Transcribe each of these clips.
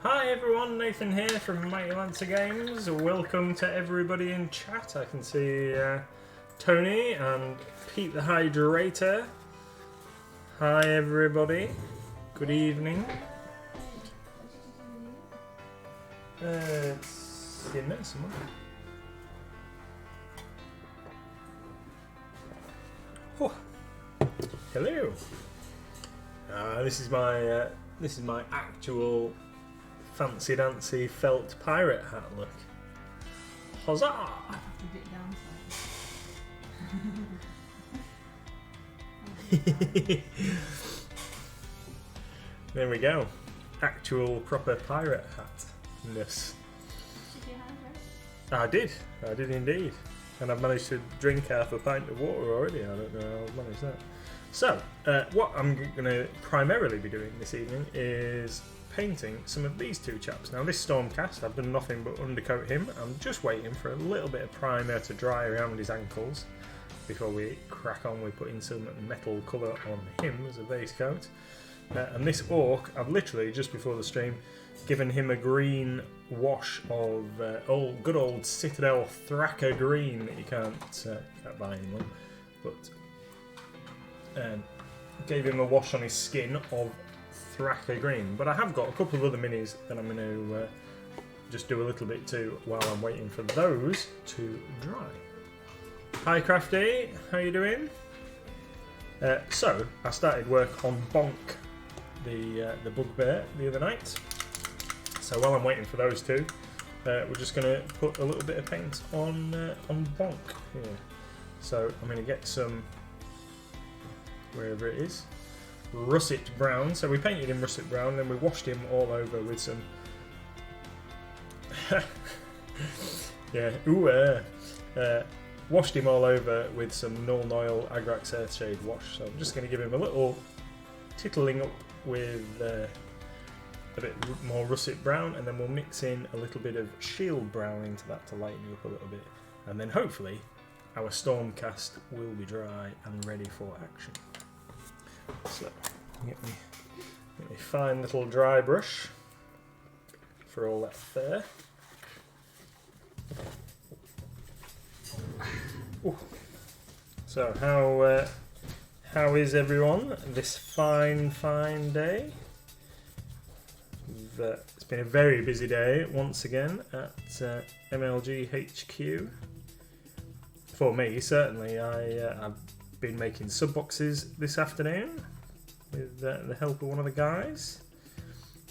Hi everyone, Nathan here from Mighty Lancer Games. Welcome to everybody in chat. I can see Tony and Pete the Hydrator. Hi everybody. Good evening. It's in there somewhere. Oh. Hello. This is my actual fancy dancy felt pirate hat look. Huzzah! I have to dip down slightly. There we go. Actual proper pirate hat-ness. Did you have it? I did indeed. And I've managed to drink half a pint of water already. I don't know how I've managed that. So, what I'm going to primarily be doing this evening is painting some of these two chaps. Now this Stormcast, I've done nothing but undercoat him. I'm just waiting for a little bit of primer to dry around his ankles before we crack on with putting some metal colour on him as a base coat. And this Orc, I've literally, just before the stream, given him a green wash of good old Citadel Thraka green that you can't buy anymore. But gave him a wash on his skin of Thraka green. But I have got a couple of other minis that I'm going to just do a little bit too while I'm waiting for those to dry. Hi Crafty, how you doing? So I started work on Bonk, the bugbear, the other night. So while I'm waiting for those two, we're just going to put a little bit of paint on Bonk here. So I'm going to get some, wherever it is, russet brown. So we painted him russet brown, then we washed him all over with some washed him all over with some Null Noil Agrax Earthshade wash. So I'm just going to give him a little tittling up with a bit more russet brown, and then we'll mix in a little bit of shield brown into that to lighten you up a little bit, and then hopefully our Stormcast will be dry and ready for action. So get me fine little dry brush for all that there. Ooh. So how is everyone this fine day? It's been a very busy day once again at MLG HQ. For me, certainly. I've been making sub boxes this afternoon with the help of one of the guys.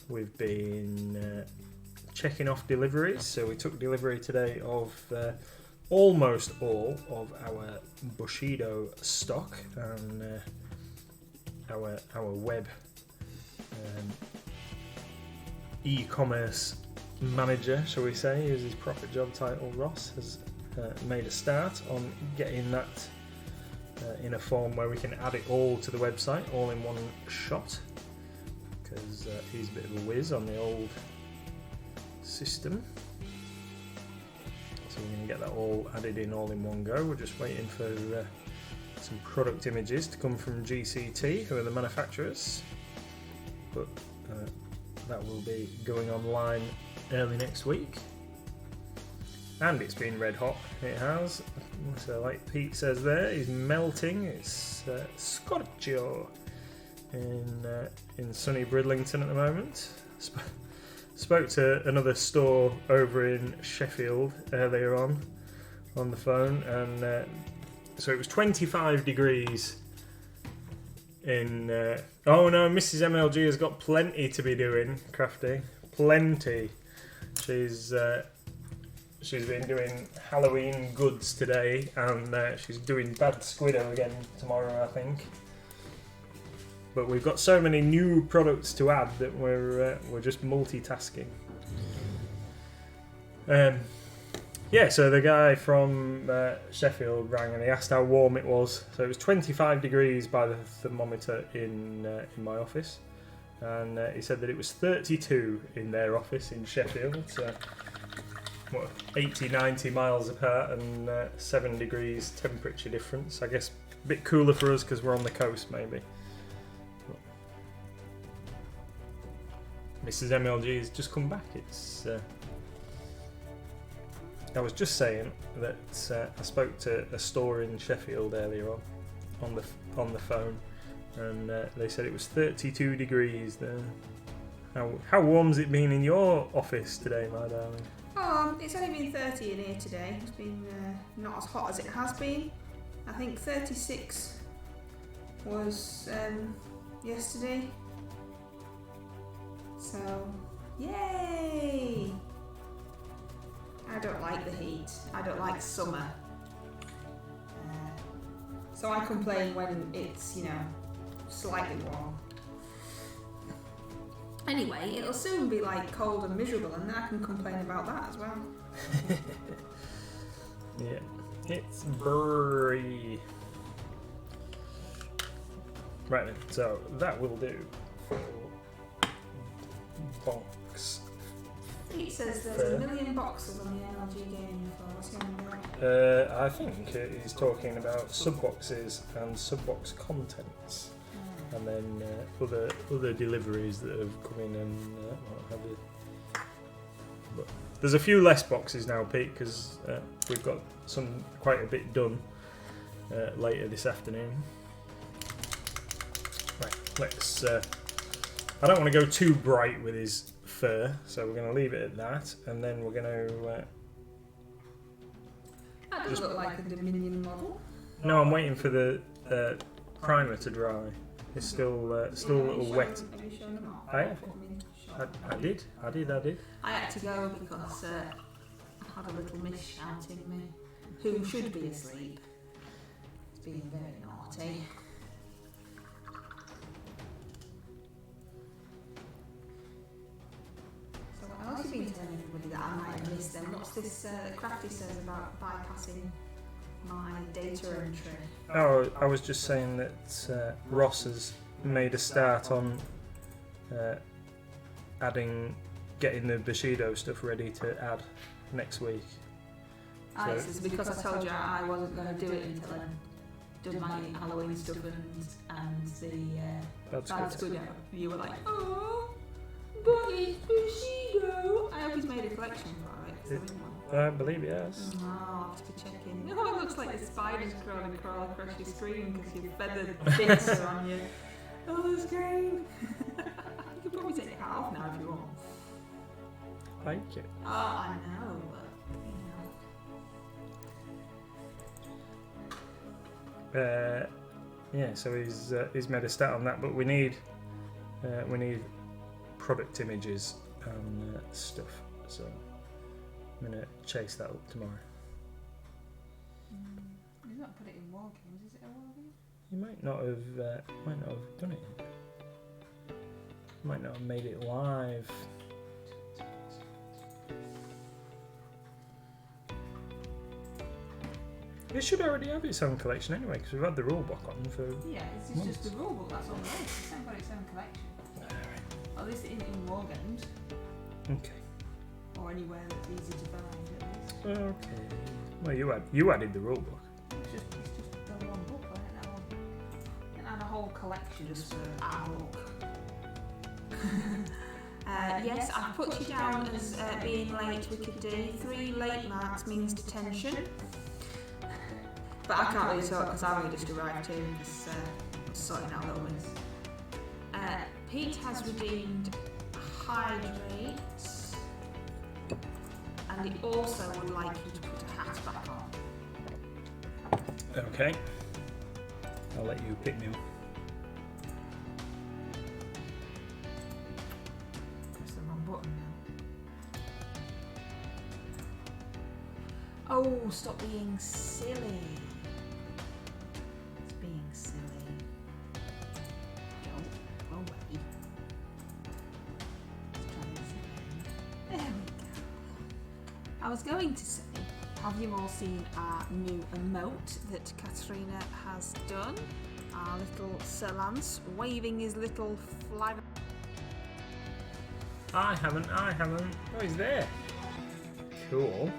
We've been checking off deliveries, so we took delivery today of almost all of our Bushido stock and our web e-commerce manager, shall we say, is his proper job title. Ross has made a start on getting that in a form where we can add it all to the website all in one shot, because he's a bit of a whiz on the old system. So we're going to get that all added in all in one go. We're just waiting for some product images to come from GCT, who are the manufacturers, but that will be going online early next week. And it's been red hot, it has. So like Pete says there, he's melting. It's Scorchio in sunny Bridlington at the moment. Spoke to another store over in Sheffield earlier on the phone, and so it was 25 degrees in... oh no, Mrs. MLG has got plenty to be doing, Crafty. Plenty. She's been doing Halloween goods today, and she's doing Bad Squiddo again tomorrow, I think. But we've got so many new products to add that we're just multitasking. Yeah, so the guy from Sheffield rang and he asked how warm it was. So it was 25 degrees by the thermometer in my office, and he said that it was 32 in their office in Sheffield. So, 80-90 miles apart, and 7 degrees temperature difference. I guess a bit cooler for us because we're on the coast, maybe. Mrs. MLG has just come back. It's. I was just saying that I spoke to a store in Sheffield earlier on the phone, and they said it was 32 degrees there. How warm's it been in your office today, my darling? It's only been 30 in here today. It's been not as hot as it has been. I think 36 was yesterday. So, yay! I don't like the heat. I don't like summer. So I complain when it's, slightly warm. Anyway, it'll soon be like cold and miserable, and then I can complain about that as well. Yeah, it's very... Right then, so that will do for box. It says there's a million boxes on the NLG gaming floor. What's going on there? I think he's talking about sub-boxes and sub-box contents. And then other deliveries that have come in and what have you. But there's a few less boxes now, Pete, because we've got quite a bit done later this afternoon. Right, let's. I don't want to go too bright with his fur, so we're going to leave it at that, and then we're going to. That does look like a Dominion model. No, I'm waiting for the primer to dry. It's still a little wet. Have you shown them off? I have. I did. I had to go because I had a little miss shouting me, who should be asleep. It's being very naughty. So what else have you been telling everybody that I might have missed then? What's this Crafty says about bypassing my data entry? Oh, I was just saying that Ross has made a start on getting the Bushido stuff ready to add next week. So, this is because I told you I wasn't going to do it until I'd done my Halloween stuff and the Bad Squid. You were like, oh, but it's Bushido. I hope he's made a collection for it. 'Cause there isn't one. I believe it has. Oh, I'll have to check in. Oh, it looks like the spiders crawling across your screen because your feathered bits are on your other screen. You can probably take it off now if you want. Like it. Oh, I know, but Yeah, so he's made a start on that, but we need product images and stuff. So I'm gonna chase that up tomorrow. He's not put it in War Games, is it a War Game? You might not have done it yet. Might not have made it live. It should already have its own collection anyway, because we've had the rulebook on for. Yeah, this is just the rulebook. That's all it is. It's not got its own collection. At least in War Games. Okay. Or anywhere that's easy to find, at least. Okay. Well, you added the rulebook. It's just the one book, and a whole collection just for our book. Yes, I've put you down as being late, Wicked D. 3 late marks means detention. But I can't really talk because I've only just arrived too, because I'm sorting out little bits. Pete has redeemed Hydrate, and he also would like you to put a hat back on. Okay. I'll let you pick me up. Press the wrong button now. Oh, stop being silly. It's being silly. Go away. Let's try this again. There we go. I was going to say, have you all seen our new emote that Katrina has done? Our little Sir Lance waving his little flag. I haven't. Oh, he's there. Cool.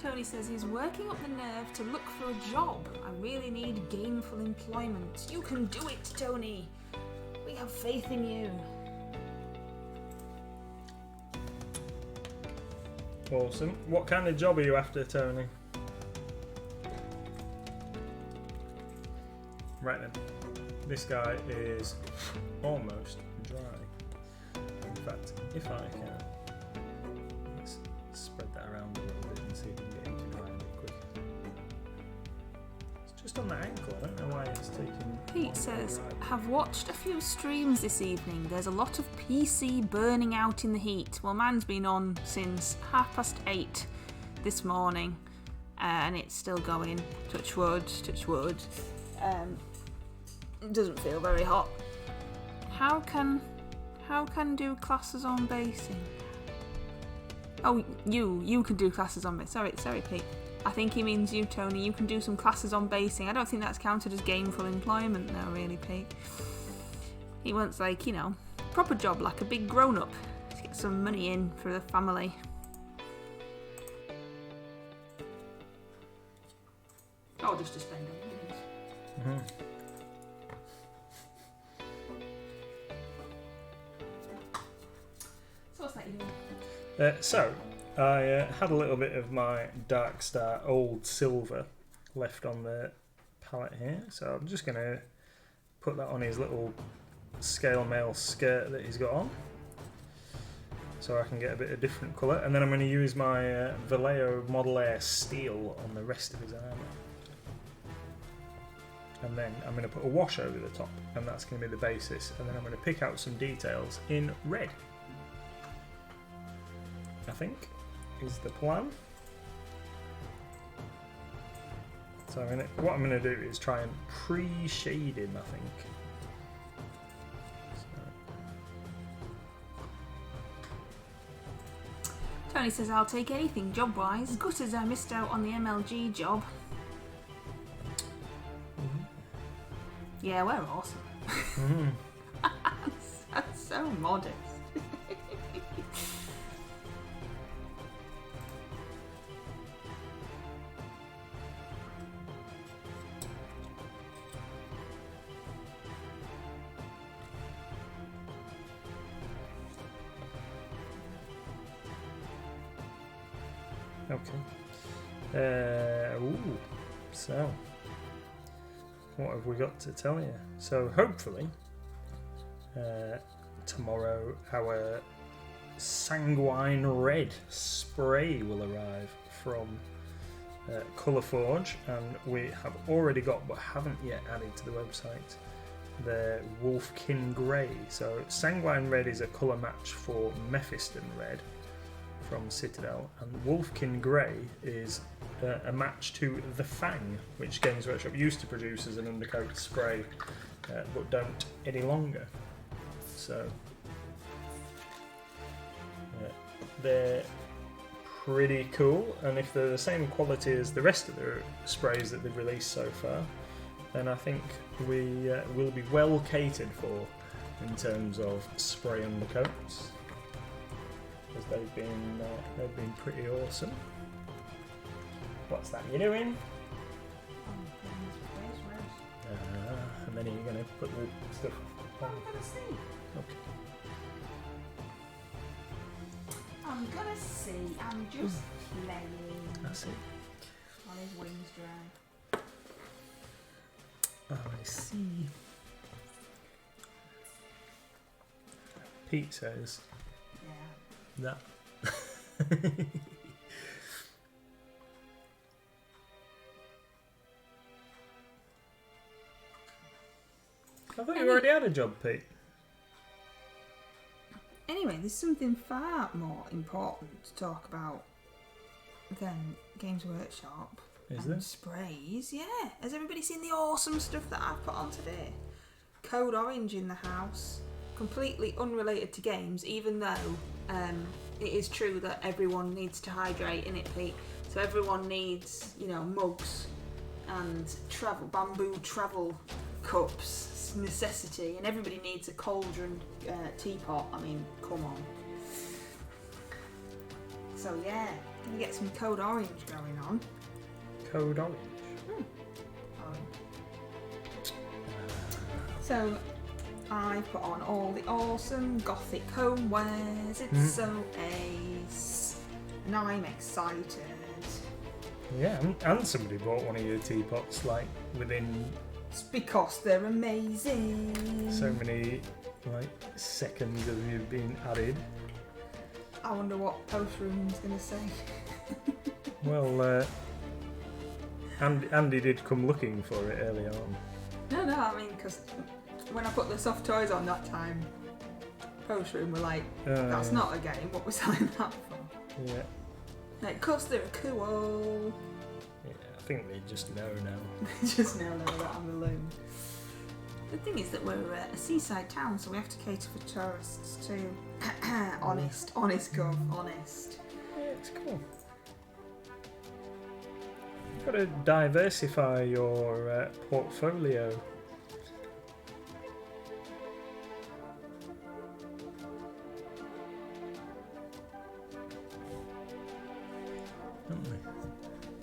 Tony says he's working up the nerve to look for a job. I really need gainful employment. You can do it, Tony. We have faith in you. Awesome. What kind of job are you after, Tony? Right then. This guy is almost dry. In fact, if I can, let's spread that around a little bit and see if we can get him to dry a bit quicker. It's just on the ankle. I don't know why it's taking. Pete says, have watched a few streams this evening. There's a lot of PC burning out in the heat. Well, mine's been on since 8:30 this morning, and it's still going. Touch wood, touch wood. It doesn't feel very hot. How can do classes on basing? Oh, you can do classes on basing. Sorry, Pete. I think he means you, Tony. You can do some classes on basing. I don't think that's counted as gainful employment now, really, Pete. He wants, like, you know, proper job, like a big grown-up, to get some money in for the family. Oh, just to spend on things. So what's that you doing? So, I had a little bit of my Dark Star Old Silver left on the palette here, so I'm just going to put that on his little scale mail skirt that he's got on, so I can get a bit of different colour, and then I'm going to use my Vallejo Model Air Steel on the rest of his armour. And then I'm going to put a wash over the top, and that's going to be the basis, and then I'm going to pick out some details in red, I think, is the plan. So what I'm going to do is try and pre-shade him, I think. Tony says, I'll take anything job-wise. Gutters, I missed out on the MLG job. Yeah, we're awesome. That's so modest. Okay. So what have we got to tell you? So hopefully tomorrow our Sanguine Red spray will arrive from Colourforge, and we have already got, but haven't yet added to the website, the Wolfkin Grey. So Sanguine Red is a colour match for Mephiston Red from Citadel, and Wolfkin Grey is a match to the Fang, which Games Workshop used to produce as an undercoat spray, but don't any longer. So they're pretty cool, and if they're the same quality as the rest of the sprays that they've released so far, then I think we will be well catered for in terms of spray undercoats, because they've been pretty awesome. What's that you're doing? And then you're going to put the stuff on. I'm gonna see. Okay. I'm gonna see. I'm just playing. I see. While his wings dry. I see. Pete says Yeah. that. I thought you already had a job, Pete. Anyway, there's something far more important to talk about than Games Workshop. Is and there? Sprays, yeah. Has everybody seen the awesome stuff that I've put on today? Code Orange in the house. Completely unrelated to games, even though it is true that everyone needs to hydrate in it, Pete. So everyone needs, mugs and bamboo travel cups. Necessity, and everybody needs a cauldron teapot. I mean, come on. So yeah, gonna get some Code Orange going on. Code Orange. So I put on all the awesome gothic homewares. It's so ace, and I'm excited. Yeah, and somebody bought one of your teapots like within. It's because they're amazing. So many like seconds of you being added. I wonder what Post Room's gonna say. Well, Andy did come looking for it early on. No, I mean, because when I put the soft toys on that time, Post Room were like, that's not a game, what we're selling that for? Yeah. Like, 'cause they're cool. Yeah, I think they just know now. They just now know that I'm alone. The thing is that we're a seaside town, so we have to cater for tourists too. honest, Gov, honest. Yeah, it's cool. You've got to diversify your portfolio.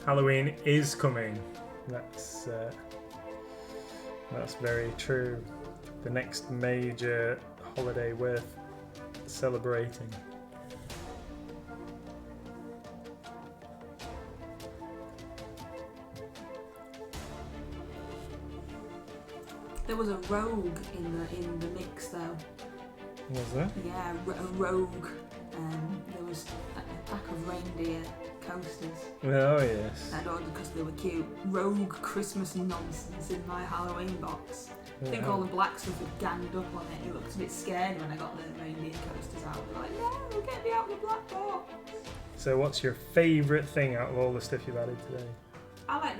Halloween is coming. That's very true. The next major holiday worth celebrating. There was a rogue in the mix though. Was there? Yeah, a rogue. There was a pack of reindeer coasters. Oh yes. I'd ordered because they were cute. Rogue Christmas nonsense in my Halloween box. I think all the black stuff had ganged up on it. He looked a bit scared when I got the reindeer coasters out. We're like, no, get me out of the black box. So what's your favourite thing out of all the stuff you've added today? I like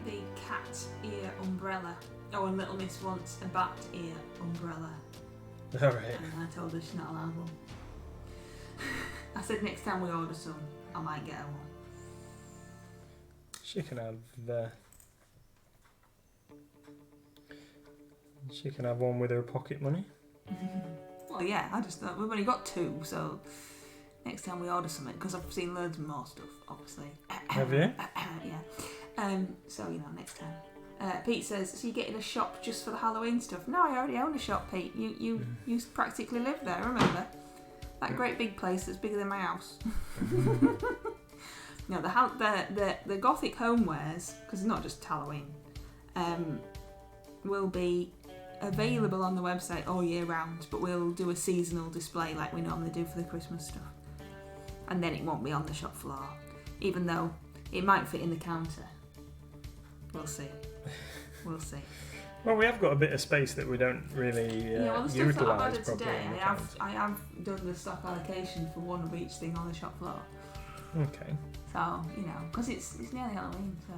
the cat ear umbrella. Oh, and Little Miss wants a bat ear umbrella. Alright. And I told her she's not allowed one. I said next time we order some, I might get her one. She can have one with her pocket money. Well, yeah, I just thought we've only got two, so next time we order something, because I've seen loads more stuff, obviously. Have you? Yeah. So, next time. Pete says, so you're getting a shop just for the Halloween stuff? No, I already own a shop, Pete. You practically live there, remember? That great big place that's bigger than my house. No, the gothic homewares, because it's not just Halloween, will be available on the website all year round, but we'll do a seasonal display like we normally do for the Christmas stuff. And then it won't be on the shop floor, even though it might fit in the counter. We'll see. We'll see. Well, we have got a bit of space that we don't really the stuff utilise that I've added properly. today, I have done the stock allocation for one of each thing on the shop floor. Okay. So, because it's nearly Halloween, so...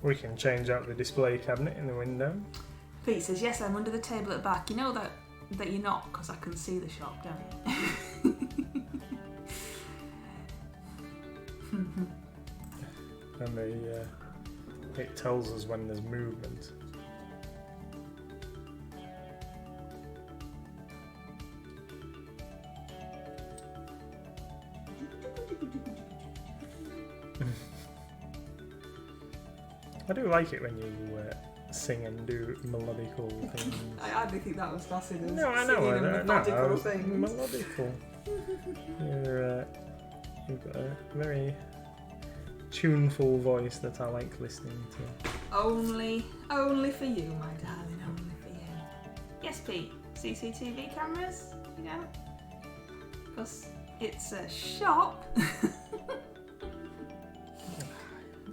We can change out the display cabinet in the window. Pete says, yes, I'm under the table at the back. You know that you're not, because I can see the shop, don't you? And it tells us when there's movement. I do like it when you sing and do melodical things. I hardly think that was classy as No, I know. singing and melodical things. Melodical. You've got a very tuneful voice that I like listening to. Only for you, my darling, only for you. Yes, Pete. CCTV cameras, because it's a shop.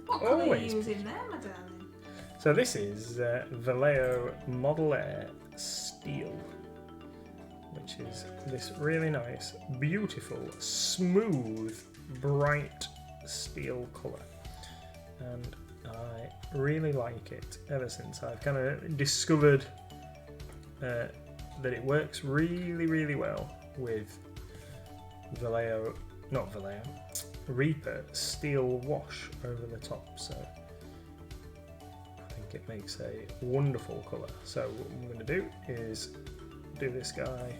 What colour are you using there, my darling? So this is Vallejo Model Air Steel, which is this really nice, beautiful, smooth, bright steel colour. And I really like it ever since I've kind of discovered that it works really, really well with Reaper steel wash over the top, so I think it makes a wonderful colour. So what I'm going to do is do this guy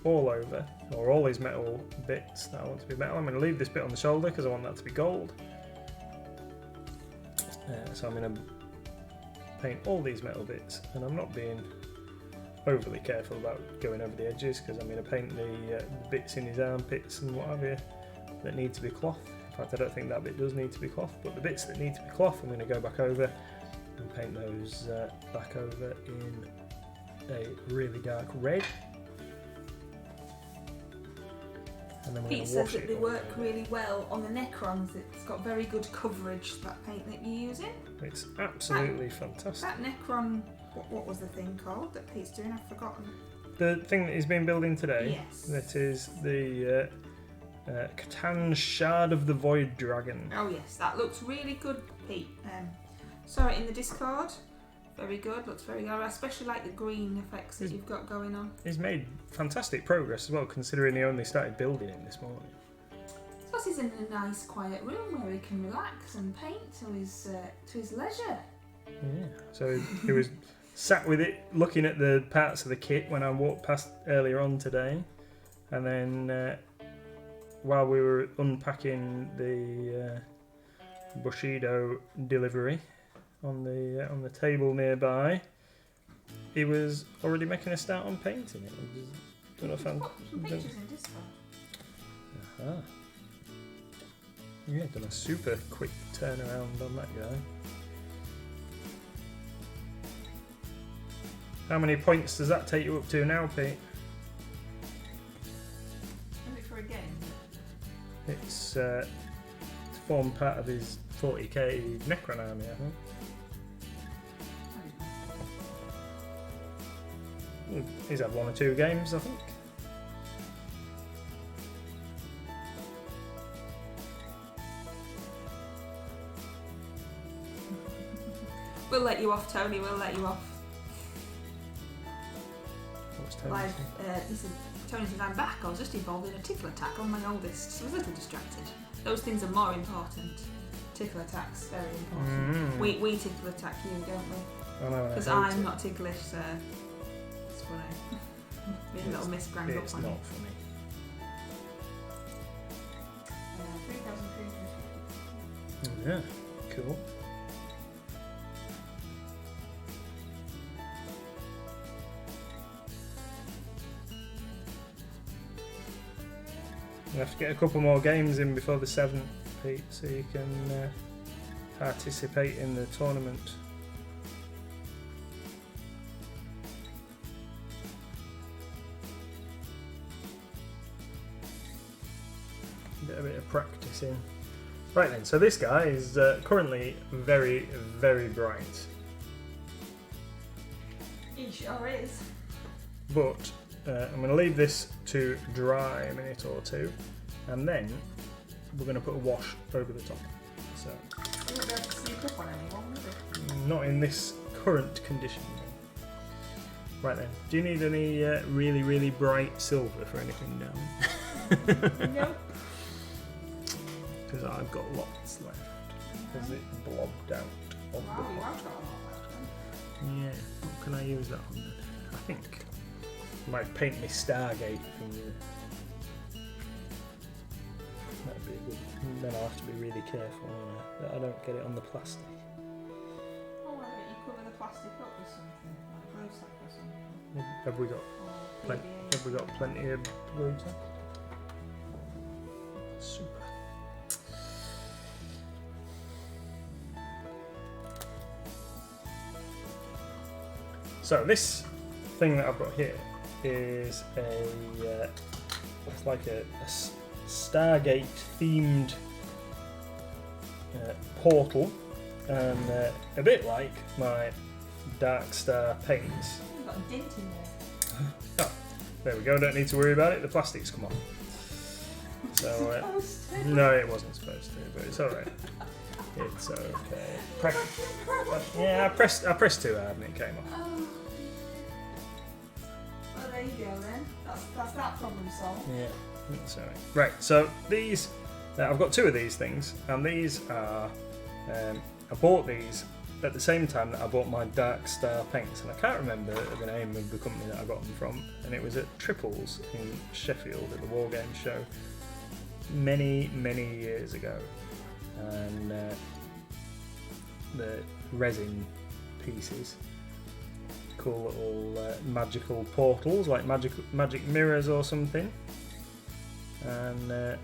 all over, or all these metal bits that I want to be metal. I'm going to leave this bit on the shoulder because I want that to be gold. So I'm going to paint all these metal bits, and I'm not being overly careful about going over the edges because I'm going to paint the bits in his armpits and what have you that need to be cloth. In fact, I don't think that bit does need to be cloth, but the bits that need to be cloth I'm going to go back over and paint those back over in a really dark red. And then we're Pete says that they work really well on the Necrons. It's got very good coverage, that paint that you're using. It's absolutely fantastic. That Necron, what was the thing called that Pete's doing? I've forgotten. The thing that he's been building today, Yes. that is the Catan Shard of the Void Dragon. Oh yes, that looks really good, Pete. Saw it in the Discord. Very good, looks very good. I especially like the green effects that you've got going on. He's made fantastic progress as well, considering he only started building it this morning. Plus he's in a nice quiet room where he can relax and paint to his leisure. Yeah, so he was sat with it, looking at the parts of the kit when I walked past earlier on today, and then while we were unpacking the Bushido delivery on the table nearby, he was already making a start on painting it. Some pictures in Discord. Aha. Yeah, done a super quick turnaround on that guy. How many points does that take you up to now, Pete? Is it for a game? It's formed part of his 40k Necron army, I think. He's had 1 or 2 games, I think. We'll let you off, Tony. We'll let you off. What's Tony Live. saying? Tony says, I'm back. I was just involved in a tickle attack on my oldest. So I was a little distracted. Those things are more important. Tickle attacks, very important. We tickle attack you, don't we? I know. Because I'm not ticklish, so it's funny. Me and little Miss Grand up It's on not it. funny. 3,350. Yeah, cool. You have to get a couple more games in before the 7th, Pete, so you can participate in the tournament. Get a bit of practice in. Right then, so this guy is currently very, very bright. He sure is. But I'm going to leave this to dry a minute or two, and then we're going to put a wash over the top. So, You won't be able to sneak up on anyone, will you? not in this current condition. Right then, do you need any really, really bright silver for anything down? No. Because I've got lots left. Because it blobbed out of Wow, the you pot. have got a lot left then. Yeah, what can I use that on then? I think I might paint my Stargate thing. That'd be a good. Then I'll have to be really careful that I don't get it on the plastic. Oh, why don't you cover the plastic up with something, like glue tack or something? Have we got Or plenty? PVA. Have we got plenty of glue tack? Super. So this thing that I've got here is it's like a Stargate themed portal, and a bit like my Dark Star paints. You've got a dent in there. Oh, there we go. Don't need to worry about it. The plastic's come off. So Supposed to. no, it wasn't supposed to, but it's all right. It's okay. Yeah, I pressed too hard and it came off. Oh. Well, there you go then. That's that problem solved. Yeah, that's all right. Right. So these, I've got 2 of these things, and these are. I bought these at the same time that I bought my Dark Star paints, and I can't remember the name of the company that I got them from, and it was at Triples in Sheffield at the War Games show many years ago, and the resin pieces, cool little magical portals like magic mirrors or something, and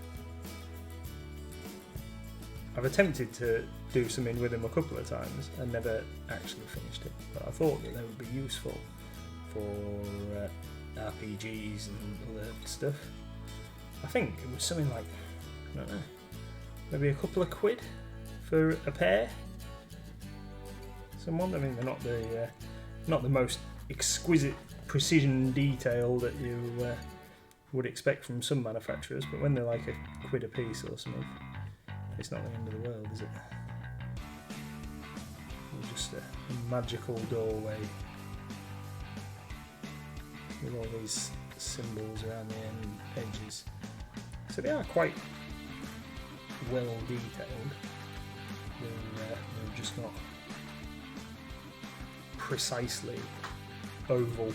I've attempted to do something with them a couple of times and never actually finished it, but I thought that they would be useful for RPGs and other stuff. I think it was something like, I don't know, maybe a couple of quid for a pair. Someone, I mean, they're not the most exquisite precision detail that you would expect from some manufacturers, but when they're like a quid a piece or something, it's not the end of the world, is it? It's just a magical doorway with all these symbols around the end edges. So they are quite well detailed. They're just not precisely oval.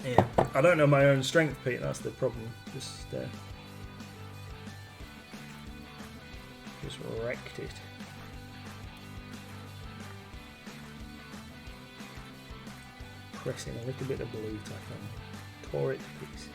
Yeah, I don't know my own strength, Pete. That's the problem. Just wrecked it. Pressing a little bit of blue tack on, tore it to pieces.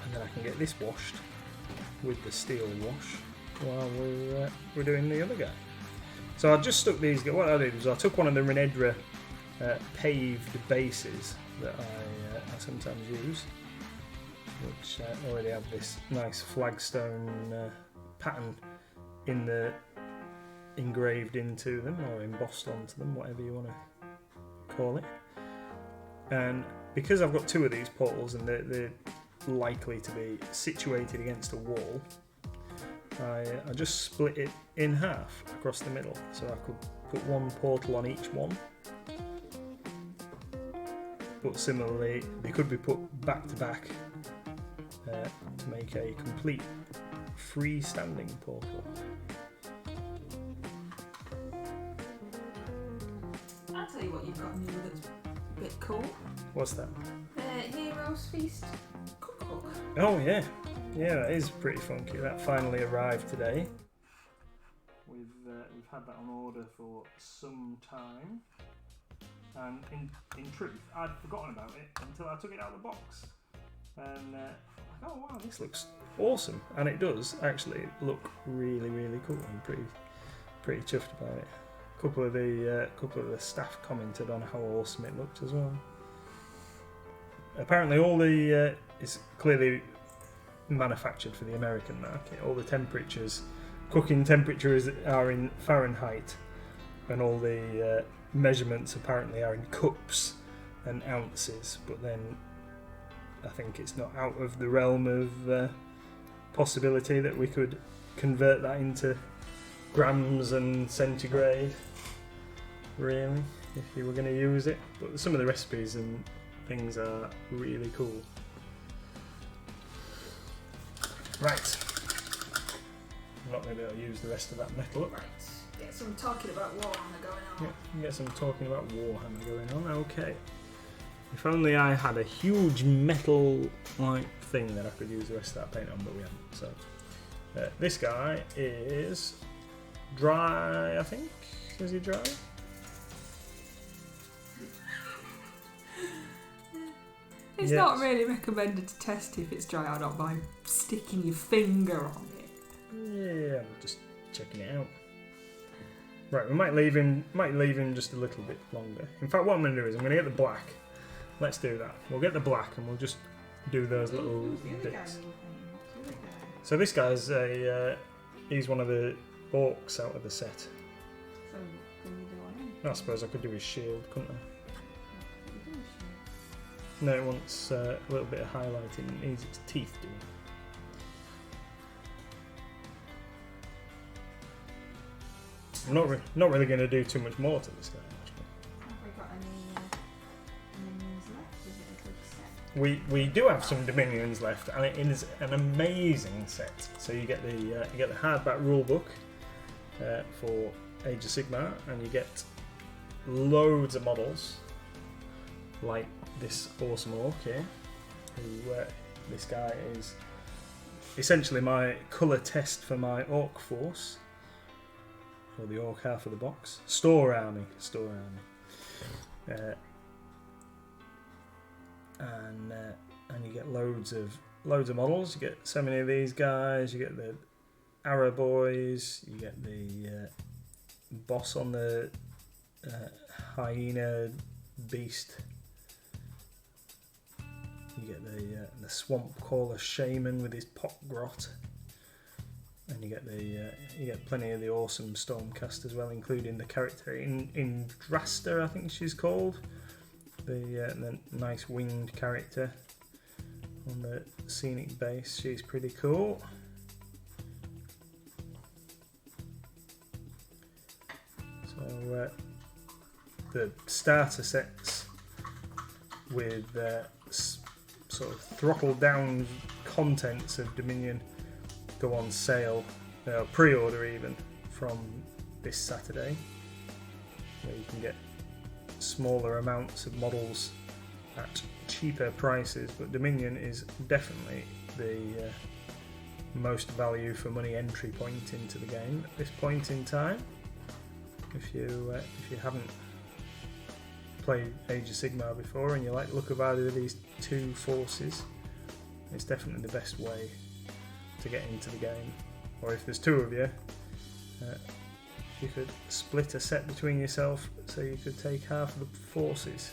And then I can get this washed with the steel wash while we're doing the other guy. So I just stuck these. What I did was I took one of the Renedra paved bases that I sometimes use, which already have this nice flagstone pattern engraved into them or embossed onto them, whatever you want to call it. And because I've got two of these portals and they're likely to be situated against a wall, I just split it in half across the middle, so I could put one portal on each one. But similarly, they could be put back to back to make a complete freestanding portal. I'll tell you what you've got new that's a bit cool. What's that? Heroes Feast cookbook. Oh yeah, that is pretty funky. That finally arrived today. We've had that on order for some time, and in truth, I'd forgotten about it until I took it out of the box, and oh wow, this looks awesome, and it does actually look really cool. I'm pretty chuffed about it. A couple of the staff commented on how awesome it looked as well. Apparently, all the is clearly manufactured for the American market. All the temperatures, cooking temperatures, are in Fahrenheit, and all the measurements apparently are in cups and ounces. But then, I think it's not out of the realm of possibility that we could convert that into grams and centigrade. Really, if you were going to use it. But some of the recipes and things are really cool. Right. I'm not going to be able to use the rest of that metal up. Right. Get some talking about Warhammer going on. Yeah, get some talking about Warhammer going on. Okay. If only I had a huge metal-like thing that I could use the rest of that paint on, but we haven't. So this guy is dry, I think. Is he dry? It's not really recommended to test if it's dry or not by sticking your finger on it. Yeah, I'm just checking it out. Right, we might leave him just a little bit longer. In fact, what I'm going to do is I'm going to get the black. Let's do that. We'll get the black and we'll just do those little bits. So this guy's he's one of the orcs out of the set. So can you do on him? I suppose I could do his shield, couldn't I? No, it wants a little bit of highlighting. It needs its teeth doing. I'm not really going to do too much more to this guy, actually. Have we got any minions left? Is it a good set? We do have some Dominions left, and it is an amazing set. So you get the hardback rulebook for Age of Sigmar, and you get loads of models like this awesome orc here. This guy is essentially my colour test for my orc force. Or the orc half of the box. Store army. And you get loads of models. You get so many of these guys. You get the arrow boys. You get the boss on the hyena beast. You get the swamp caller shaman with his pot grot. And you get plenty of the awesome Stormcast as well, including the character in Drasta, I think she's called, the nice winged character on the scenic base. She's pretty cool. So the starter sets with sort of throttled down contents of Dominion go on sale, pre-order even, from this Saturday, where you can get smaller amounts of models at cheaper prices. But Dominion is definitely the most value for money entry point into the game at this point in time. If you haven't played Age of Sigmar before and you like the look of either of these two forces, it's definitely the best way to get into the game. Or if there's two of you, you could split a set between yourself, so you could take half of the forces.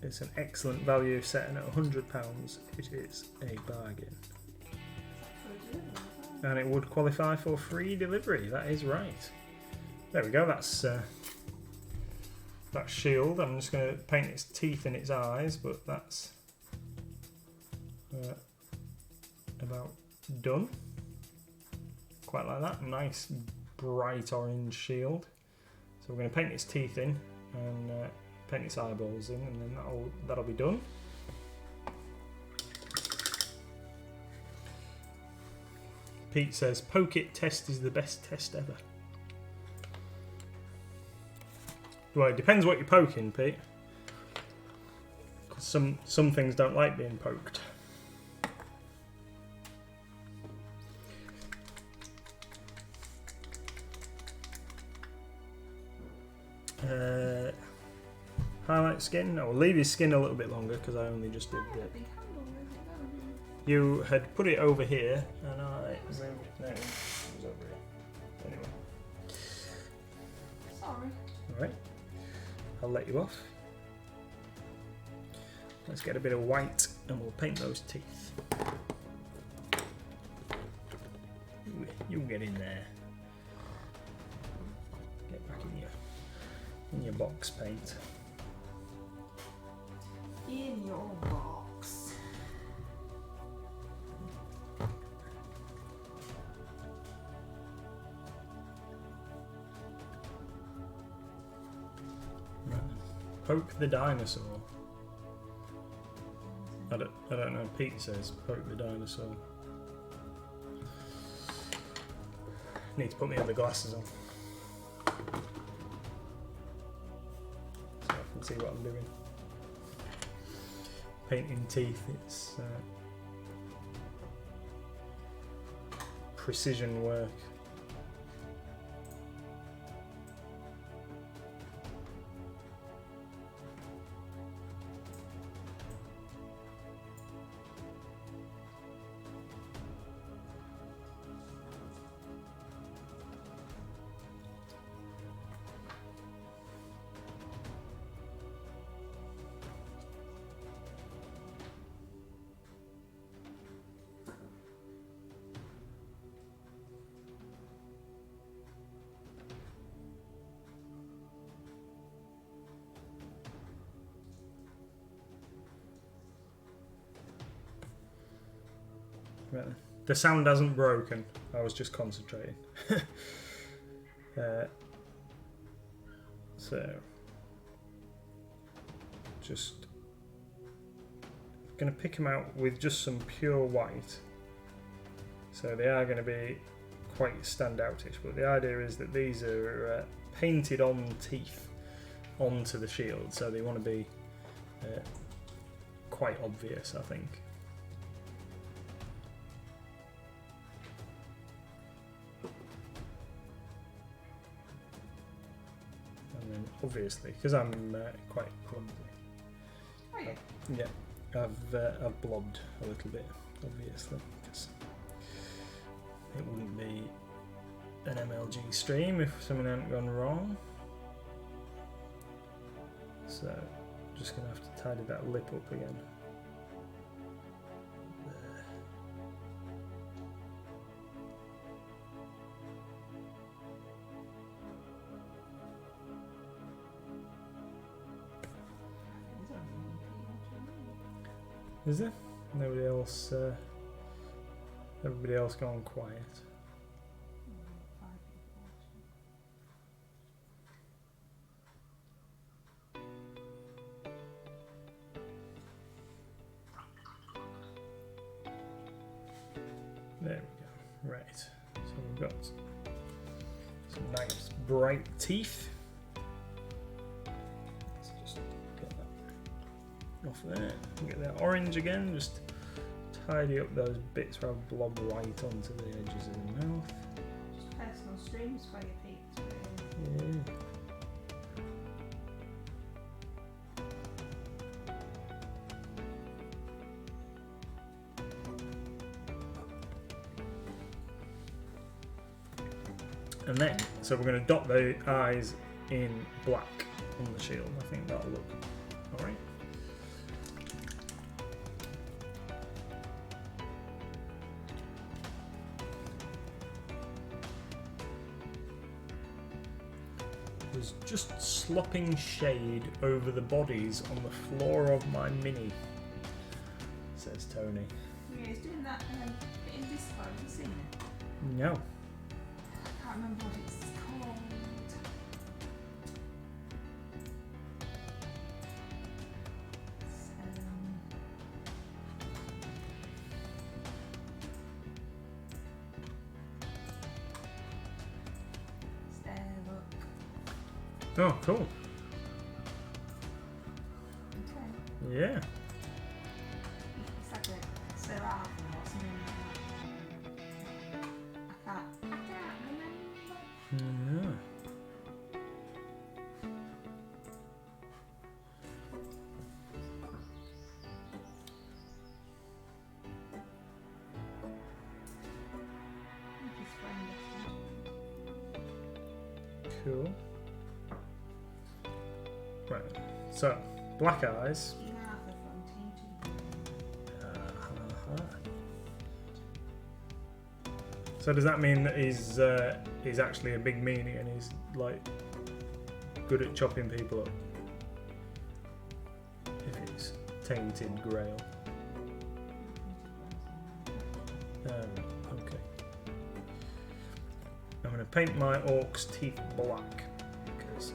It's an excellent value set, and at £100 it is a bargain. And it would qualify for free delivery. That is right. There we go. That's shield. I'm just going to paint its teeth and its eyes, but that's about done. Quite like that. Nice bright orange shield. So we're going to paint its teeth in and paint its eyeballs in, and then that'll be done. Pete says poke it test is the best test ever. Well, it depends what you're poking, Pete. 'Cause some things don't like being poked. Highlight skin. I will leave his skin a little bit longer because I only just did it. You had put it over here, and I zoomed. No, it was over here. Anyway. Sorry. Alright. I'll let you off. Let's get a bit of white and we'll paint those teeth. You get in there. Get back in your box paint. In your box. Right. Poke the dinosaur. I don't know. Pete says poke the dinosaur. Need to put my other glasses on so I can see what I'm doing. Painting teeth, it's precision work. Right. The sound hasn't broken. I was just concentrating. So, just going to pick them out with just some pure white. So they are going to be quite standoutish, but the idea is that these are painted on teeth onto the shield, so they want to be quite obvious, I think. And then obviously, because I'm quite clumsy, Oh, yeah. I've blobbed a little bit, obviously, because it wouldn't be an MLG stream if something hadn't gone wrong. So, just going to have to tidy that lip up again. There. Is there? Nobody else? Everybody else gone quiet. There we go. Right. So we've got some nice bright teeth. Let's just get that off there. Get that orange again. Just tidy up those bits where I've blobbed white onto the edges of the mouth. Just personal streams for your Pete. Yeah. And then, so we're going to dot the eyes in black on the shield. I think that'll look alright. There's just slopping shade over the bodies on the floor of my mini, says Tony. Yeah, he's doing that in this part. Have you seen it? No. I can't remember what it's called. It's there, look. Oh, cool. Okay. Yeah. It's like a seraph or something like that. I can't remember. Yeah. I think he's friend or Cool. Right. So, black eyes. something. Yeah, the front So does that mean that he's actually a big meanie and he's like good at chopping people up? If it's tainted grail. Okay. I'm going to paint my orc's teeth black because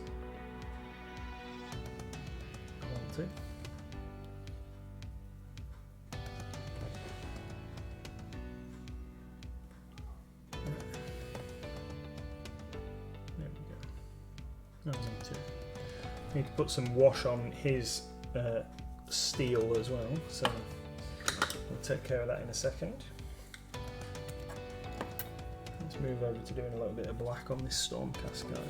I want to. There we go. Need to put some wash on his steel as well, so we'll take care of that in a second. Let's move over to doing a little bit of black on this Stormcast guy.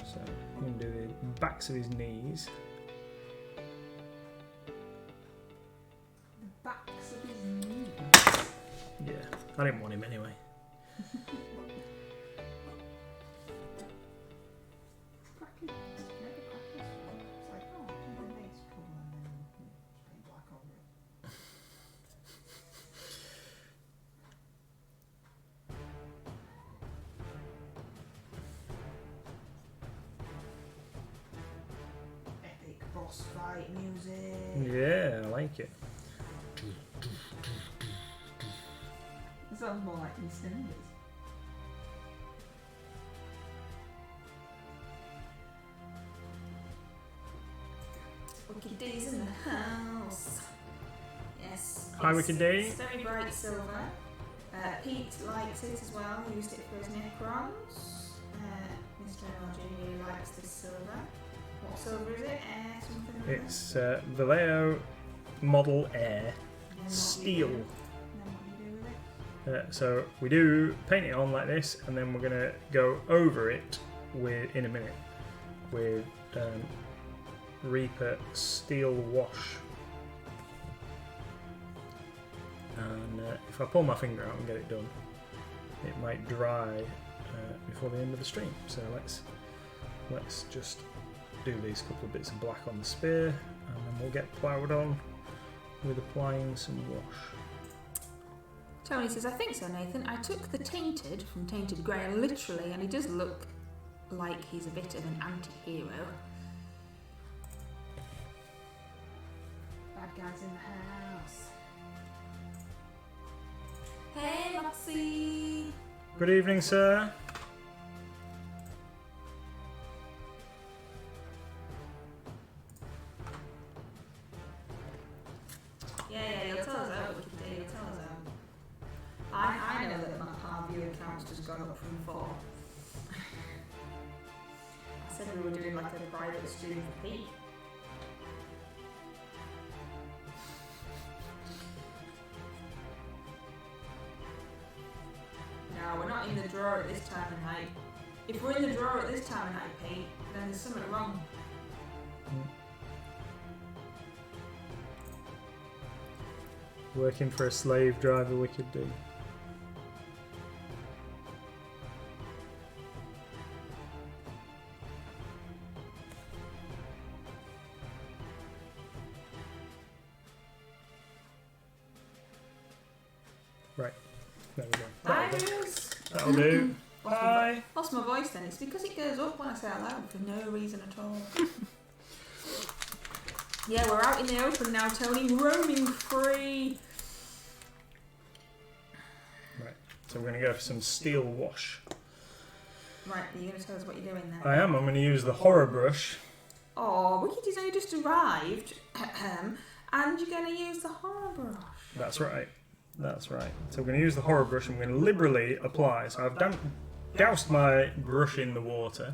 So I'm going to do the backs of his knees. The backs of his knees. Yeah, I didn't want him anyway. Crackers. Never crackers. It's like, oh, do the base colour and then paint black over it. Epic boss. boss fight music. Yeah, I like it. It sounds more like EastEnders. Wicked D's in the house. Yes. Hi, Wicked D. It's very bright silver. Pete likes it as well. He used it for his Necrons. Mr. MLG really likes this silver. What silver is it? Air something? Or It's Vallejo Model Air other? Steel. And then what do you do with it? So we do paint it on like this, and then we're gonna go over it in a minute with Reaper Steel Wash. And if I pull my finger out and get it done, it might dry before the end of the stream. So let's just do these couple of bits of black on the spear, and then we'll get ploughed on with applying some wash. Tony says, I think so, Nathan. I took the Tainted from Tainted Grey literally, and he does look like he's a bit of an anti-hero. Bad guys in the house. Hey, Moxie! Good evening, sir. Yeah, you'll tell us out, Wicked D, you'll tell us out. I know that my Parview account's just gone up from 4. I said we were doing like a private stream for Pete. No, we're not in the drawer at this time of night. If we're in the drawer at this time of night, Pete, then there's something wrong. Working for a slave driver, Wicked D. Right, there we go. That'll do. Bye. Lost my voice then. It's because it goes up when I say it out loud for no reason at all. Yeah, we're out in the open now, Tony. Roaming free. Right, so we're going to go for some steel wash. Right, are you going to tell us what you're doing then? I am. I'm going to use the horror brush. Oh, Wickedy's only just arrived. And you're going to use the horror brush. That's right. That's right. So we're going to use the horror brush and we're going to liberally apply. So I've doused my brush in the water.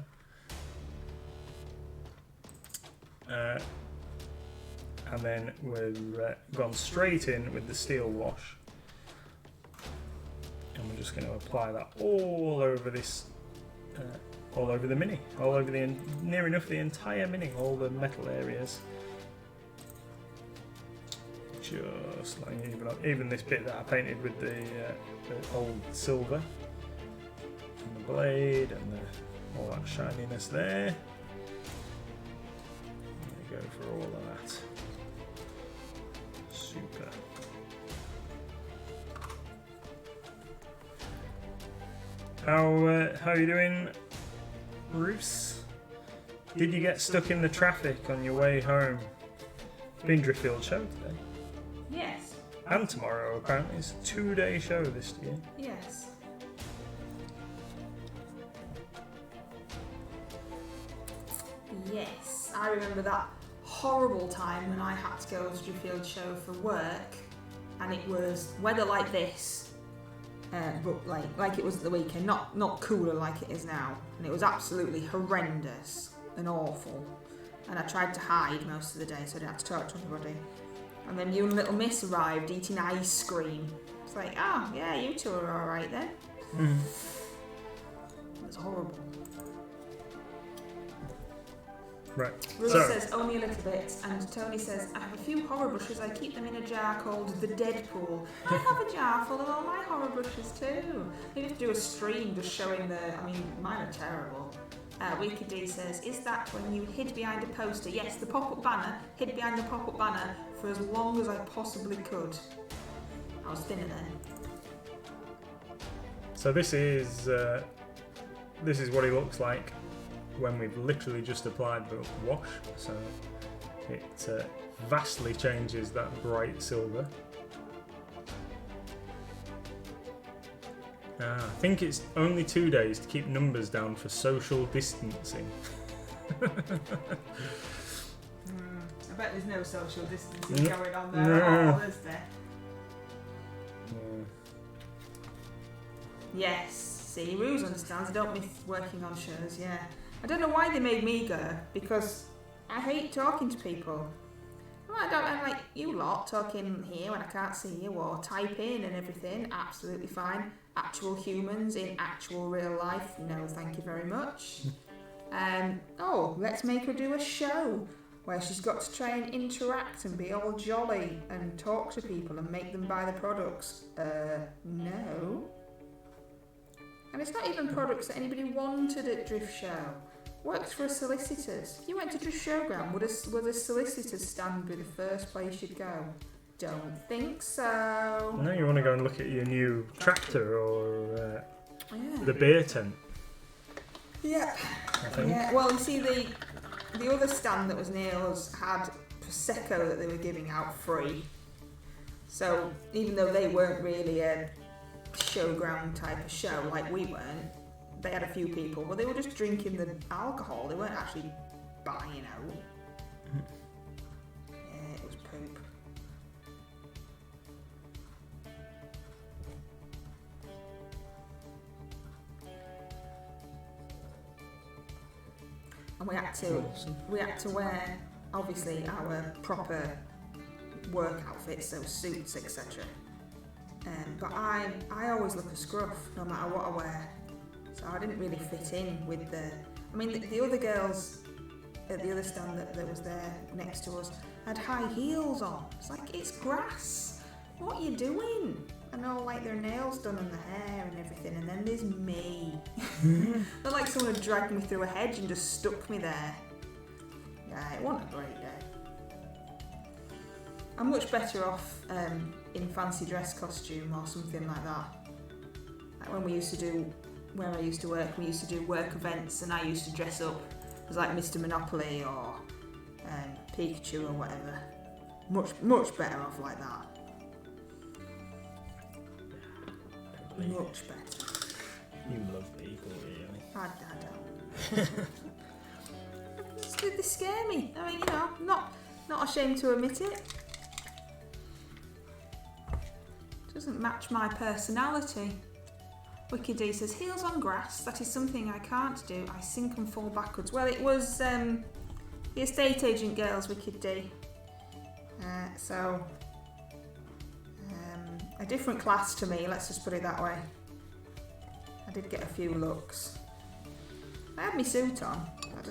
And then we've gone straight in with the steel wash. And we're just going to apply that all over this, all over the mini, all over near enough the entire mini, all the metal areas. Just like even this bit that I painted with the old silver, and the blade, and all that shininess there. There you go for all of that. Super. How are you doing, Bruce? Did you get stuck in the traffic on your way home? It's been Driffield show today. Yes. And tomorrow, apparently. It's a 2-day show this year. Yes. Yes. I remember that horrible time when I had to go to Driffield show for work, and it was weather like this, but like it was at the weekend, not cooler like it is now, and it was absolutely horrendous and awful. And I tried to hide most of the day, so I didn't have to talk to anybody. And then you and little Miss arrived eating ice cream. It's like, oh yeah, you two are all right then. Mm. It was horrible. Right. Ruth So, says only a little bit, and Tony says I have a few horror brushes. I keep them in a jar called the Deadpool. I have a jar full of all my horror brushes too. Maybe have to do a stream just showing the. I mean, mine are terrible. Wicked D says, is that when you hid behind a poster? Yes, the pop-up banner. Hid behind the pop-up banner for as long as I possibly could. I was thinner then. so this is what he looks like when we've literally just applied the wash. So It vastly changes that bright silver. I think it's only 2 days to keep numbers down for social distancing. I bet there's no social distancing going on there at all, is there? Yes, see, Ruse understands. I don't miss working on shows, yeah. I don't know why they made me go, because I hate talking to people. Well, I'm like, you lot talking here when I can't see you, or type in and everything, absolutely fine. Actual humans in actual real life, no thank you very much. Let's make her do a show where she's got to try and interact and be all jolly and talk to people and make them buy the products. No. And it's not even products that anybody wanted at Drift Show. Works for a solicitor's. If you went to Drift Showground, would a solicitor's stand be the first place you'd go? Don't think so. No, you want to go and look at your new tractor or the beer tent. Yeah. I think. Yeah. Well, you see, the other stand that was near us had Prosecco that they were giving out free. So even though they weren't really a showground type of show like we weren't, they had a few people, but they were just drinking the alcohol. They weren't actually buying out. Yeah, it was poop. And we had to wear, obviously, our proper work outfits, so suits, etc. But I always look a scruff, no matter what I wear. So I didn't really fit in with the other girls at the other stand that was there next to us had high heels on. It's like, it's grass. What are you doing? And all like their nails done and the hair and everything, and then there's me. Not like someone had dragged me through a hedge and just stuck me there. Yeah, it wasn't a great day. I'm much better off in fancy dress costume or something like that. Like when we used to do, where I used to work, we used to do work events and I used to dress up as like Mr. Monopoly or Pikachu or whatever. Much better off like that. Much better. You love people, really. I don't. They scare me. I mean, not ashamed to admit it. Doesn't match my personality. Wicked D says, heels on grass, that is something I can't do. I sink and fall backwards. Well, it was the estate agent girls, Wicked D. A different class to me, let's just put it that way. I did get a few looks. I had my suit on. I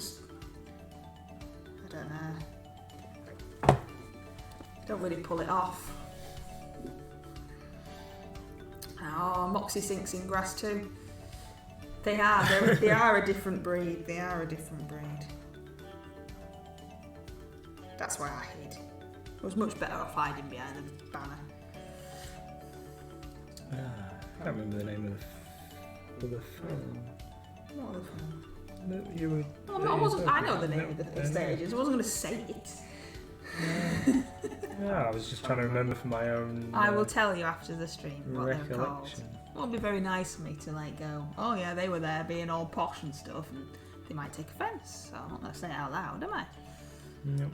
don't know. Don't really pull it off. Oh, Moxie sinks in grass too. They are. They are a different breed. They are a different breed. That's why I hid. I was much better off hiding behind the banner. I can't remember the name of the film. What other film? I know the name of the estate agents. I wasn't going to say it. I was just trying to remember for my own. I will tell you after the stream what they're called. Recollection. It would be very nice for me to go, oh yeah, they were there being all posh and stuff, and they might take offence. So I'm not going to say it out loud, am I? Nope.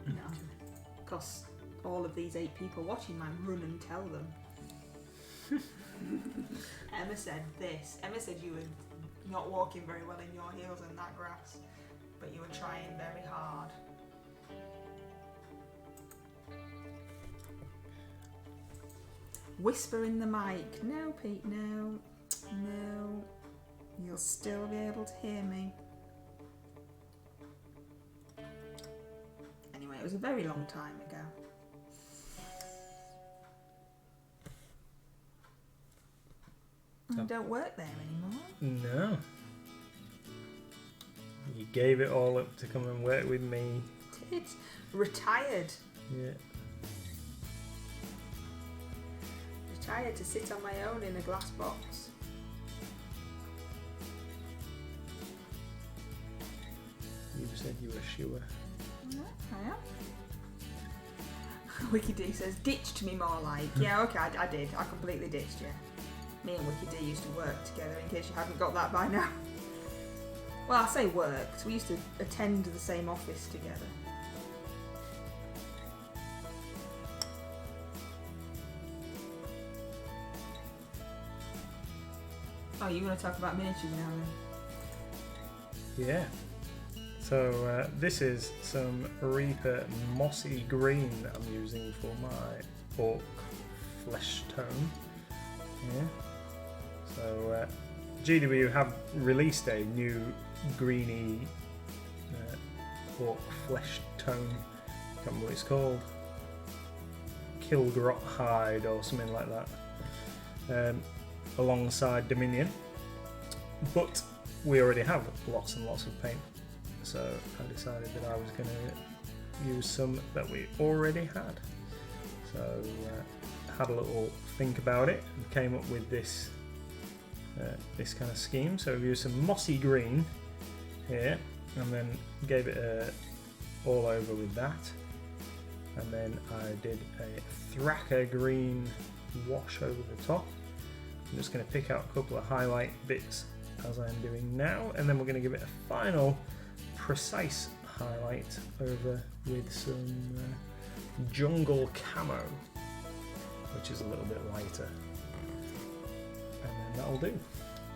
No. Because all of these 8 people watching might run and tell them. Emma said this. Emma said you were not walking very well in your heels in that grass, but you were trying very hard. Whisper in the mic. No, Pete, no. No. You'll still be able to hear me. Anyway, it was a very long time ago. I don't work there anymore. No. You gave it all up to come and work with me. Did. Retired. Yeah. Retired to sit on my own in a glass box. You said you were sure. I am. Wiki D says, ditched me more like. Yeah, okay, I did. I completely ditched you. Me and Wiki D used to work together, in case you haven't got that by now. Well, I say worked. We used to attend the same office together. Oh, you want to talk about miniatures now then? Yeah. So this is some Reaper Mossy Green that I'm using for my Orc flesh tone. Yeah. So GW have released a new greeny Orc flesh tone. I can't remember what it's called. Kilgrot Hide or something like that. Alongside Dominion. But we already have lots and lots of paint. So I decided that I was going to use some that we already had. So had a little think about it and came up with this this kind of scheme. So we used some mossy green here and then gave it a all over with that. And then I did a Thraka green wash over the top. I'm just going to pick out a couple of highlight bits as I'm doing now, and then we're going to give it a final precise highlight over with some jungle camo, which is a little bit lighter, and then that'll do.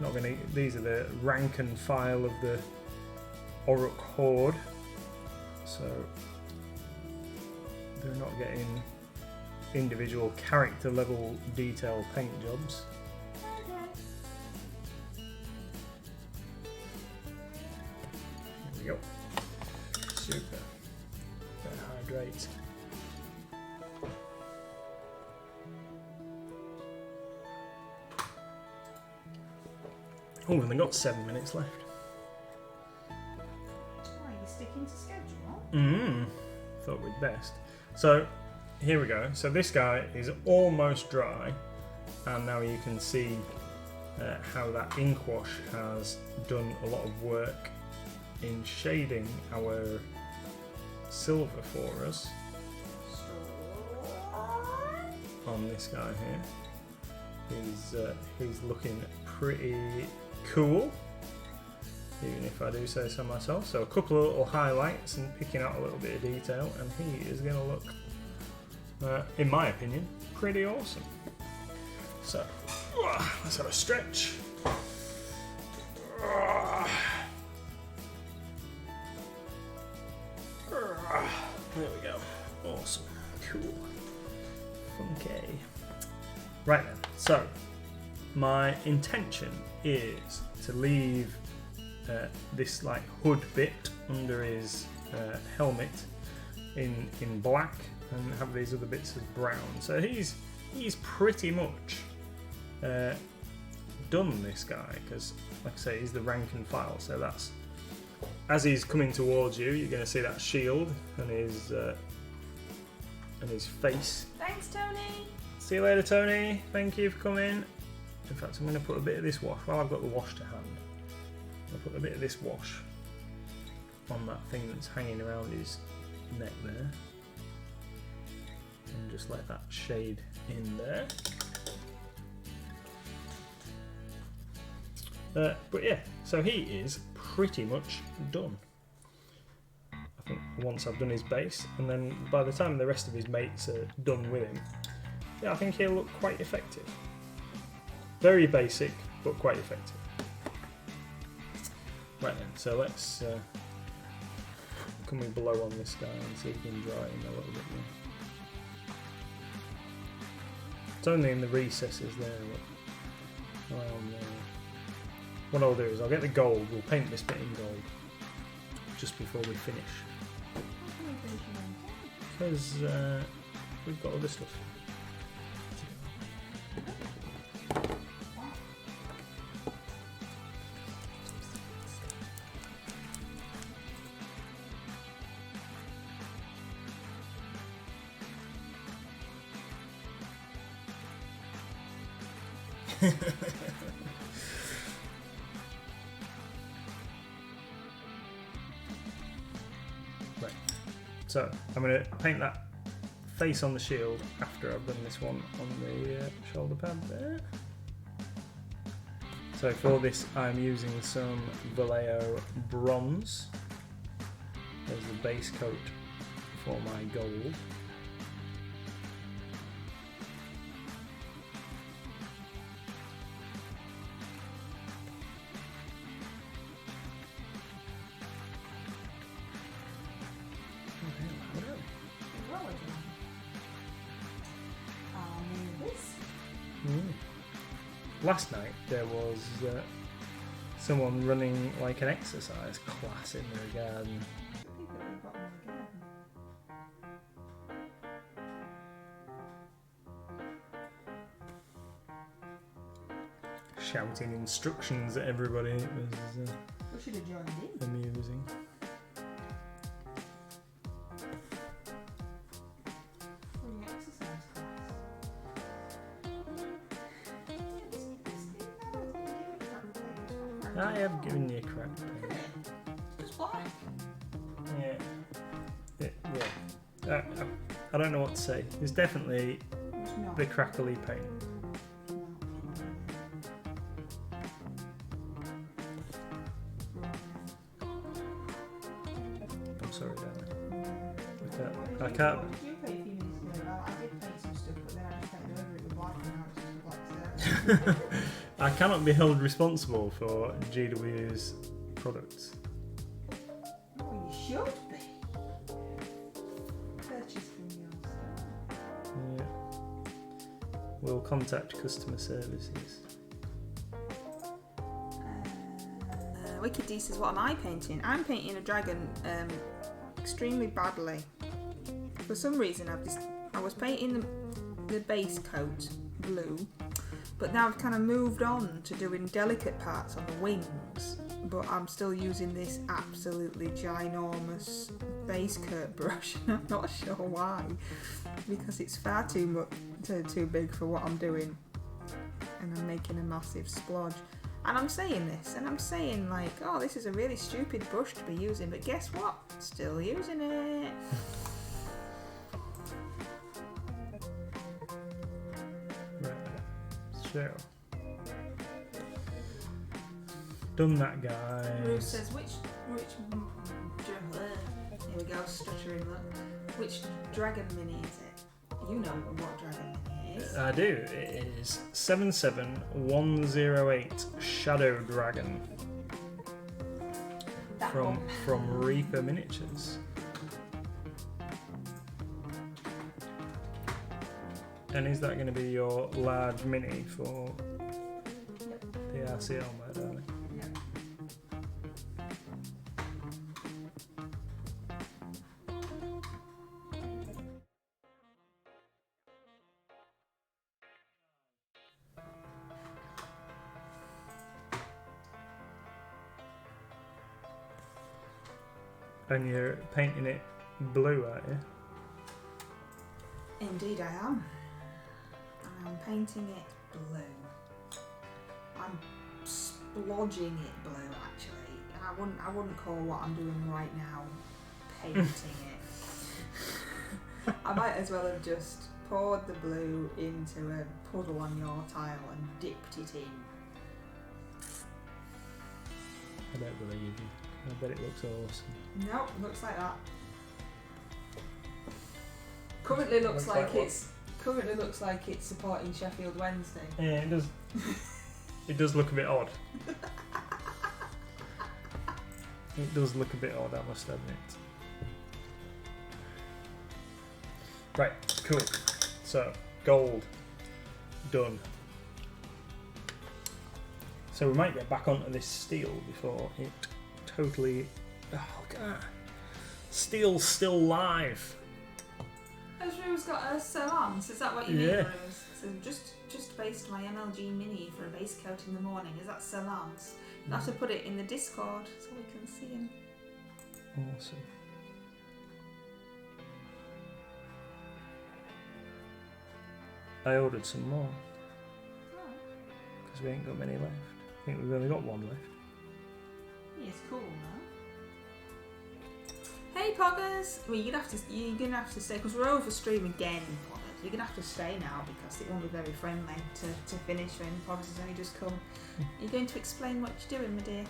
Not going to. These are the rank and file of the Orruk Horde, so they're not getting individual character level detail paint jobs. There we go. Super. Better hydrate. Oh, we've only got 7 minutes left. Are you sticking to schedule? Thought we'd best. So here we go. So this guy is almost dry, and now you can see how that ink wash has done a lot of work in shading our silver for us on this guy here. He's looking pretty cool, even if I do say so myself. So a couple of little highlights and picking out a little bit of detail, and he is going to look, in my opinion, pretty awesome. So let's have a stretch. There we go. Awesome. Cool. Funky. Right then. So my intention is to leave this like hood bit under his helmet in black and have these other bits as brown. So he's pretty much done, this guy, because like I say, he's the rank and file. So that's, as he's coming towards you, you're going to see that shield and his face. Thanks, Tony. See you later, Tony. Thank you for coming. In fact, I'm going to put a bit of this wash. Well, I've got the wash to hand. I'll put a bit of this wash on that thing that's hanging around his neck there, and just let that shade in there. But yeah, so he is pretty much done. I think once I've done his base, and then by the time the rest of his mates are done with him, yeah, I think he'll look quite effective. Very basic, but quite effective. Right then, so let's can we blow on this guy and see if we can dry him a little bit more. It's only in the recesses there, look. Around there. What I'll do is I'll get the gold, we'll paint this bit in gold just before we finish. Because we've got other stuff. Right. So I'm going to paint that face on the shield after I've done this one on the shoulder pad there. So for this I'm using some Vallejo bronze as the base coat for my gold. Last night there was someone running like an exercise class in their garden. Shouting instructions at everybody. It was we should have joined in. Amusing. I have given you a crack paint. It's black. Yeah. I don't know what to say. It's definitely the crackly paint. I'm sorry, darling. I can't. You paid a few minutes ago. I did paint some stuff, but then I just painted over it with black, and now it's just black. I cannot be held responsible for GW's products. Oh, you should be. Purchase from your store. Yeah. We'll contact customer services. Wicked D says, what am I painting? I'm painting a dragon extremely badly. For some reason, I was painting the base coat blue, but now I've kind of moved on to doing delicate parts on the wings, but I'm still using this absolutely ginormous base coat brush. I'm not sure why, because it's far too big for what I'm doing, and I'm making a massive splodge. And I'm saying this, and I'm saying like, oh, this is a really stupid brush to be using, but guess what? Still using it. Right, so done that, guys. Bruce says, which here we go, stuttering look. Which dragon mini is it? You know what dragon mini is. I do. It is 77108 Shadow Dragon from Reaper Miniatures. And is that going to be your large mini for the RCL, my darling? And you're painting it blue, aren't you? Indeed I am. And I'm painting it blue. I'm splodging it blue, actually. I wouldn't call what I'm doing right now painting it. I might as well have just poured the blue into a puddle on your tile and dipped it in. I don't believe you. I bet it looks awesome. Nope, looks like that. Currently looks like it's supporting Sheffield Wednesday. Yeah, it does. It does look a bit odd. It does look a bit odd, I must admit. Right, cool. So, gold. Done. So we might get back onto this steel before it totally... Oh, look at that. Steel's still live. Ezra's got a salons, is that what you mean? Yeah. So just based my MLG mini for a base coat in the morning, is that salons? You'll have to put it in the Discord so we can see him. Awesome. I ordered some more. Because we ain't got many left. I think we've only got one left. He is cool, though. Hey Poggers. Well, you're gonna have to stay because we're over stream again, Poggers. You're gonna have to stay now because it won't be very friendly to finish when Poggers has only just come. You're going to explain what you're doing, my dear?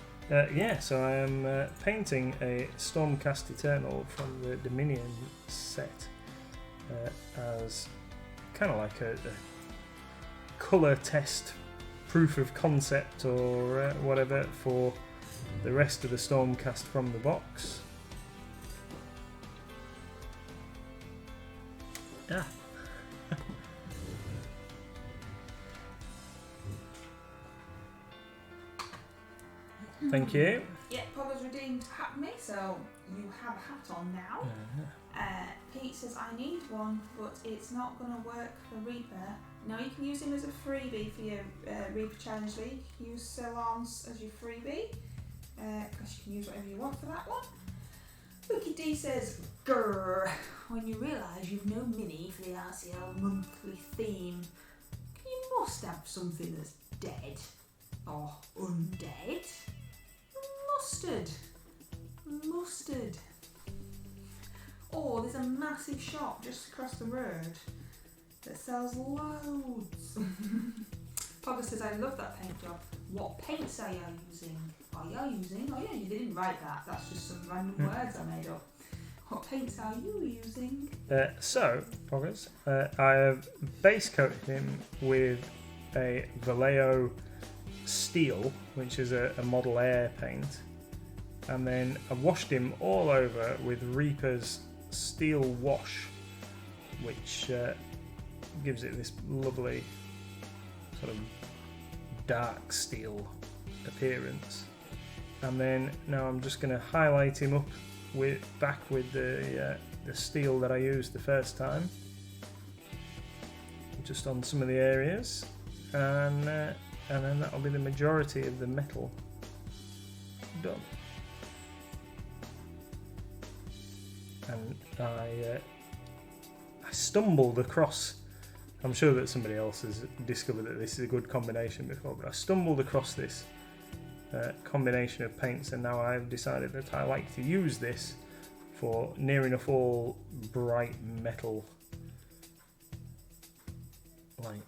Yeah, so I am painting a Stormcast Eternal from the Dominion set as kind of like a colour test, proof of concept or whatever for the rest of the Stormcast from the box. Yeah. Thank you. Yeah, Poggers redeemed Hat Me, so you have a hat on now. Pete says, I need one, but it's not going to work for Reaper. No, you can use him as a freebie for your Reaper Challenge League. Use Salons as your freebie, because you can use whatever you want for that one. Wicked D says, grrr, when you realise you've no mini for the RCL monthly theme, you must have something that's dead or undead. Mustard. Or there's a massive shop just across the road that sells loads. Pogger says, I love that paint job. What paints are you using? Oh yeah, you didn't write that. That's just some random words I made up. What paints are you using? So, Poggers, I have base coated him with a Vallejo Steel, which is a Model Air paint. And then I washed him all over with Reaper's Steel Wash, which gives it this lovely sort of dark steel appearance. And then now I'm just going to highlight him up back with the steel that I used the first time, just on some of the areas, and then that'll be the majority of the metal done. And I stumbled across, I'm sure that somebody else has discovered that this is a good combination before, but I stumbled across this combination of paints, and now I've decided that I like to use this for near enough all bright metal, like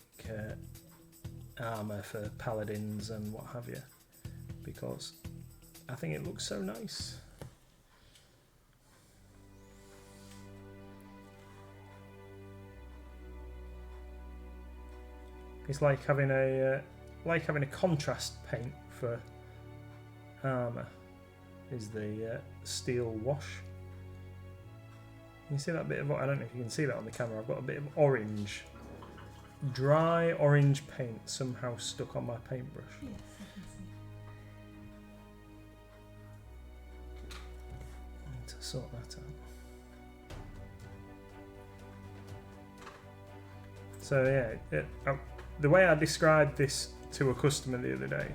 armour for paladins and what have you, because I think it looks so nice. It's like having a contrast paint for armour. Is the steel wash. You see that bit of, I don't know if you can see that on the camera. I've got a bit of orange, dry orange paint somehow stuck on my paintbrush. Yes, I can see. I need to sort that out. So yeah, the way I described this to a customer the other day,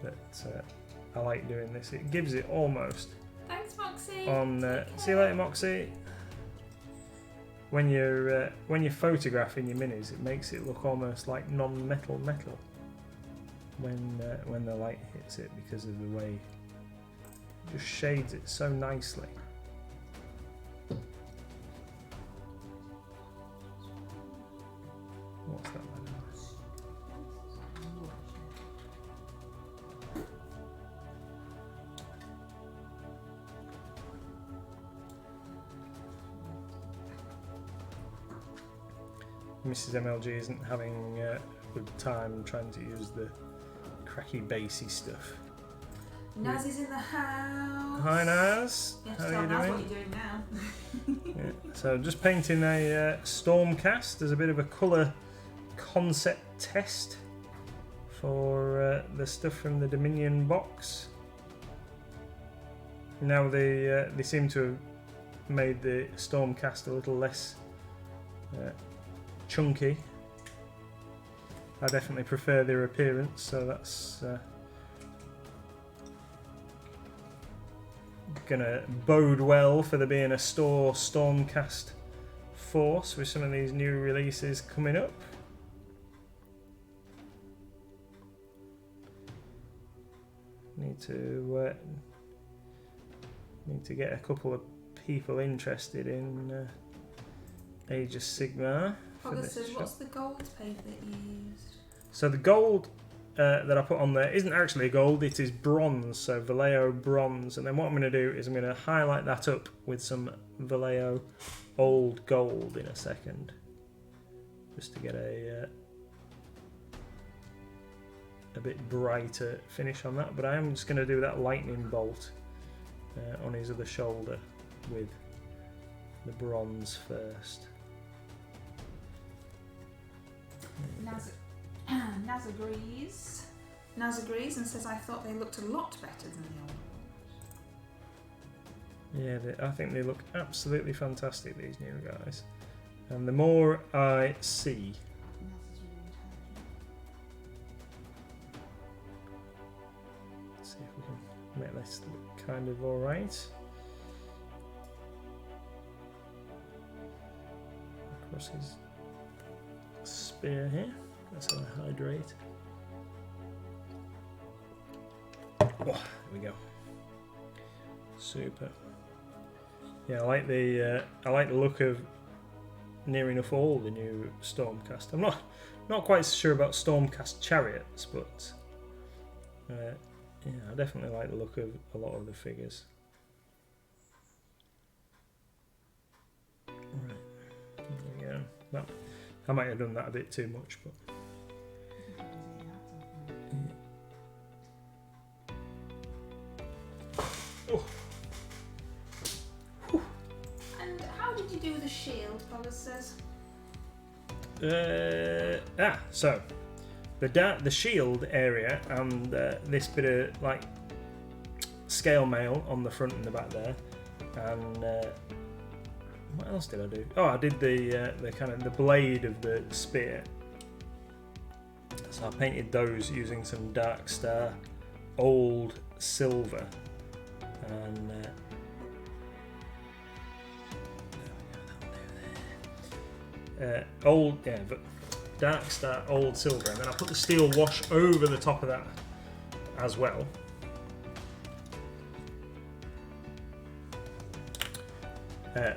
that I like doing this, it gives it almost. Thanks, Moxie. See you later, Moxie. When you're photographing your minis, it makes it look almost like non-metal metal when the light hits it, because of the way it just shades it so nicely. What's that like? Mrs. MLG isn't having a good time trying to use the cracky bassy stuff. Naz is in the house. Hi Naz, how are you Naz doing? what you're doing now. Yeah. So just painting a Stormcast as a bit of a colour concept test for the stuff from the Dominion box. Now they seem to have made the Stormcast a little less chunky. I definitely prefer their appearance, so that's gonna bode well for there being a Stormcast force with some of these new releases coming up. Need Need to get a couple of people interested in Age of Sigmar. What's the gold paint that you used? So the gold that I put on there isn't actually gold, it is bronze, so Vallejo bronze. And then what I'm going to do is I'm going to highlight that up with some Vallejo old gold in a second, just to get a bit brighter finish on that. But I am just going to do that lightning bolt on his other shoulder with the bronze first. Naz agrees. Naz agrees and says, I thought they looked a lot better than the old ones. Yeah, I think they look absolutely fantastic, these new guys. And the more I see... Let's see if we can make this look kind of alright. Across his spear here. That's how I hydrate. Oh, there we go. Super. Yeah, I like the look of near enough all the new Stormcast. I'm not quite sure about Stormcast chariots, but yeah, I definitely like the look of a lot of the figures. Right, there we go. I might have done that a bit too much, but. Oh. And how did you do the shield, Paula says? So the shield area and this bit of like scale mail on the front and the back there, and what else did I do? Oh, I did the kind of the blade of the spear. So I painted those using some Dark Star old silver, and but Dark Star old silver, and then I put the steel wash over the top of that as well.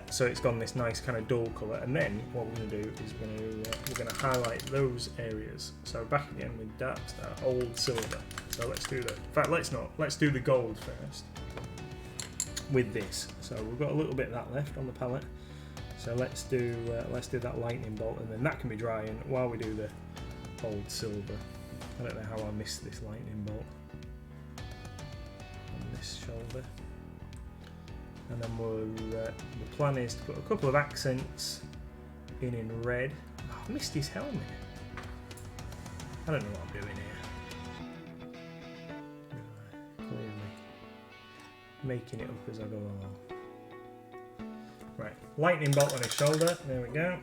So it's gone this nice kind of dull colour, and then what we're going to do is we're going to highlight those areas. So back again with Dark Star old silver. So let's do that. In fact, let's do the gold first with this. So we've got a little bit of that left on the palette. So let's do that lightning bolt, and then that can be drying while we do the old silver. I don't know how I missed this lightning bolt on this shoulder. And then the plan is to put a couple of accents in red. Oh, I missed his helmet. I don't know what I'm doing here. Clearly making it up as I go along. Right, lightning bolt on his shoulder. There we go.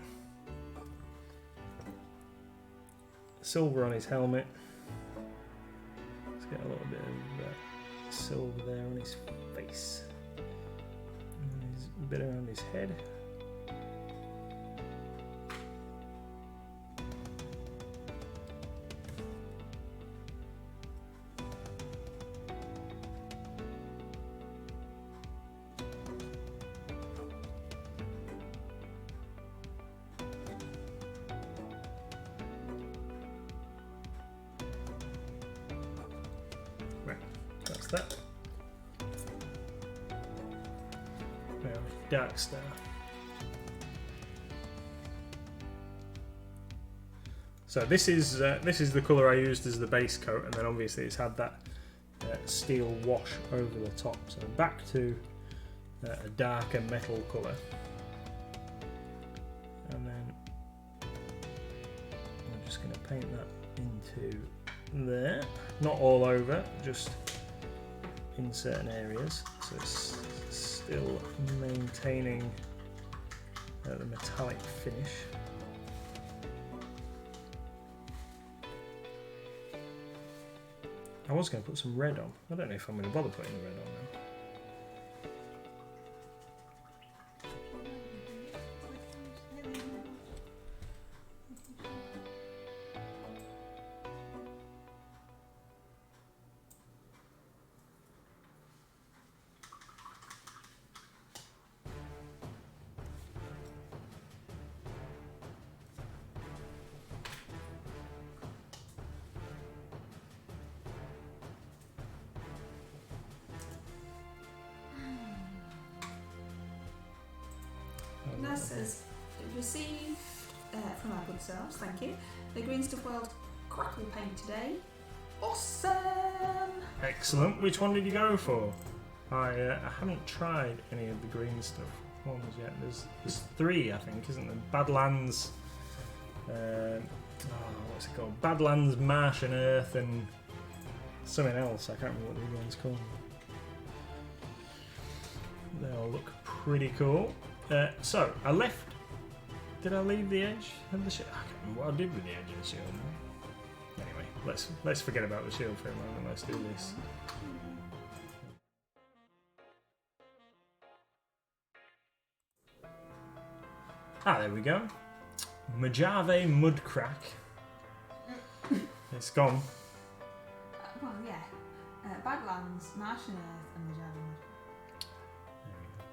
Silver on his helmet. Let's get a little bit of silver there on his face. A bit around his head. Right, that's that. Dark Star. So this is the colour I used as the base coat, and then obviously it's had that steel wash over the top. So back to a darker metal colour, and then I'm just going to paint that into there, not all over, just in certain areas. So it's still maintaining the metallic finish. I was going to put some red on. I don't know if I'm going to bother putting the red on now. Naz says, received from our good selves, thank you, the Green Stuff World Crackle paint today. Awesome! Excellent. Which one did you go for? I haven't tried any of the green stuff ones yet. There's 3, I think, isn't there? Badlands. What's it called? Badlands, Marsh and Earth, and something else. I can't remember what the other one's called. They all look pretty cool. So I left. Did I leave the edge of the shield? I can't remember what I did with the edge of the shield. Anyway, let's forget about the shield for a moment. Let's do this. There we go. Mojave Mudcrack. It's gone. Well, yeah. Badlands, Marsh and Earth, and Mojave Mud. There we go.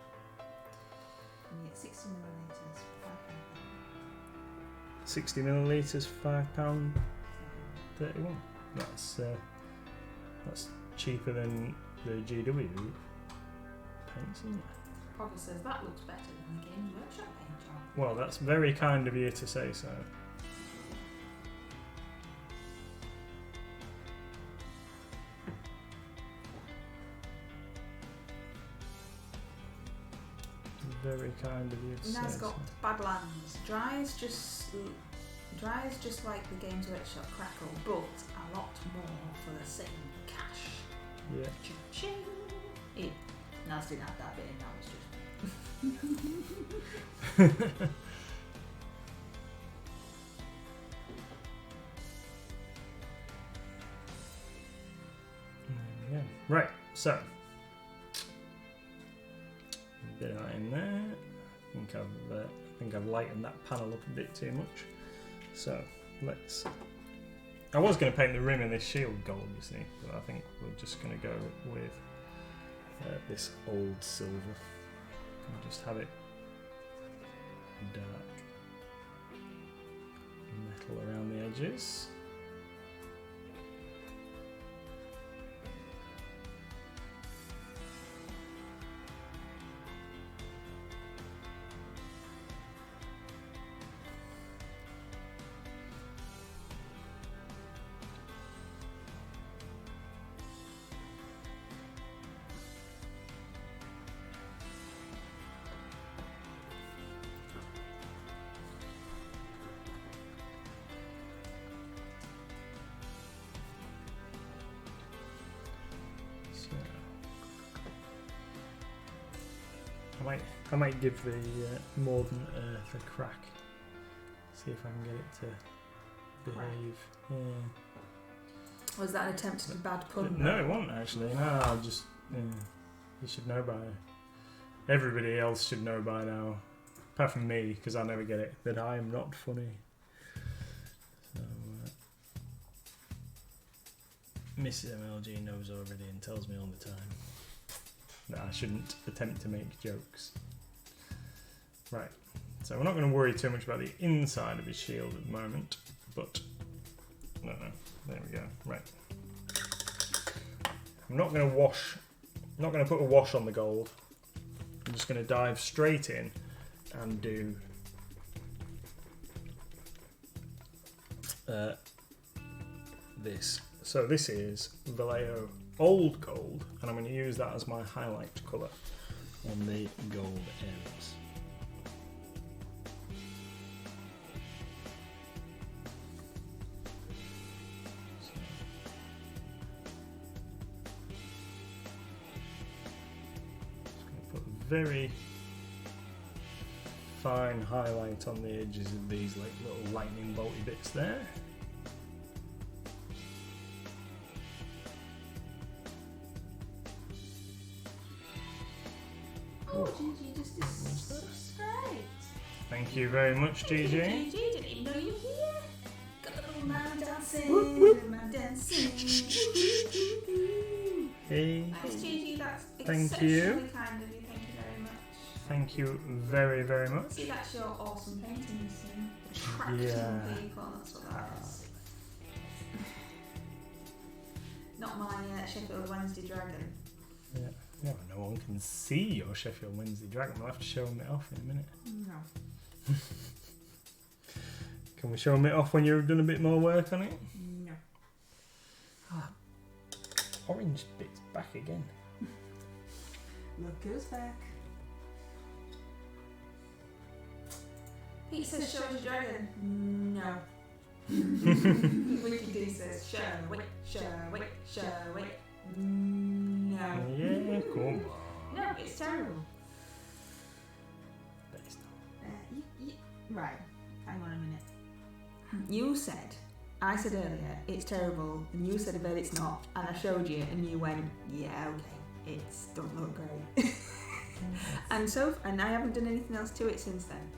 And you get 60 millilitres for £5. 60 millilitres, £5.31. That's cheaper than the GW paints, isn't it? Probably says that looks better than the Games Workshop paint job. Well, that's very kind of you to say so. Very kind of you to say Naz so. got Badlands. Dries just like the Games Workshop Crackle, but a lot more for the same cash. Yeah. Cha-ching. Naz didn't have that bit in, that was just. Yeah. Right, so bit of that in there. I think I've lightened that panel up a bit too much. So let's. I was going to paint the rim in this shield gold, you see, but I think we're just going to go with this old silver and just have it dark metal around the edges. I might give the Modern Earth a crack. See if I can get it to behave. Yeah. Was that an attempt at a bad pun? No, it wasn't actually. No, I'll just. You should know by. Everybody else should know by now, apart from me, because I never get it. That I am not funny. So, Mrs. MLG knows already and tells me all the time that I shouldn't attempt to make jokes. Right, so we're not going to worry too much about the inside of his shield at the moment, but no, there we go. Right, I'm not going to wash. I'm not going to put a wash on the gold. I'm just going to dive straight in and do this. So this is Vallejo Old Gold, and I'm going to use that as my highlight colour on the gold areas. Very fine highlight on the edges of these like little lightning bolty bits there. Oh, Gigi just did great. Thank you very much, Gigi. Gigi, didn't even know you were here. Got a little man dancing, Whoop, whoop. little man dancing. Hey. Thanks, Gigi. That's Thank exceptionally you. kind of you. Thank you very much. Thank you very, very much. See, that's your awesome painting, you see. Attracting people, that's what that is. Not my Sheffield Wednesday dragon. Yeah. Yeah, no one can see your Sheffield Wednesday dragon. We'll have to show them it off in a minute. No. Can we show them it off when you've done a bit more work on it? No. Ah, orange bit's back again. Look who's back. Pete says show the dragon. No. Wiki D says show it. No. Yeah, come on. No, it's terrible. But it's not. Right, hang on a minute. You said, I said earlier, it's terrible, and you said, I bet it's not, and I showed you, and you went, yeah, okay, it don't look great. and I haven't done anything else to it since then.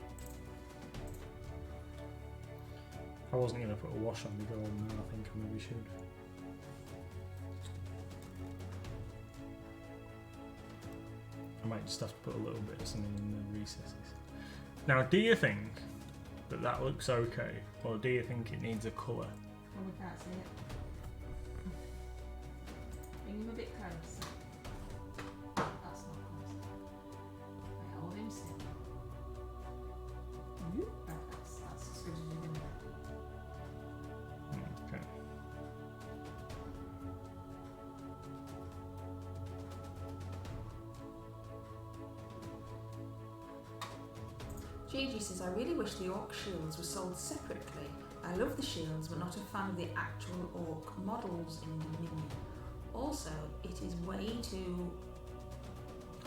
I wasn't going to put a wash on the gold, now I think I maybe should. I might just have to put a little bit of something in the recesses. Now, do you think that that looks okay, or do you think it needs a colour? Well, we can't see it. Bring him a bit closer. That's not close. Wait, hold him still. Right, that's as good as you're going to get. Okay. Gigi says, I really wish the orc shields were sold separately. I love the shields, but not a fan of the actual orc models in Dominion. Also, it is way too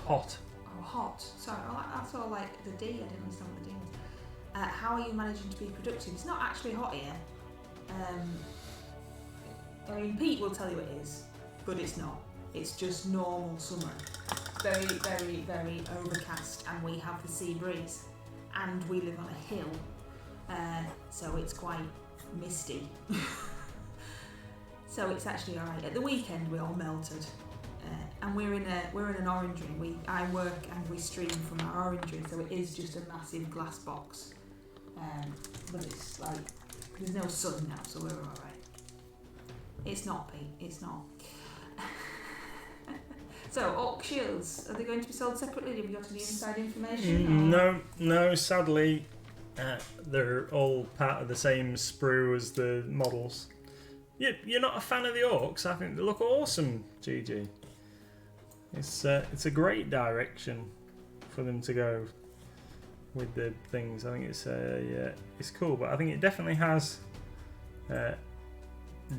Hot. hot. Sorry, that's all like the D. I didn't understand what the D was. How are you managing to be productive? It's not actually hot here. I mean, Pete will tell you it is, but it's not. It's just normal summer. Very, very, very overcast, and we have the sea breeze. And we live on a hill, so it's quite misty. So it's actually alright. At the weekend we all melted, and we're in an orangery. I work and we stream from our orangery, so it is just a massive glass box. But it's like there's no sun now, so we're alright. It's not, Pete. It's not. So, orc shields, are they going to be sold separately? Have you got any inside information? No, sadly, they're all part of the same sprue as the models. You're not a fan of the orcs? I think they look awesome, GG. It's a great direction for them to go with the things. I think it's cool, but I think it definitely has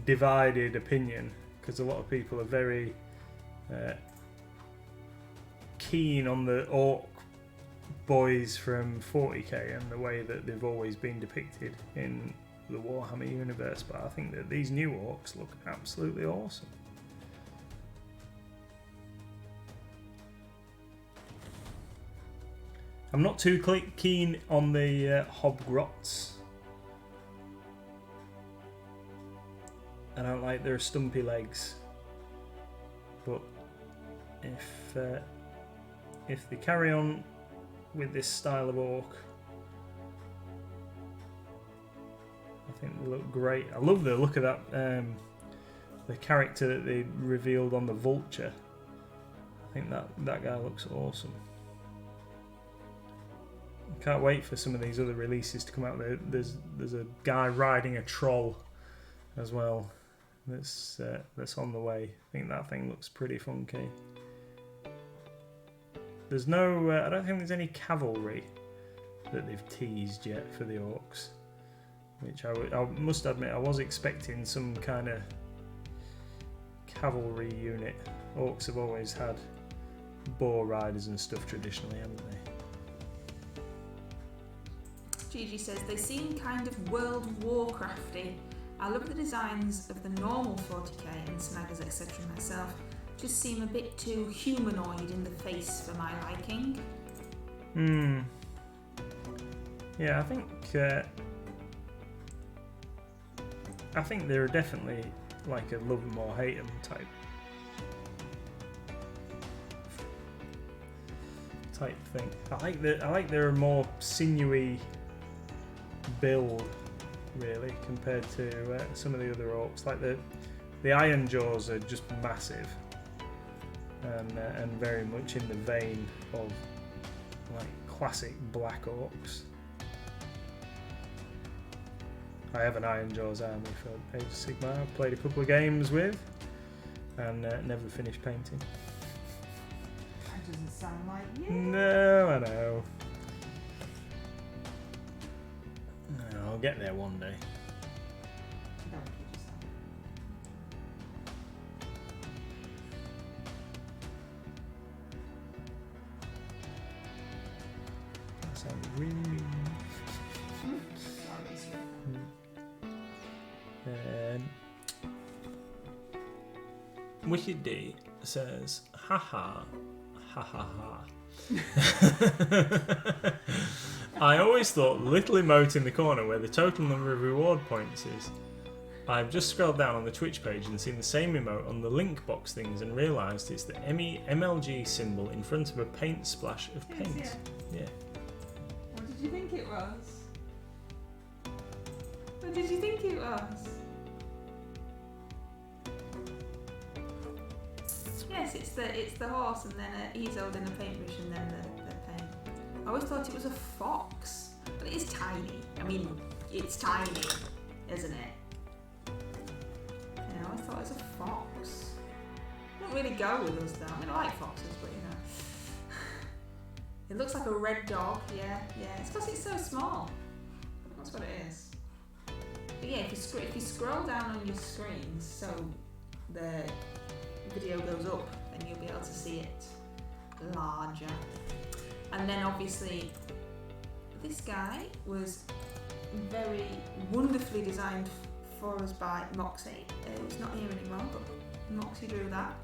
divided opinion, because a lot of people are very keen on the orc boys from 40k and the way that they've always been depicted in the Warhammer universe, but I think that these new orcs look absolutely awesome. I'm not too keen on the hobgrots. I don't like their stumpy legs, but if they carry on with this style of orc, I think they look great. I love the look of that, the character that they revealed on the vulture. I think that guy looks awesome. Can't wait for some of these other releases to come out. There's a guy riding a troll as well that's on the way. I think that thing looks pretty funky. There's no, I don't think there's any cavalry that they've teased yet for the orcs, which I must admit I was expecting some kind of cavalry unit. Orcs have always had boar riders and stuff traditionally, haven't they? Gigi says, they seem kind of World Warcrafty. I love the designs of the normal 40k and snaggers etc. myself. Just seem a bit too humanoid in the face for my liking. Yeah, I think they're definitely like a love them or hate them type thing. I like their more sinewy build, really, compared to some of the other orcs. Like the Iron Jaws are just massive. and very much in the vein of like classic Black Orcs. I have an Iron Jaws army for Age of Sigmar. I've played a couple of games with, and never finished painting. That doesn't sound like you. No, I know. No, I'll get there one day. Don't kid yourself. That sounds really mean. Sorry, sir. Wicked D says, haha, ha ha ha. I always thought the little emote in the corner where the total number of reward points is. I've just scrolled down on the Twitch page and seen the same emote on the link box things and realised it's the MLG symbol in front of a paint splash of paint. Yeah. What did you think it was? What did you think it was? Yes, it's the horse, and then he's holding a paintbrush, and then the paint. I always thought it was a fox, but it is tiny. I mean, it's tiny, isn't it? Yeah, I always thought it was a fox. Don't really go with us though. I mean, I like foxes, but you know, it looks like a red dog. Yeah. It's because it's so small. That's what it is. But yeah, if you scroll down on your screen, so the video goes up, then you'll be able to see it larger. And then obviously this guy was very wonderfully designed for us by Moxie. It's not here anymore, but Moxie drew that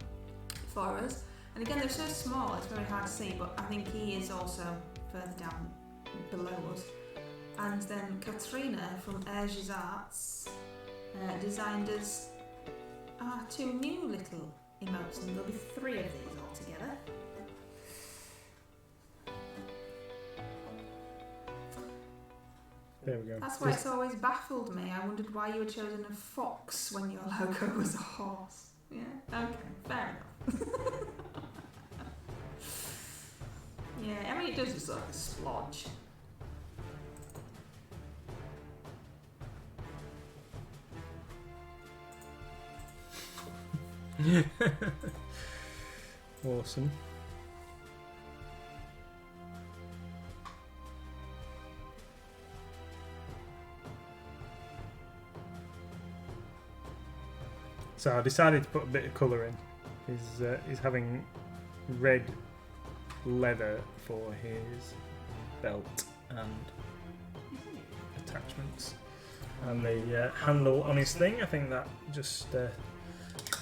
for us. And again, they're so small, it's very hard to see, but I think he is also further down below us. And then Katrina from Erge's Arts designed us two new little emotes, and there'll be 3 of these altogether. There we go. That's why it's always baffled me. I wondered why you had chosen a fox when your logo was a horse. Yeah, okay, fair enough. Yeah, I mean, it does just look like a splodge. Awesome. So I decided to put a bit of colour in. He's having red leather for his belt and attachments, and the handle on his thing. I think that just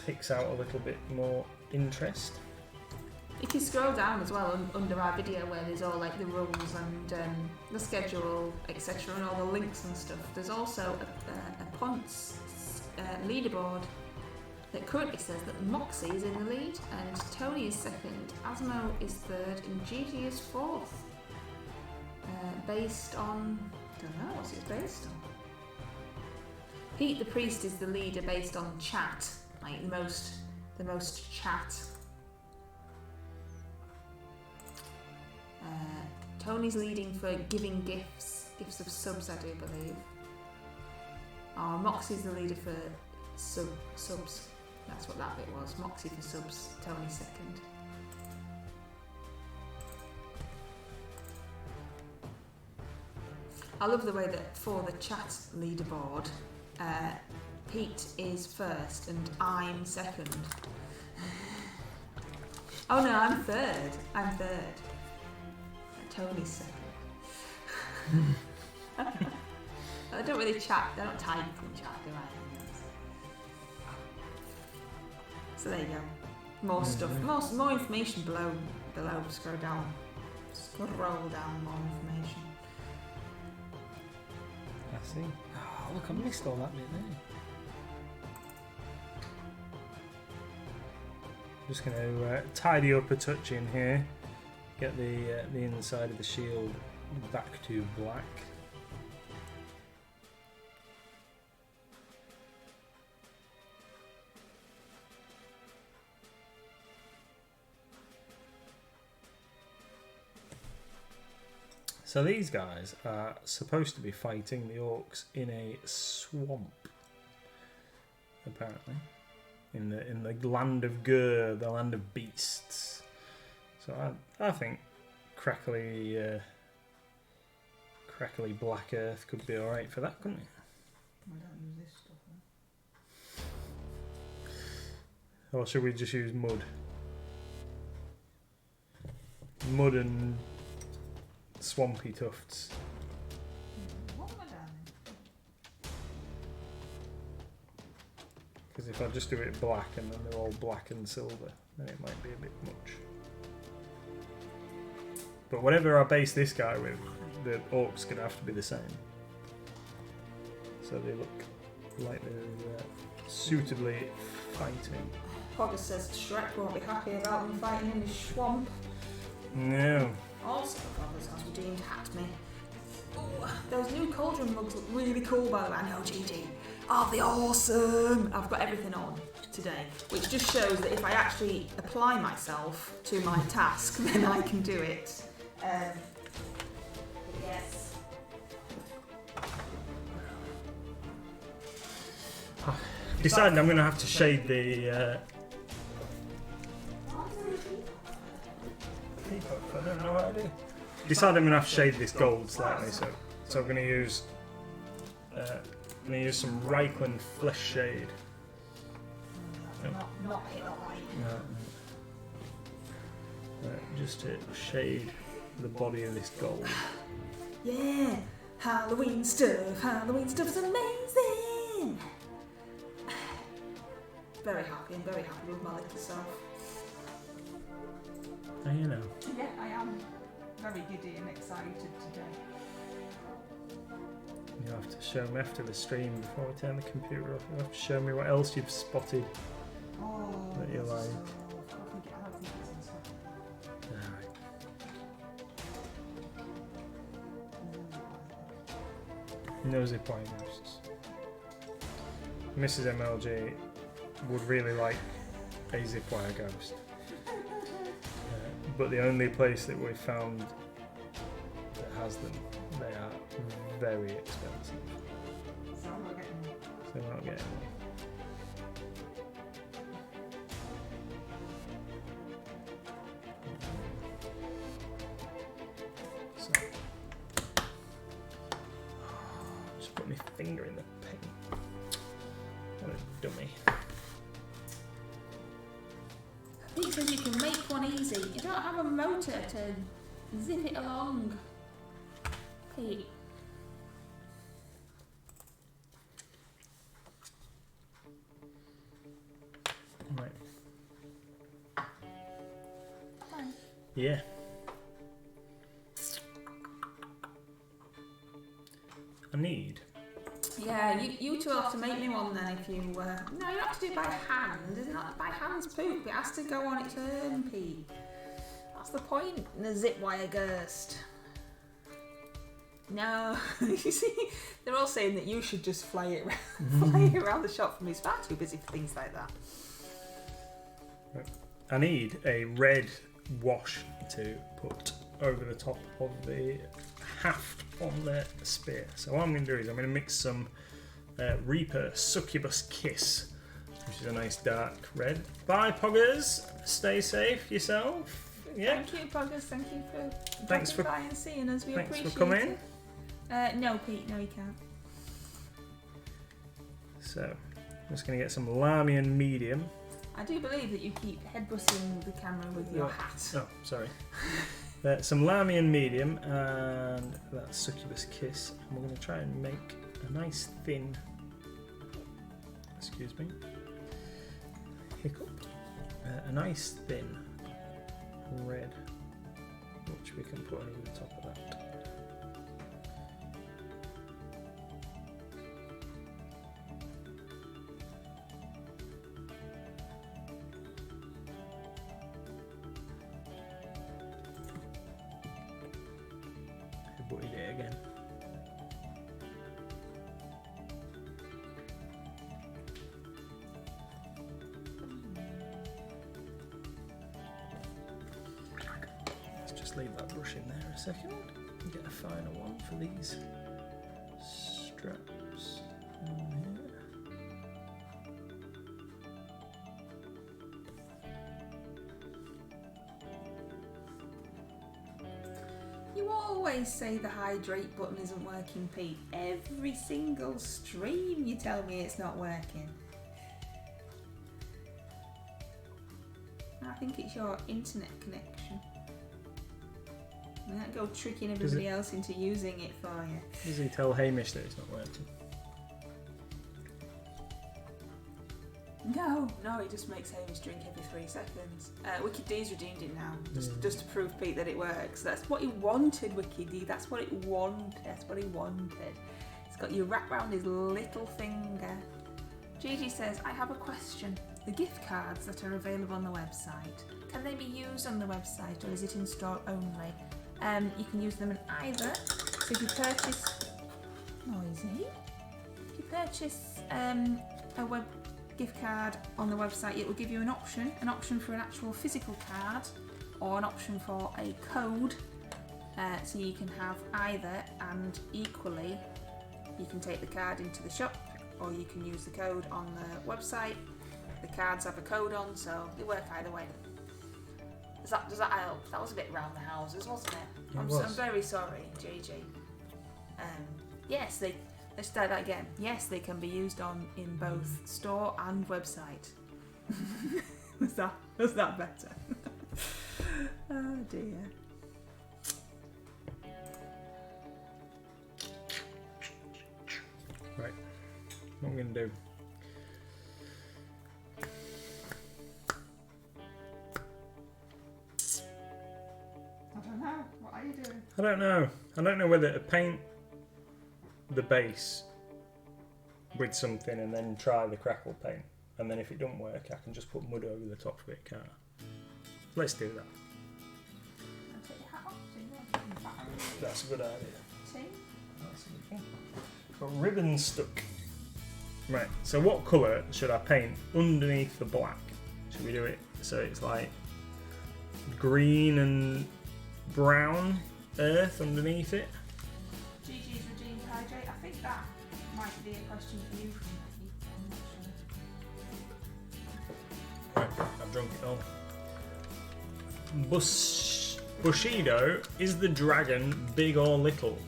picks out a little bit more interest. If you scroll down as well under our video where there's all like the rules and the schedule, etc., and all the links and stuff, there's also a points leaderboard that currently says that Moxie is in the lead and Tony is second, Asmo is third, and GG is fourth. Based on, I don't know what's it based on. Pete the Priest is the leader based on chat, like the most chat. Tony's leading for giving gifts of subs, I do believe. Moxie's the leader for subs. That's what that bit was. Moxie for subs, Tony second. I love the way that for the chat leaderboard, Pete is first and I'm second. Oh no, I'm third. Tony's second. I don't really chat. I don't type in chat, do I? So there you go. More stuff. More information below. Scroll down. More information. I see. Oh, look, I missed all that bit there. Just going to tidy up a touch in here. Get the inside of the shield back to black. So these guys are supposed to be fighting the orcs in a swamp, apparently, in the land of Gur, the land of beasts. So I think crackly black earth could be all right for that, couldn't it? I don't use this stuff. Or should we just use mud? Mud and swampy tufts. What am I doing? Because if I just do it black and then they're all black and silver, then it might be a bit much. But whatever I base this guy with, the orcs gonna have to be the same. So they look like they're suitably fighting. Poggers says Shrek won't be happy about them fighting in his swamp. No. Also, Poggers has redeemed Hatme. Ooh, those new cauldron mugs look really cool, by the way. I know, GG. Oh, they're awesome! I've got everything on today, which just shows that if I actually apply myself to my task, then I can do it. Yes. Decided I'm going to have to shade the I don't know what I do. Decided I'm going to have to shade this gold slightly, so I'm going to use some Reichland flesh shade. Not hit that light. No. Just to shade the body of this gold. Yeah, Halloween stuff. Halloween stuff is amazing. Very happy. I'm very happy with my little self. Oh, you know. Yeah, I am very giddy and excited today. You'll have to show me after the stream before we turn the computer off. You'll have to show me what else you've spotted that you like. I don't think it's in stock. Alright. No zip wire ghosts. Mrs. MLG would really like a zip wire ghost. But the only place that we found that has them, they are very expensive. So I'm not getting them. So we're not getting them. So, just put my finger in the paint. What a dummy. Pete says you can make one easy. You don't have a motor to zip it along. Pete. Right. Fine. Yeah. I need. Yeah, you two will have to make me one then if you... No, you have to do it by hand. Isn't that by hand's poop? It has to go on its own, Pete. That's the point in a zip wire ghost. No, you see, they're all saying that you should just fly it around the shop for me. He's far too busy for things like that. I need a red wash to put over the top of the haft on the spear. So what I'm going to do is I'm going to mix some Reaper Succubus Kiss, which is a nice dark red. Bye, Poggers. Stay safe yourself. Yeah. Thank you, Poggers. Thank you for Thanks dropping by and seeing us. We Thanks appreciate for coming. it. No, Pete. No, you can't. So I'm just going to get some Lamian medium. I do believe that you keep headbutting the camera with your hat. Oh, sorry. Some Lamian medium and that Succubus Kiss. And we're going to try and make a nice thin, excuse me, hiccup, a nice thin red, which we can put over the top of that. Butted it again. Let's just leave that brush in there a second and get a finer one for these straps on here. You always say the hydrate button isn't working, Pete. Every single stream you tell me it's not working. I think it's your internet connection. I might go tricking everybody else into using it for you. Does he tell Hamish that it's not working? No, he just makes Hamish drink every 3 seconds. Wicked D's redeemed it now, just to prove Pete that it works. That's what he wanted, Wicked D. That's what it wanted. That's what he wanted. It's got you wrapped around his little finger. Gigi says, I have a question. The gift cards that are available on the website, can they be used on the website or is it in store only? You can use them in either. So if you purchase... Noisy. If you purchase a web gift card on the website, it will give you an option for an actual physical card or an option for a code, so you can have either, and equally you can take the card into the shop or you can use the code on the website. The cards have a code on, so they work either way. Does that help? That was a bit round the houses, wasn't it? I'm very sorry, JJ. Yes, let's start that again. Yes, they can be used in both store and website. Was that better? Oh dear. Right, what I'm going to do. I don't know. What are you doing? I don't know. I don't know whether to paint the base with something and then try the crackle paint. And then if it don't work, I can just put mud over the top of it, can't I? Let's do that. That's a good idea. That's a good thing. Got ribbons stuck. Right, so what colour should I paint underneath the black? Should we do it so it's like green and brown earth underneath it? Gigi's redeemed hydrate. I think that might be a question for you from Becky. I'm not sure. Right, I've drunk it all. Bushido, is the dragon big or little?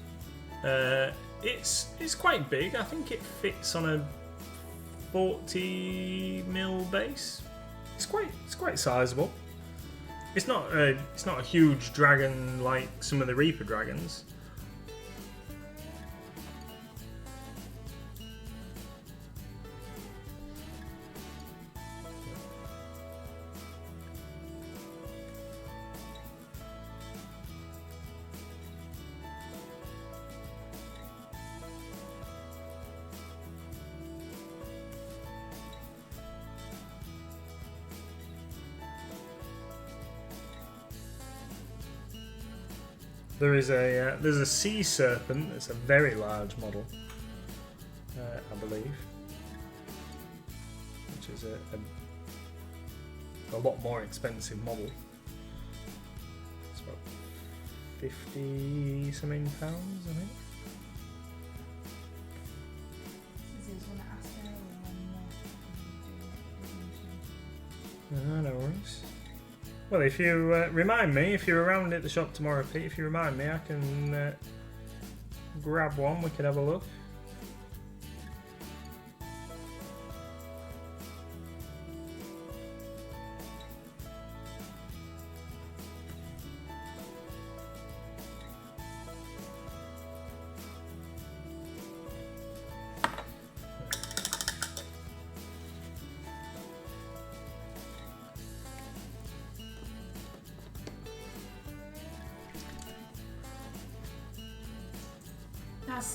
It's quite big. I think it fits on a 40mm base. It's quite sizable. It's not a huge dragon like some of the Reaper dragons. There's a sea serpent. It's a very large model, I believe, which is a lot more expensive model. It's about 50 something pounds, I think. No worries. Well, if you remind me, if you're around at the shop tomorrow, Pete, if you remind me, I can grab one. We could have a look.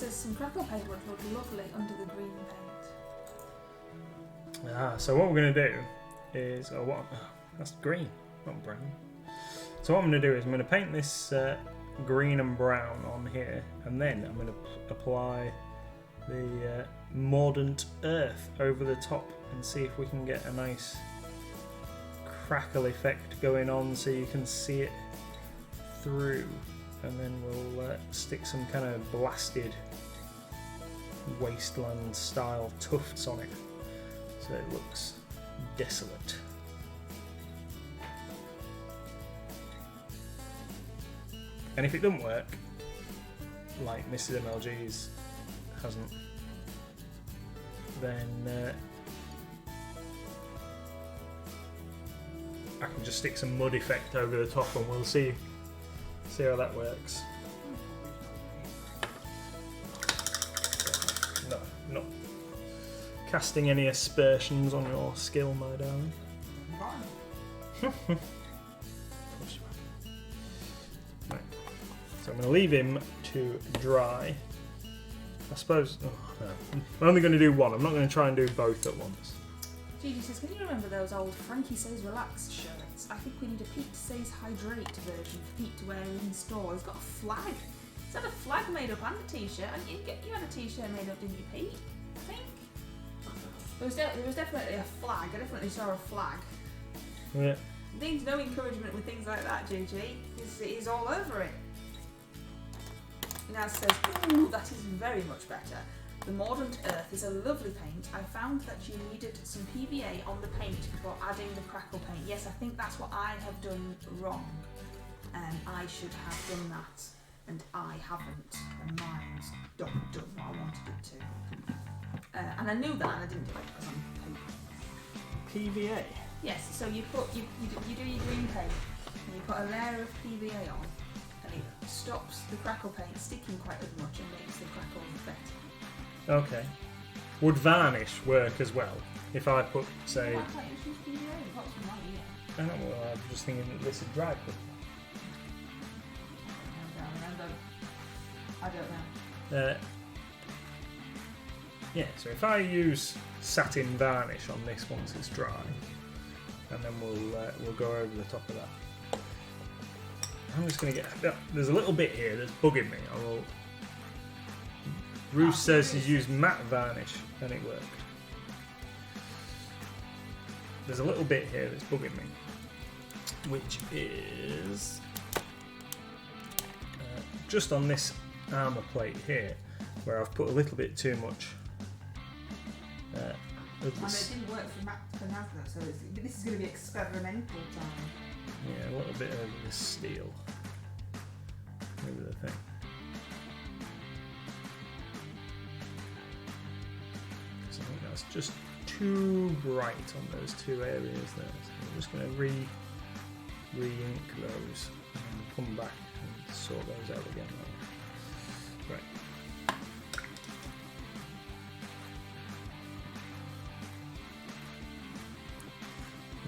Some crackle paint would look lovely under the green paint. So what we're going to do is, that's green, not brown. So what I'm going to do is I'm going to paint this green and brown on here, and then I'm going to apply the mordant earth over the top and see if we can get a nice crackle effect going on so you can see it through. and then we'll stick some kind of blasted wasteland style tufts on it so it looks desolate. And if it doesn't work, like Mrs. MLG's hasn't, then I can just stick some mud effect over the top and we'll see how that works. No, not casting any aspersions on your skill, my darling. Right. So I'm going to leave him to dry. I suppose. Oh, no. I'm only going to do one. I'm not going to try and do both at once. Gigi says, can you remember those old Frankie Says Relax shirts? I think we need a Pete Says Hydrate version for Pete to wear in store. He's got a flag. He's had a flag made up and a t-shirt. And you had a t-shirt made up, didn't you, Pete? I think. There was definitely a flag. I definitely saw a flag. Yeah. Needs no encouragement with things like that, Gigi. He's all over it. Naz says, ooh, that is very much better. The Mordant Earth is a lovely paint. I found that you needed some PVA on the paint before adding the crackle paint. Yes, I think that's what I have done wrong. I should have done that, and I haven't. And mine's done what I wanted it to. And I knew that, and I didn't do it because I'm poop. PVA? Yes, so you do your green paint, and you put a layer of PVA on, and it stops the crackle paint sticking quite as much and makes the crackle better. Okay. Would varnish work as well? If I put, say... I don't know, I'm just thinking that this would dry quickly. I don't know. Yeah, so if I use satin varnish on this once it's dry, and then we'll go over the top of that. I'm just going to get... There's a little bit here that's bugging me. I will... Bruce says he's used matte varnish and it worked. There's a little bit here that's bugging me, which is just on this armour plate here, where I've put a little bit too much. It didn't work for Nazda, so this is going to be experimental time. Yeah, a little bit over this steel. Over the thing. I think that's just too bright on those two areas there. So I'm just going to re-ink those and come back and sort those out again. Right.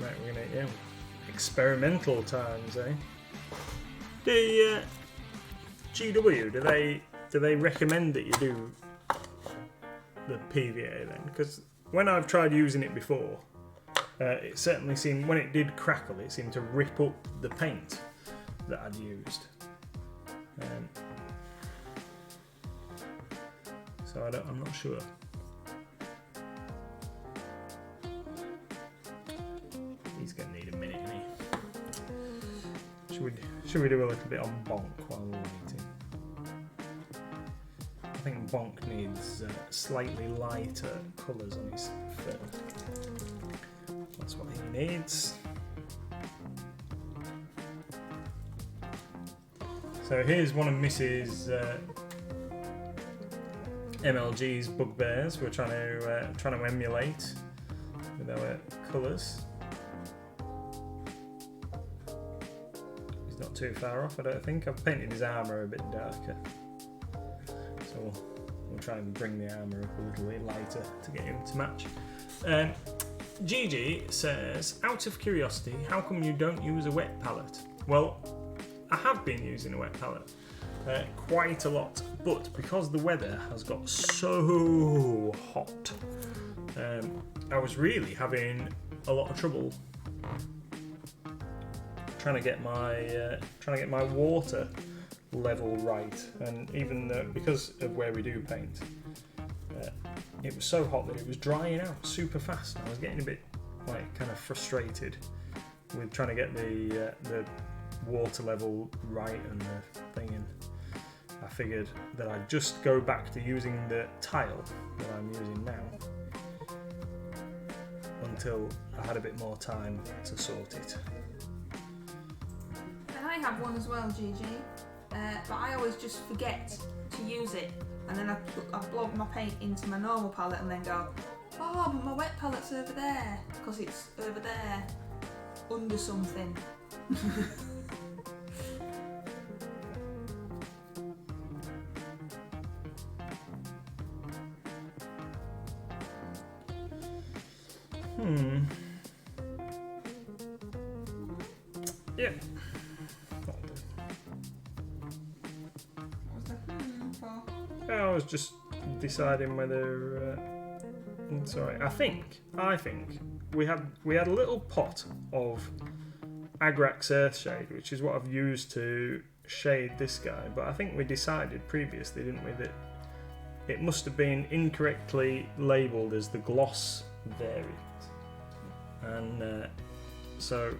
Right, we're going to experimental times, eh? The GW, do they recommend that you do the PVA then? Because when I've tried using it before, it certainly seemed, when it did crackle, it seemed to rip up the paint that I'd used. So I'm not sure. He's going to need a minute, isn't he? Should we do a little bit on Bonk while we're waiting? I think Bonk needs slightly lighter colours on his fur. That's what he needs. So here's one of Mrs. MLG's bugbears. We're trying to emulate with our colours. He's not too far off, I don't think. I've painted his armour a bit darker. So we'll try and bring the armour up a little bit lighter to get him to match. Gigi says, out of curiosity, how come you don't use a wet palette? Well, I have been using a wet palette quite a lot, but because the weather has got so hot, I was really having a lot of trouble trying to get my water level right, and even because of where we do paint, it was so hot that it was drying out super fast, and I was getting a bit kind of frustrated with trying to get the water level right and the thing in. figured that I'd just go back to using the tile that I'm using now until I had a bit more time to sort it. And I have one as well, Gigi, but I always just forget to use it, and then I blob my paint into my normal palette and then go, oh, but my wet palette's over there, because it's over there, under something. Yeah. What was the for? I was just deciding whether. Sorry, I think we had a little pot of Agrax Earthshade, which is what I've used to shade this guy. But I think we decided previously, didn't we, that it must have been incorrectly labelled as the gloss variant. And so,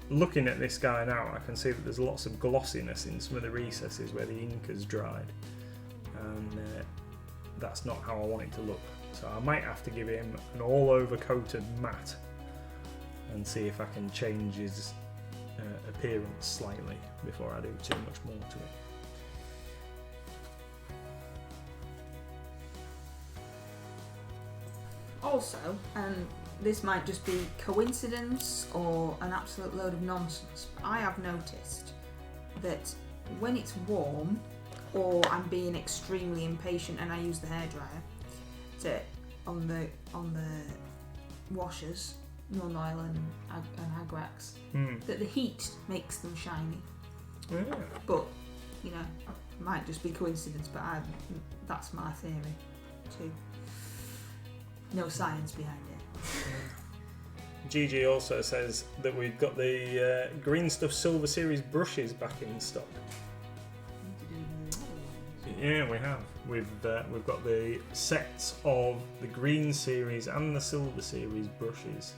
looking at this guy now, I can see that there's lots of glossiness in some of the recesses where the ink has dried, and that's not how I want it to look. So I might have to give him an all-over coated matte and see if I can change his appearance slightly before I do too much more to it. Also, and this might just be coincidence or an absolute load of nonsense, but I have noticed that when it's warm or I'm being extremely impatient and I use the hairdryer on the washers, non-oil and Agrax, that the heat makes them shiny. Yeah. But, you know, might just be coincidence, but that's my theory too. No science behind it. Gigi also says that we've got the Green Stuff Silver Series brushes back in stock. Yeah, we have. We've got the sets of the Green Series and the Silver Series brushes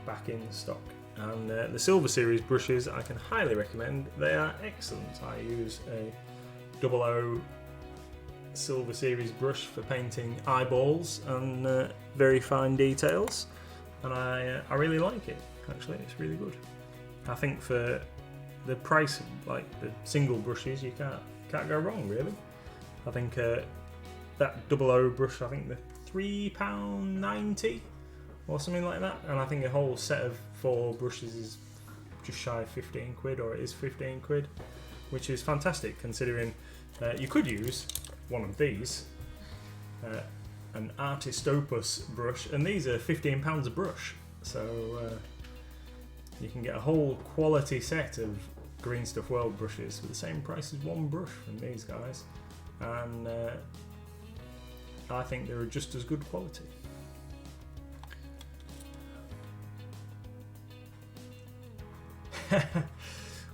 back in stock. And the Silver Series brushes I can highly recommend. They are excellent. I use a 00 Silver Series brush for painting eyeballs and very fine details, and I really like it. Actually, it's really good. I think for the price of like the single brushes, you can't go wrong really. I think that 00 brush, I think the £3.90 or something like that, and I think a whole set of 4 brushes is just shy of 15 quid, or it is 15 quid, which is fantastic considering you could use one of these, an Artist Opus brush, and these are £15 a brush, so you can get a whole quality set of Green Stuff World brushes for the same price as one brush from these guys, and I think they're just as good quality.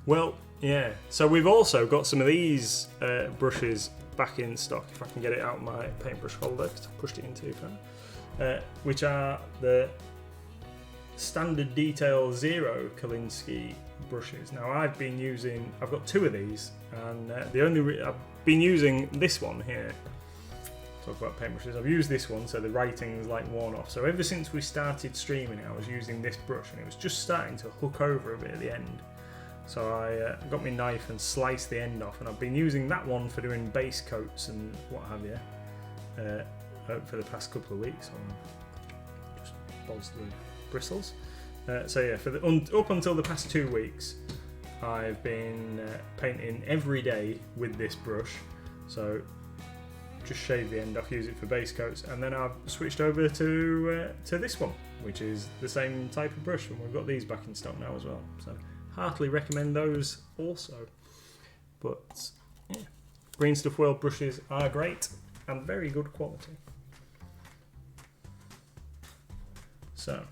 Well, yeah, so we've also got some of these brushes back in stock, if I can get it out of my paintbrush holder because I pushed it in too far, which are the Standard Detail Zero Kolinsky brushes. Now I've got 2 of these, and I've been using this one here. Talk about paintbrushes. I've used this one so the writing's like worn off. So ever since we started streaming, I was using this brush, and it was just starting to hook over a bit at the end. So I got my knife and sliced the end off, and I've been using that one for doing base coats and what have you for the past couple of weeks on just bolster the bristles. So yeah, for up until the past 2 weeks, I've been painting every day with this brush. So just shave the end off, use it for base coats, and then I've switched over to this one, which is the same type of brush, and we've got these back in stock now as well. So heartily recommend those also. But yeah, Green Stuff World brushes are great and very good quality. So,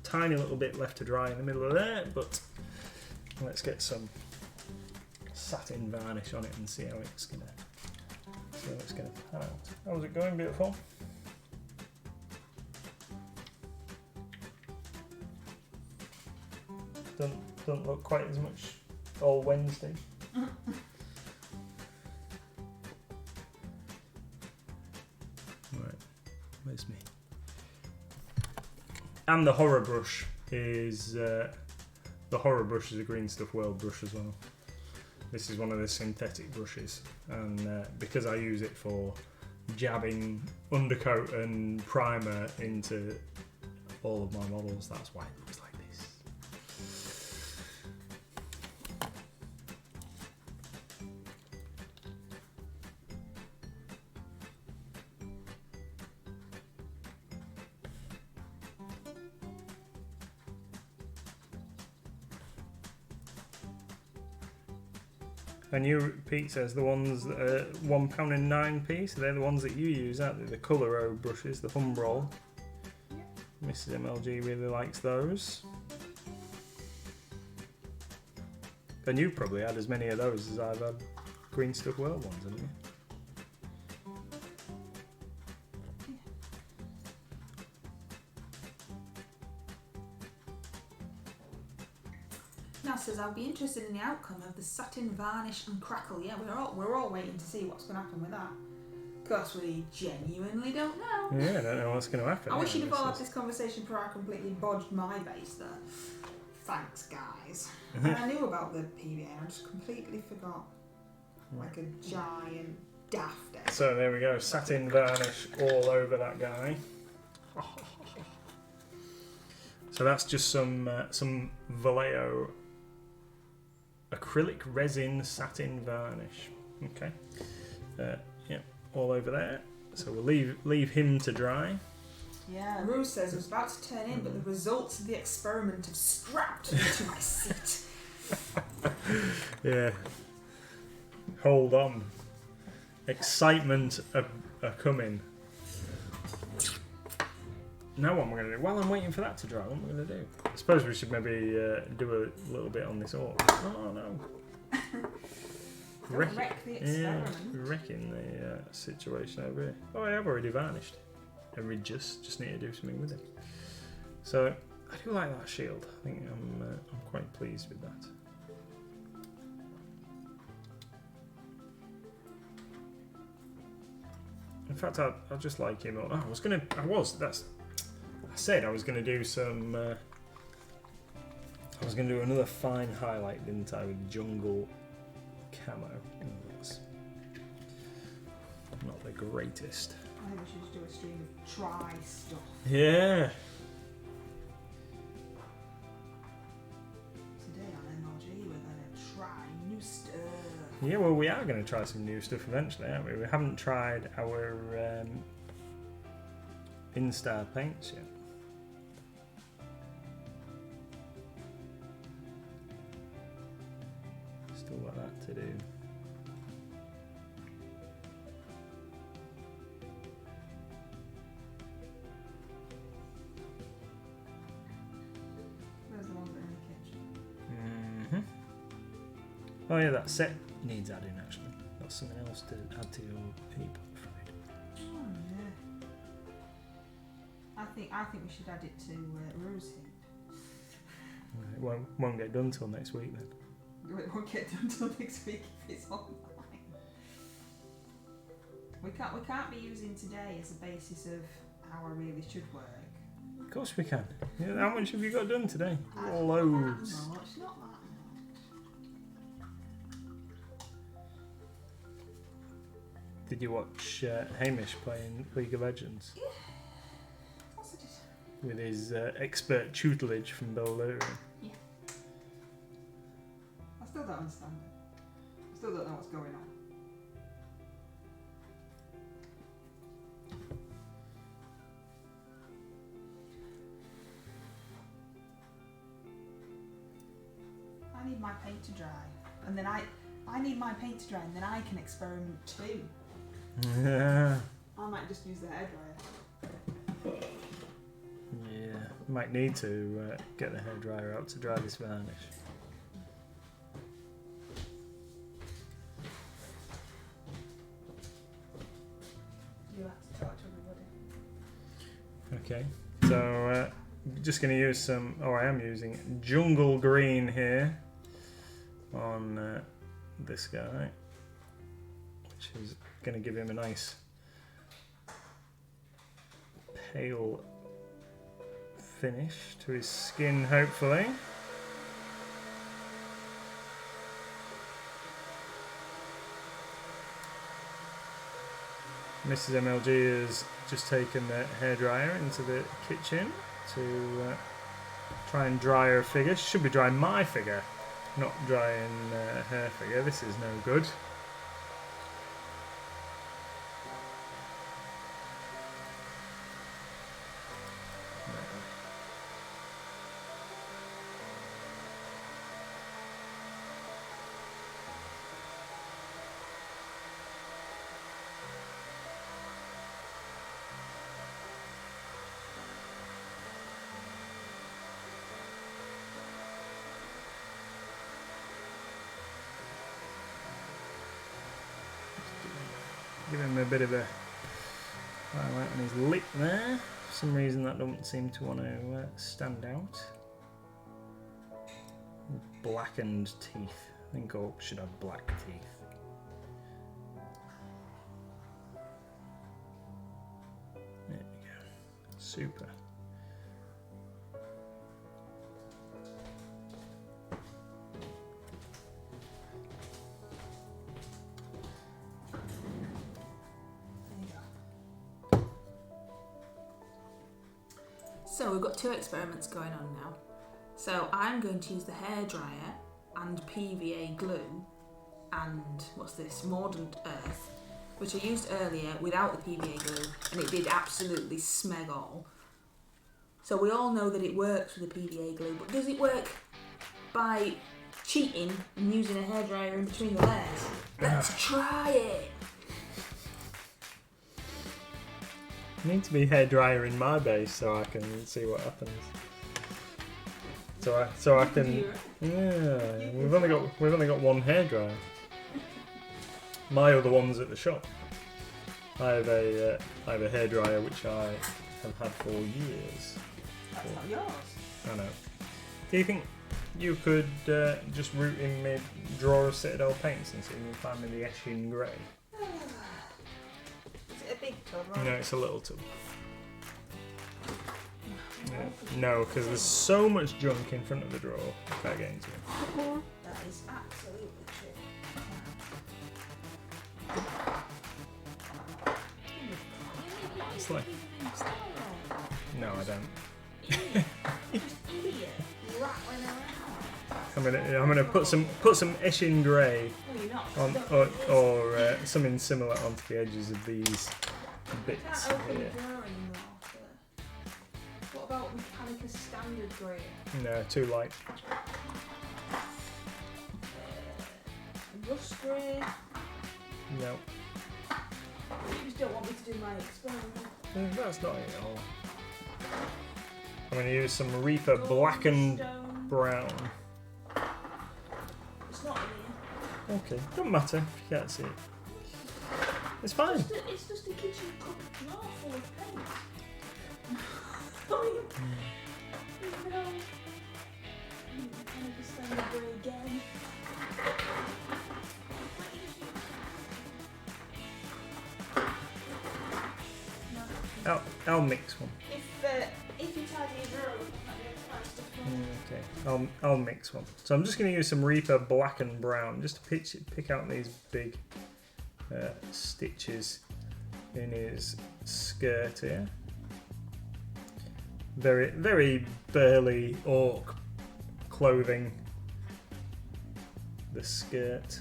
tiny little bit left to dry in the middle of there, but let's get some satin varnish on it and see how it's gonna pan out. How's it going, beautiful? Don't look quite as much all Wednesday. Where's me? And the horror brush is a Green Stuff World brush as well. This is one of the synthetic brushes, and because I use it for jabbing undercoat and primer into all of my models, that's why it looks like this. And you, Pete says the ones that are £1 and 9p, so they're the ones that you use, aren't they? The Colour brushes, the Humbrol. Yeah. Mrs. MLG really likes those. And you've probably had as many of those as I've had Green Stuff World ones, haven't you? Says I'll be interested in the outcome of the satin varnish and crackle. Yeah, we're all waiting to see what's going to happen with that. Because we genuinely don't know. Yeah, I don't know what's going to happen. I wish you'd have all had this conversation before I completely bodged my base there. Thanks, guys. And I knew about the PVA, I just completely forgot. Like a giant daft egg. So there we go, satin varnish all over that guy. So that's just some Vallejo acrylic resin satin varnish. Okay, yeah, all over there. So we'll leave him to dry. Yeah, Ruse says it was about to turn in, but the results of the experiment have strapped me to my seat. Yeah. Hold on. Excitement are coming. Now what am I going to do? While I'm waiting for that to dry, what am I going to do? I suppose we should maybe do a little bit on this orc. Oh no. Wreck the experiment. Yeah, wrecking the situation over here. Oh, I have already varnished. And we just need to do something with it. So, I do like that shield. I think I'm quite pleased with that. In fact, I just like him. Oh, I said I was going to do some. I was going to do another fine highlight, didn't I, with jungle camo. That's not the greatest. I think we should just do a stream of try stuff. Yeah. Today on MLG, we're going to try new stuff. Yeah, well, we are going to try some new stuff eventually, aren't we? We haven't tried our Instar paints yet. Still got that to do. There's the ones that are in the kitchen. Oh yeah, that set needs adding actually. That's something else to add to your heap, I'm afraid. Oh yeah. I think we should add it to Rose heap. It won't get done till next week then. It won't get done till next week if it's online. We can't be using today as a basis of how I really should work. Of course we can. Yeah, how much have you got done today? Loads. Not that much. Did you watch Hamish playing League of Legends? Yeah. Of course I did. With his expert tutelage from Belleria. Yeah. I still don't understand it. I still don't know what's going on. I need my paint to dry, and then I need my paint to dry, and then I can experiment too. Yeah. I might just use the hairdryer. Yeah. Might need to get the hairdryer out to dry this varnish. You have to talk to everybody. Okay. So just going to use some. Oh, I am using jungle green here on this guy, which is going to give him a nice pale finish to his skin, hopefully. Mrs. MLG has just taken the hairdryer into the kitchen to try and dry her figure. She should be drying my figure, not drying her figure. This is no good. Give him a bit of a highlight on his lip there. For some reason that doesn't seem to want to stand out. Blackened teeth. I think Orcs should have black teeth. There we go. Super. So we've got two experiments going on now. So I'm going to use the hairdryer and PVA glue and what's this, Mordant Earth, which I used earlier without the PVA glue, and it did absolutely smeg all. So we all know that it works with the PVA glue, but does it work by cheating and using a hairdryer in between the layers? Let's try it! I need to be hairdryer in my base so I can see what happens. So I can. Yeah, we've only got one hairdryer. My other one's at the shop. I have a hairdryer which I have had for years. That's not yours. I know. Do you think you could just root in my drawer of Citadel paints and see if you can find me the Eshin Grey? A big tub, right? No, it's a little tub. Yeah. No, because there's so much junk in front of the drawer. I can't get into it. That is absolutely true. It's like, no, I don't. I'm gonna put some Eshin Grey on, or something similar onto the edges of these bits here. What about Mechanica Standard Grey? No, too light. Rust Grey? No. You just don't want me to do my experiment. That's not it at all. I'm gonna use some Reaper Blackened Brown. It's not in here. Okay, doesn't matter if you can't see it. It's fine. It's just a kitchen cupboard drawer full of paint. No. Mechanica Standard Grey again. I'll mix one. If you tidy your drawer, you might be able to find stuff. Okay, I'll mix one. So I'm just going to use some Reaper Black and Brown just to pick out these big stitches in his skirt here. Very, very burly orc clothing. The skirt.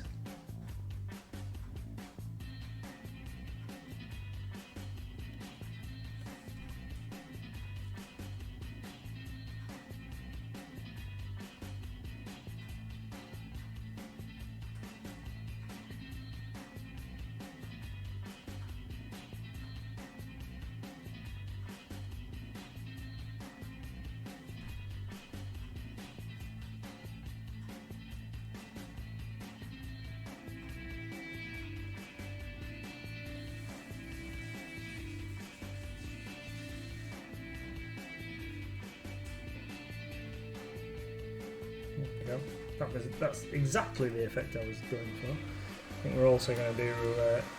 That's exactly the effect I was going for. I think we're also going to do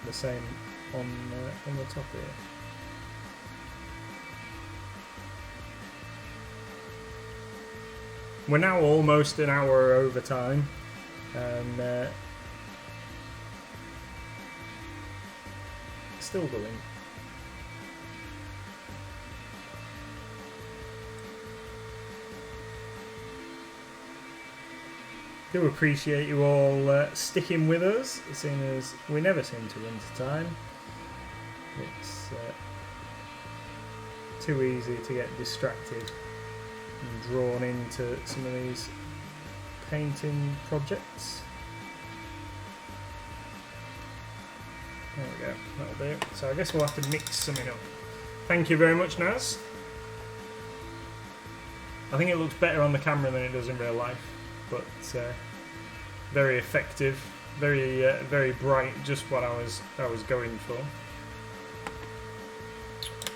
the same on the top here. We're now almost an hour over time, and still going. Do appreciate you all sticking with us, seeing as we never seem to run to time. It's too easy to get distracted and drawn into some of these painting projects. There we go, that'll do. So I guess we'll have to mix something up. Thank you very much, Naz. I think it looks better on the camera than it does in real life. But very effective, very bright, just what I was going for.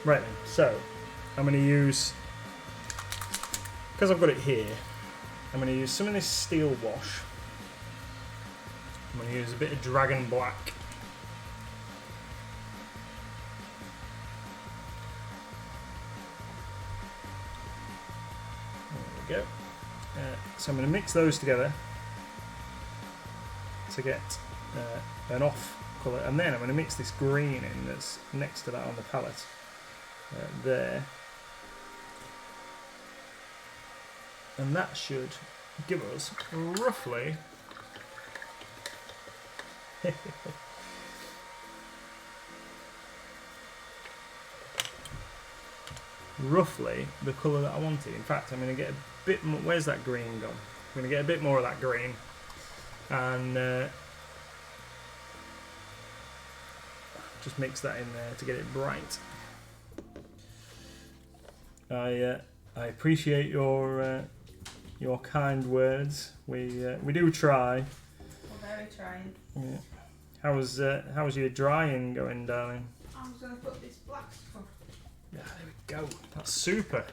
Right then, so I'm going to use, because I've got it here, I'm going to use some of this steel wash. I'm going to use a bit of dragon black. There we go. So I'm going to mix those together to get an off colour, and then I'm going to mix this green in that's next to that on the palette there, and that should give us roughly roughly the colour that I wanted. In fact, I'm going to get a bit more. Where's that green gone? I'm going to get a bit more of that green, and just mix that in there to get it bright. I appreciate your kind words. We do try. We're very trying. Yeah. How's your drying going, darling? I'm going to put this black stuff. Yeah, there we go. That's super.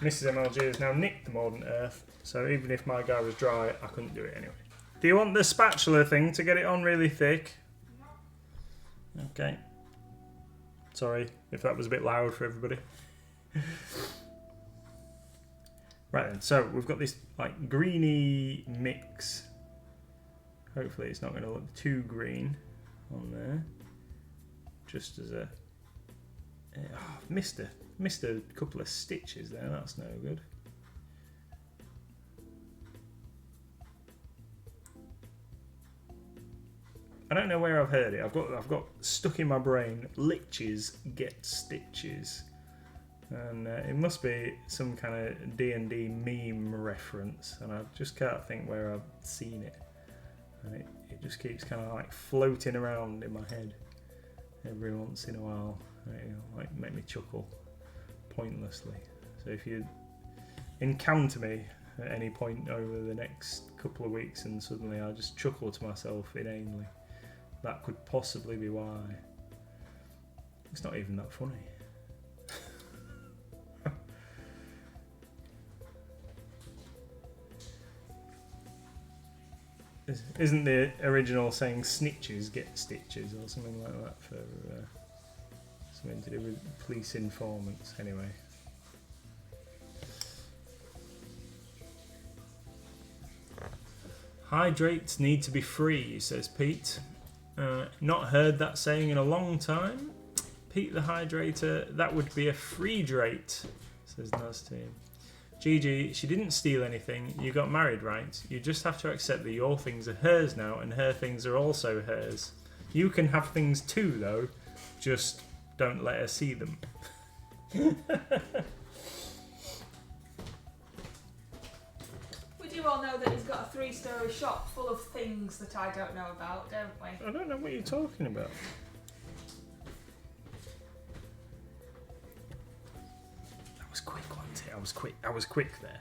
Mrs. MLG has now nicked the Modern Earth, so even if my guy was dry, I couldn't do it anyway. Do you want the spatula thing to get it on really thick? No. Okay. Sorry if that was a bit loud for everybody. Right then, so we've got this like greeny mix. Hopefully it's not going to look too green on there. Just as a... Oh, missed a couple of stitches there, that's no good. I don't know where I've heard it. I've got stuck in my brain, liches get stitches. And it must be some kind of D&D meme reference, and I just can't think where I've seen it. And it just keeps kind of like floating around in my head every once in a while. You know, like make me chuckle pointlessly. So if you encounter me at any point over the next couple of weeks and suddenly I just chuckle to myself inanely, that could possibly be why. It's not even that funny. Isn't the original saying snitches get stitches or something like that for something to do with police informants? Anyway. Hydrates need to be free, says Pete. Not heard that saying in a long time. Pete the Hydrator, that would be a free drate, says Nazteam. Gigi, she didn't steal anything. You got married, right? You just have to accept that your things are hers now and her things are also hers. You can have things too, though. Just don't let her see them. We do all know that he's got a 3-story shop full of things that I don't know about, don't we? I don't know what you're talking about. That was quick, wasn't it? I was quick there.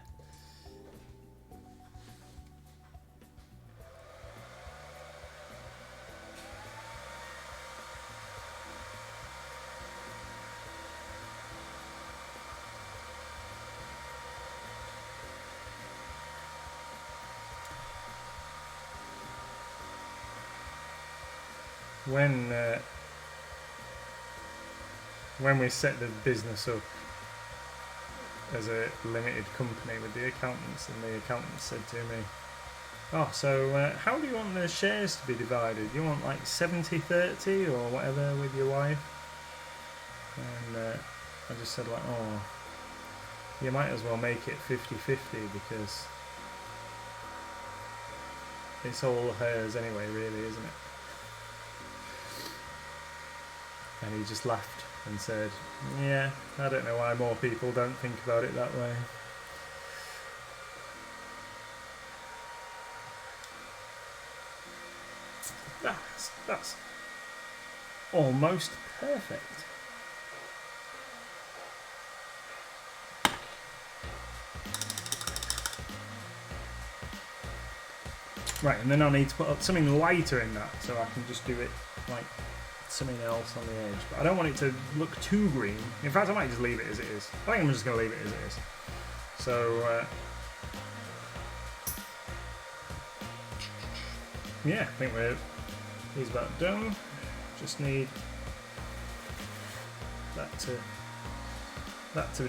When we set the business up, as a limited company with the accountants, and the accountants said to me, "Oh, so how do you want the shares to be divided? Do you want like 70-30 or whatever with your wife?" And I just said like, "Oh, you might as well make it 50-50 because it's all hers anyway, really, isn't it?" And he just laughed and said, "Yeah, I don't know why more people don't think about it that way." That's almost perfect. Right, and then I'll need to put up something lighter in that, so I can just do it like something else on the edge. But I don't want it to look too green. In fact, I might just leave it as it is. I think I'm just going to leave it as it is. So, yeah, I think he's about done. Just need that to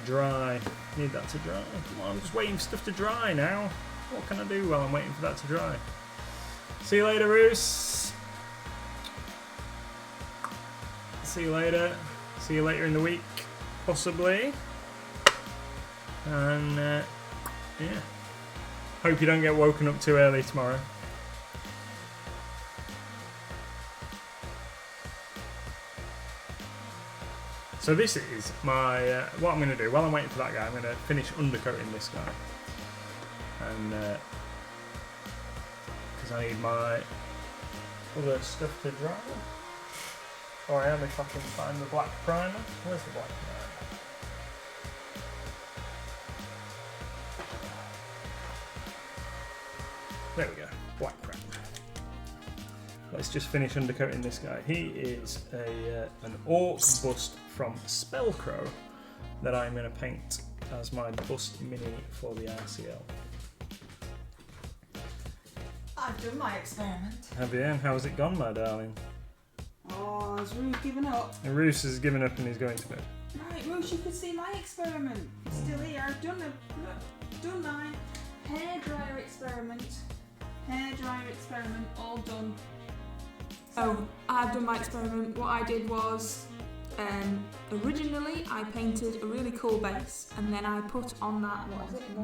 dry. Need that to dry. Come on, I'm just waiting for stuff to dry now. What can I do while I'm waiting for that to dry? See you later, Roos. See you later. See you later in the week, possibly. And yeah, hope you don't get woken up too early tomorrow. So this is my, what I'm going to do, while I'm waiting for that guy, I'm going to finish undercoating this guy. And, because I need my other stuff to dry. Or I am if I can find the black primer. Where's the black primer? There we go, black primer. Let's just finish undercoating this guy. He is an orc bust from Spellcrow that I'm going to paint as my bust mini for the RCL. I've done my experiment. Have you? And how's it gone, my darling? Oh, has Roos given up? And Roos has given up and he's going to bed. Right, Roos, you could see my experiment. It's still here. I've done mine. Hairdryer experiment. Hairdryer experiment, all done. Oh, I've done my experiment. What I did was, originally I painted a really cool base, and then I put on that, what is it,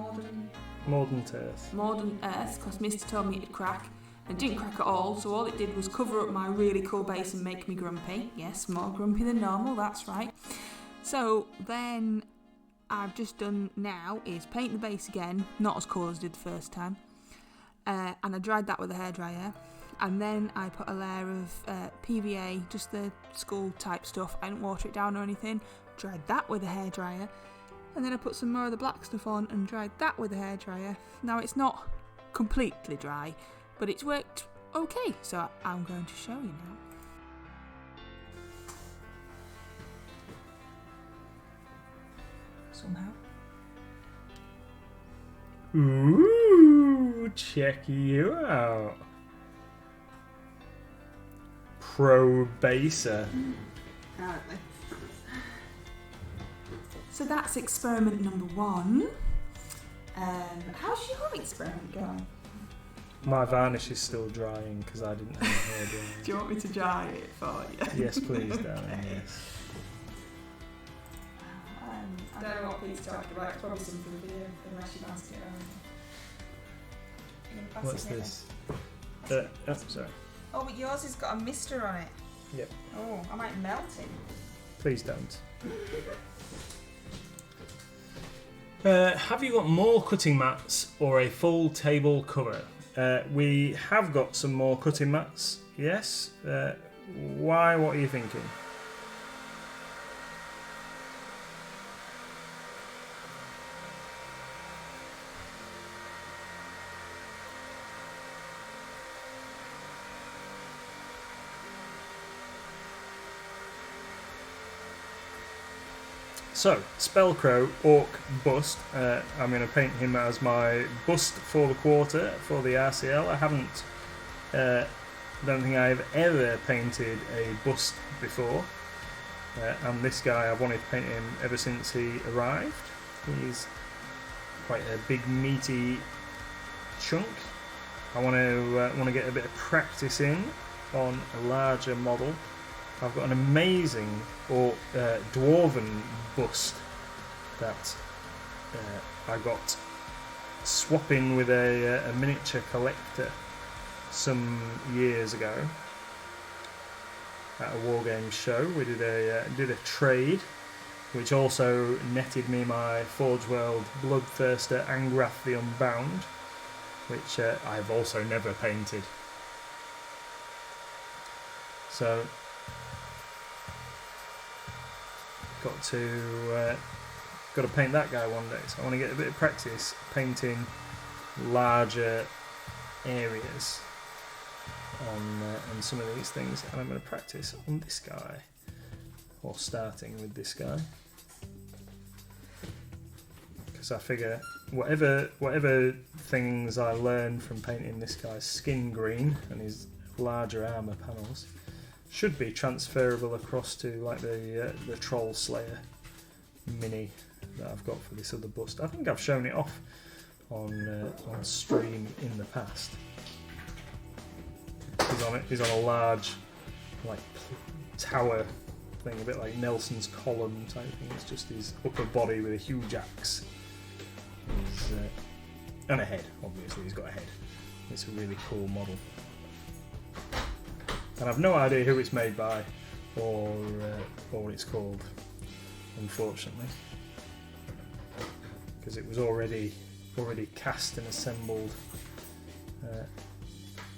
Modern Earth, because Mister told me it'd crack. It didn't crack at all, so all it did was cover up my really cool base and make me grumpy. Yes, more grumpy than normal, that's right. So then I've just done now is paint the base again, not as cool as I did the first time, and I dried that with a hairdryer. And then I put a layer of PVA, just the school type stuff. I didn't water it down or anything. Dried that with a hairdryer. And then I put some more of the black stuff on and dried that with a hairdryer. Now it's not completely dry, but it's worked okay. So I'm going to show you now. Somehow. Ooh, check you out. Pro baser. Apparently. So that's experiment number 1. How's your experiment going? My varnish is still drying because I didn't have hair drying. Do you want me to dry it for you? Yes, please, darling, yes. I don't know what Pete's talking about. It's probably something for you, unless you fancy it. What's this? Sorry. Oh, but yours has got a mister on it. Yep. Oh, I might melt it. Please don't. Have you got more cutting mats or a full table cover? We have got some more cutting mats, yes. Why? What are you thinking? So, Spellcrow Orc Bust. I'm going to paint him as my bust for the quarter for the RCL. I haven't, don't think I've ever painted a bust before. And this guy, I've wanted to paint him ever since he arrived. He's quite a big meaty chunk. I want to get a bit of practice in on a larger model. I've got an amazing dwarven bust that I got swapping with a miniature collector some years ago at a wargame show. We did a trade, which also netted me my Forge World Bloodthirster Angrath the Unbound, which I've also never painted. So got to paint that guy one day. So I want to get a bit of practice painting larger areas on some of these things, and I'm going to practice on this guy, or starting with this guy, because I figure whatever things I learn from painting this guy's skin green and his larger armour panels should be transferable across to like the Troll Slayer mini that I've got for this other bust. I think I've shown it off on stream in the past. He's on a large like tower thing, a bit like Nelson's column type thing. It's just his upper body with a huge axe. And a head, obviously he's got a head. It's a really cool model. And I've no idea who it's made by or what it's called, unfortunately, because it was already cast and assembled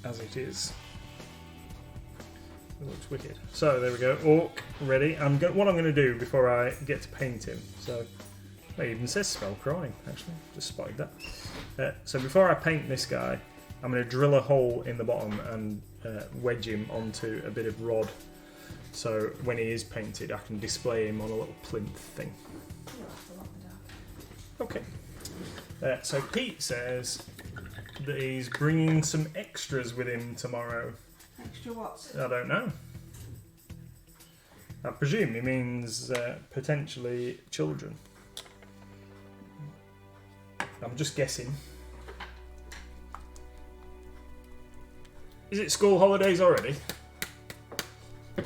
as it is. It looks wicked. So there we go, Orc ready. What I'm going to do before I get to paint him, so it even says Spellcrow actually, just spotted that. So before I paint this guy, I'm going to drill a hole in the bottom and wedge him onto a bit of rod, so when he is painted I can display him on a little plinth thing. Okay. So Pete says that he's bringing some extras with him tomorrow. Extra what? I don't know. I presume he means potentially children. I'm just guessing. Is it school holidays already? It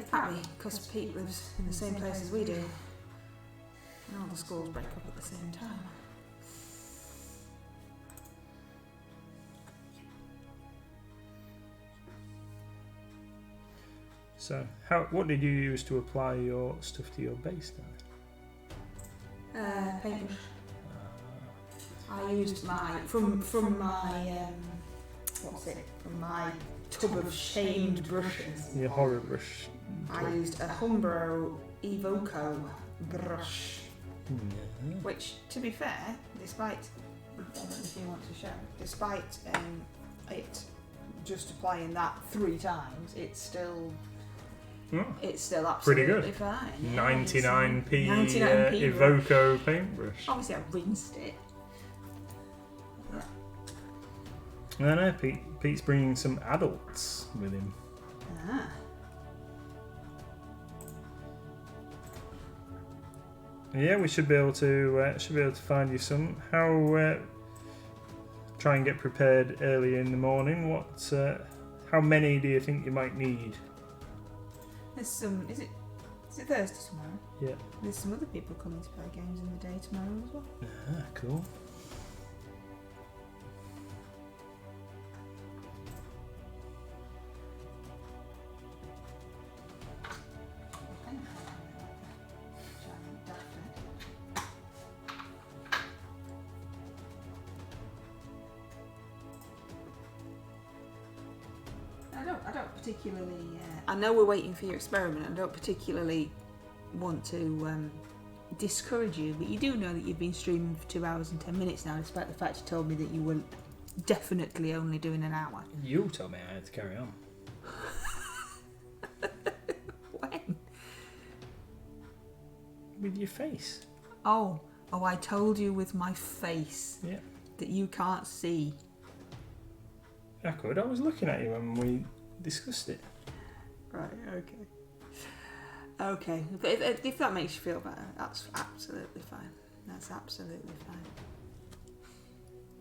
can't be, because Pete lives in the same place as we do. And all the schools break up at the same time. So, what did you use to apply your stuff to your base then? Paintbrush. I used my from my from my tub of shamed brushes. Your horror brush. I used a Humbro Evoco brush, which, to be fair, despite I don't know if you want to show, despite it just applying that 3 times, it's still absolutely pretty good. Fine. Yeah, 99p, 99p Evoco paintbrush. Obviously, I rinsed it. No, Pete's bringing some adults with him. Ah. Yeah, we should be able to find you some. Try and get prepared early in the morning. How many do you think you might need? There's some. Is it Thursday tomorrow? Yeah. There's some other people coming to play games in the day tomorrow as well. Ah, cool. I don't particularly. I know we're waiting for your experiment. I don't particularly want to discourage you, but you do know that you've been streaming for 2 hours and 10 minutes now, despite the fact you told me that you were definitely only doing an hour. You told me I had to carry on. When? With your face. Oh, I told you with my face. Yeah. That you can't see. I could. I was looking at you when we discussed it. Right, okay. Okay, but if that makes you feel better, that's absolutely fine. That's absolutely fine.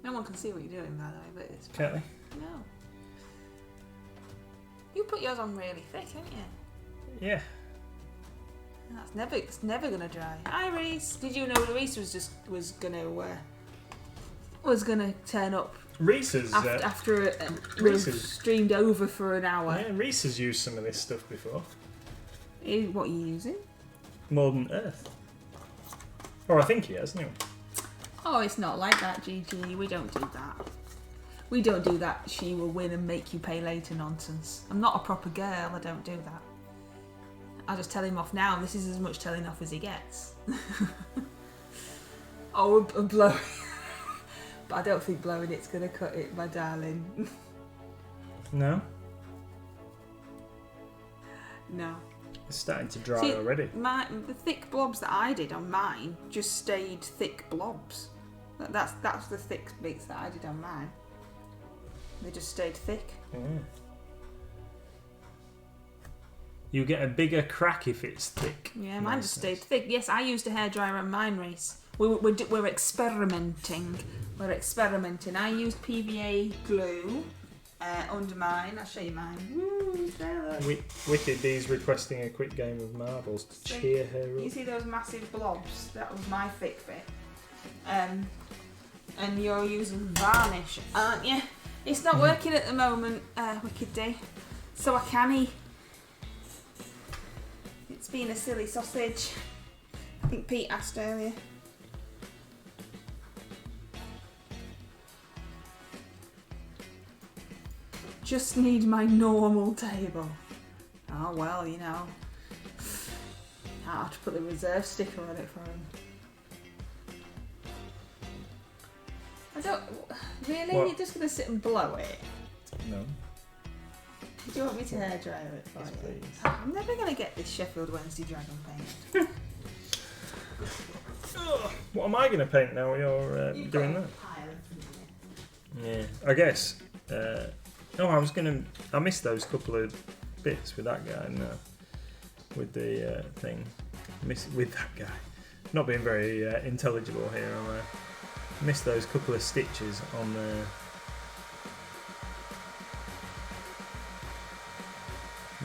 No one can see what you're doing, by the way, but it's fine. Can't they? No. You put yours on really thick, haven't you? Yeah. It's never gonna dry. Hi, Reese. Did you know Reese was gonna turn up Reese has after we've streamed over for an hour? Yeah, Reese has used some of this stuff before. What are you using? Modern Earth. Or I think he has, anyway. Oh, it's not like that, Gigi. We don't do that. We don't do that. She will win and make you pay later nonsense. I'm not a proper girl. I don't do that. I'll just tell him off now. This is as much telling off as he gets. Oh, a blow. But I don't think blowing it's going to cut it, my darling. No? No. It's starting to dry already. The thick blobs that I did on mine just stayed thick blobs. That's the thick bits that I did on mine. They just stayed thick. Mm. You get a bigger crack if it's thick. Yeah, mine just stayed thick. Yes, I used a hairdryer on mine, Reese. We're experimenting. We're experimenting. I used PVA glue under mine. I'll show you mine. Woo, Wicked D's requesting a quick game of marbles to cheer her up. You see those massive blobs? That was my thick bit. And you're using varnish, aren't you? It's not working at the moment, Wicked D. So I canny. It's been a silly sausage. I think Pete asked earlier. Just need my normal table. Oh well, you know. I'll have to put the reserve sticker on it for him. I don't... Really? What? You're just going to sit and blow it? No. Do you want me to hairdryer it for Yes, you? please. I'm never going to get this Sheffield Wednesday dragon paint. What am I going to paint now while you're doing that? Yeah, I guess. I missed those couple of bits with that guy now. With the thing. With that guy. Not being very intelligible here, am I? Missed those couple of stitches on the...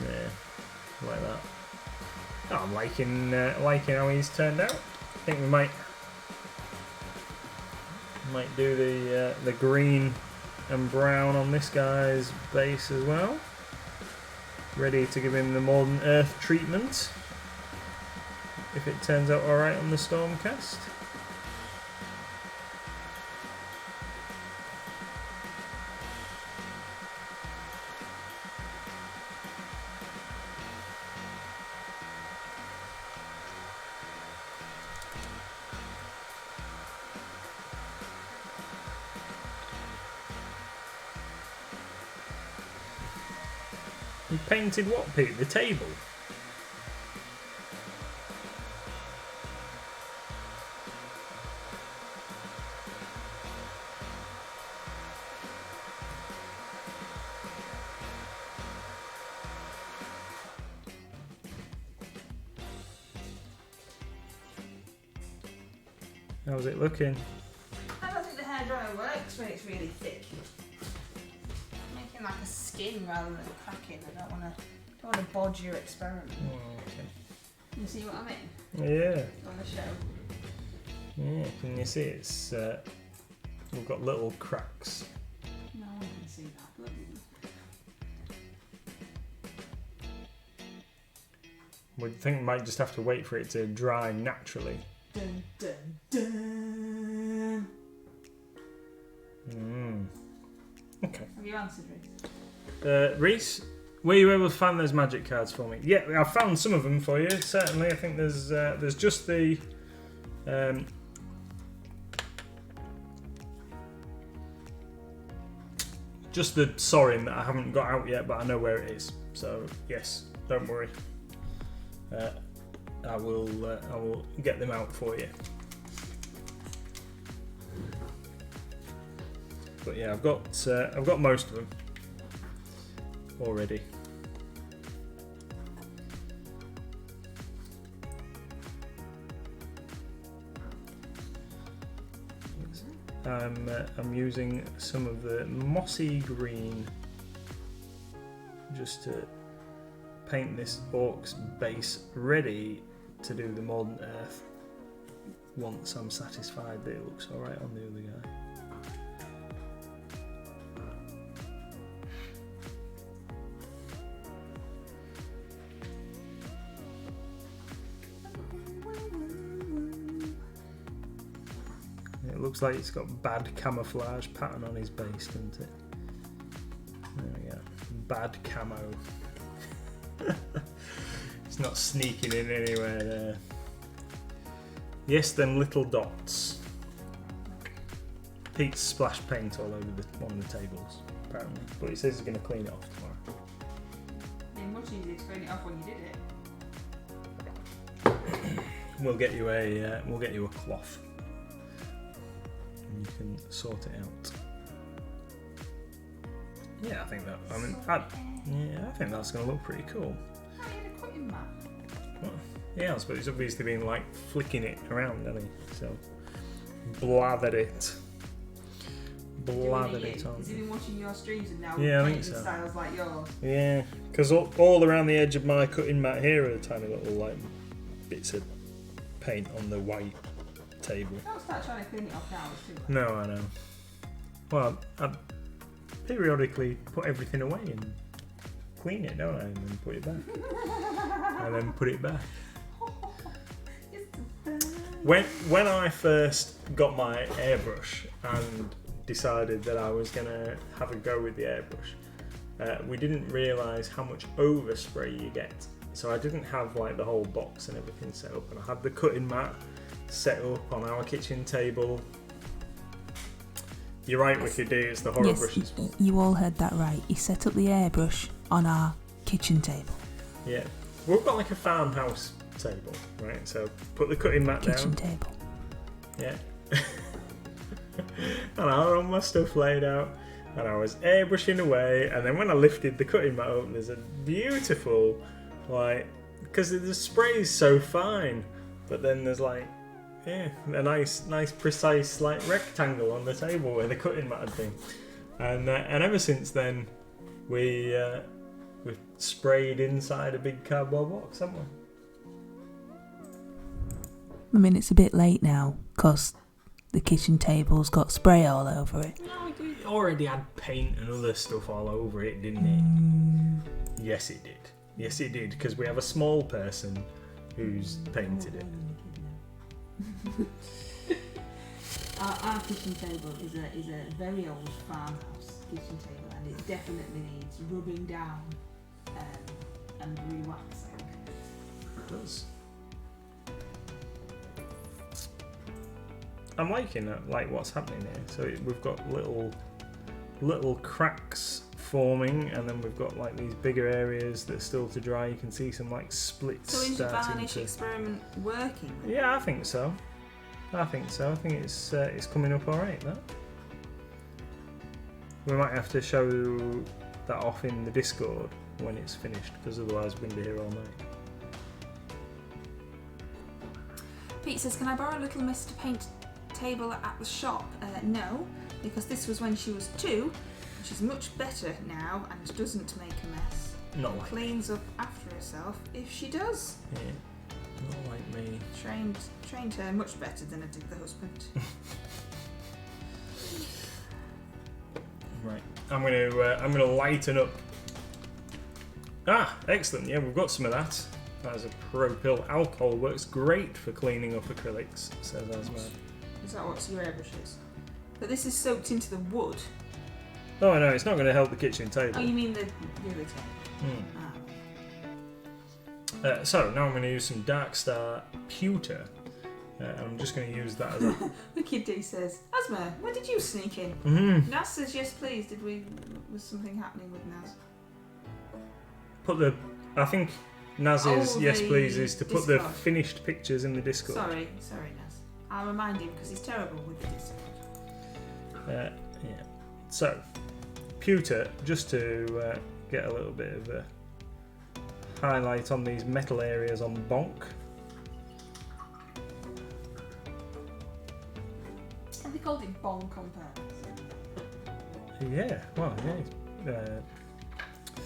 Yeah, like that. Oh, I'm liking how he's turned out. I think we might do the green and brown on this guy's base as well. Ready to give him the Modern Earth treatment if it turns out alright on the Stormcast. You painted what, Pete? The table? How's it looking? I don't think the hairdryer works when it's really thick. Making like a skin rather than cracking. I don't want to bodge your experiment. Oh, okay. You see what I mean? Yeah. On the show. Yeah, can you see it's we've got little cracks. No one can see that. Look. We think we might just have to wait for it to dry naturally. Dun dun dun. Okay. Have you answered, Reese? Reese, were you able to find those magic cards for me? Yeah, I found some of them for you. Certainly, I think there's just the Sorin that I haven't got out yet, but I know where it is. So yes, don't worry. I will get them out for you. But yeah, I've got most of them already. I'm using some of the mossy green just to paint this orc's base ready to do the modern earth once I'm satisfied that it looks alright on the other guy. It looks like it's got bad camouflage pattern on his base, doesn't it? There we go. Bad camo. It's not sneaking in anywhere there. Yes, them little dots. Pete's splashed paint all over one of the tables, apparently. But he says he's going to clean it off tomorrow. It's much easier to clean it off when you did it. We'll get you a cloth. And you can sort it out. Yeah, I think that. I think that's going to look pretty cool. I had a cutting mat. Well, yeah, I suppose he's obviously been like flicking it around, hasn't he? So blathered it on. Has he been watching your streams and now Yeah, I think so. styles like yours? Yeah, because all around the edge of my cutting mat here are tiny little like bits of paint on the white table. Don't start trying to clean it off now. It's too late. No, I know. Well, I periodically put everything away and clean it, don't I? And then put it back. And then put it back. When I first got my airbrush and decided that I was going to have a go with the airbrush, we didn't realise how much overspray you get. So I didn't have like the whole box and everything set up, and I had the cutting mat set up on our kitchen table. You're right, Wicked D, it's the horror brushes. You all heard that right. He set up the airbrush on our kitchen table. Yeah. We've got like a farmhouse table, right? So put the cutting mat Kitchen down. table. Yeah. And I had all my stuff laid out, and I was airbrushing away, and then when I lifted the cutting mat up, there's a beautiful, like, because the spray is so fine, but then there's like, yeah, a nice precise like rectangle on the table where the cutting mat had been, and ever since then we've sprayed inside a big cardboard box, haven't we? I mean, it's a bit late now because the kitchen table's got spray all over it. No, it already had paint and other stuff all over it, didn't it? Yes, it did. Yes, it did, because we have a small person who's painted it. Our kitchen table is a very old farmhouse kitchen table, and it definitely needs rubbing down and re-waxing. It does. I'm liking that, like what's happening here. So we've got little cracks forming, and then we've got like these bigger areas that are still to dry. You can see some like splits. So is your starting varnish experiment working? Yeah, I think so. I think it's coming up all right. That. We might have to show that off in the Discord when it's finished, because otherwise we're going to be here all night. Pete says, "Can I borrow Little Miss to paint table at the shop?" No, because this was when she was 2. She's much better now and doesn't make a mess. Not and like cleans up after herself if she does. Yeah, not like me. Trained her much better than I did the husband. Right, I'm gonna lighten up. Ah, excellent. Yeah, we've got some of that. That is a pro pill. Alcohol works great for cleaning up acrylics, says Asmad. Is that what your airbrush is? But this is soaked into the wood. Oh no, it's not going to help the kitchen table. Oh, you mean the other table? Ah. So now I'm going to use some Dark Star Pewter. I'm just going to use that as a... Wicked D says, Asma, when did you sneak in? Mm-hmm. Naz says, yes please. Was something happening with Naz? I think Naz's yes please is to put the Discord. finished pictures in the Discord. Sorry Naz. I'll remind him because he's terrible with the Discord. Yeah. So, pewter, just to get a little bit of a highlight on these metal areas on Bonk. Have they called it bonk on purpose? Yeah, well, yeah.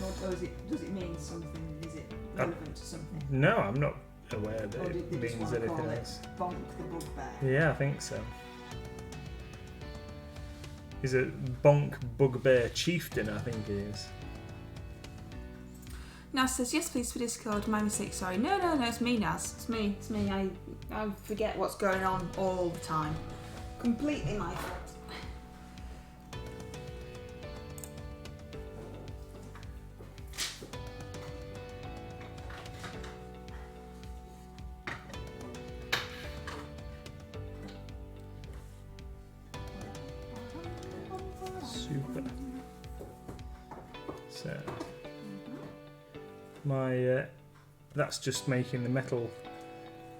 Or does it mean something? Is it relevant to something? No, I'm not aware that Or did it they just means want to anything call else. it bonk the bugbear? Yeah, I think so. He's a bonk bugbear chieftain, I think he is. Naz says, yes please for Discord, my mistake, sorry. No, it's me Naz, it's me. I forget what's going on all the time. Completely my fault. Super. So, my that's just making the metal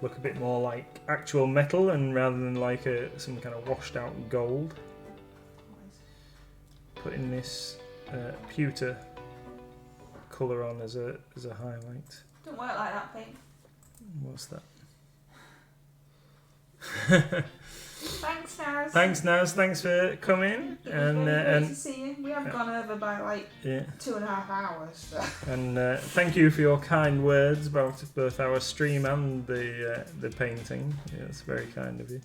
look a bit more like actual metal, and rather than like some kind of washed out gold. Putting this pewter colour on as a highlight. Don't work like that, Pete. What's that? Thanks, Naz. Thanks, Naz. Thanks for coming. It was very great to see you. We have gone over by like 2.5 hours. So. And thank you for your kind words about both our stream and the painting. Yeah, it's very kind of you.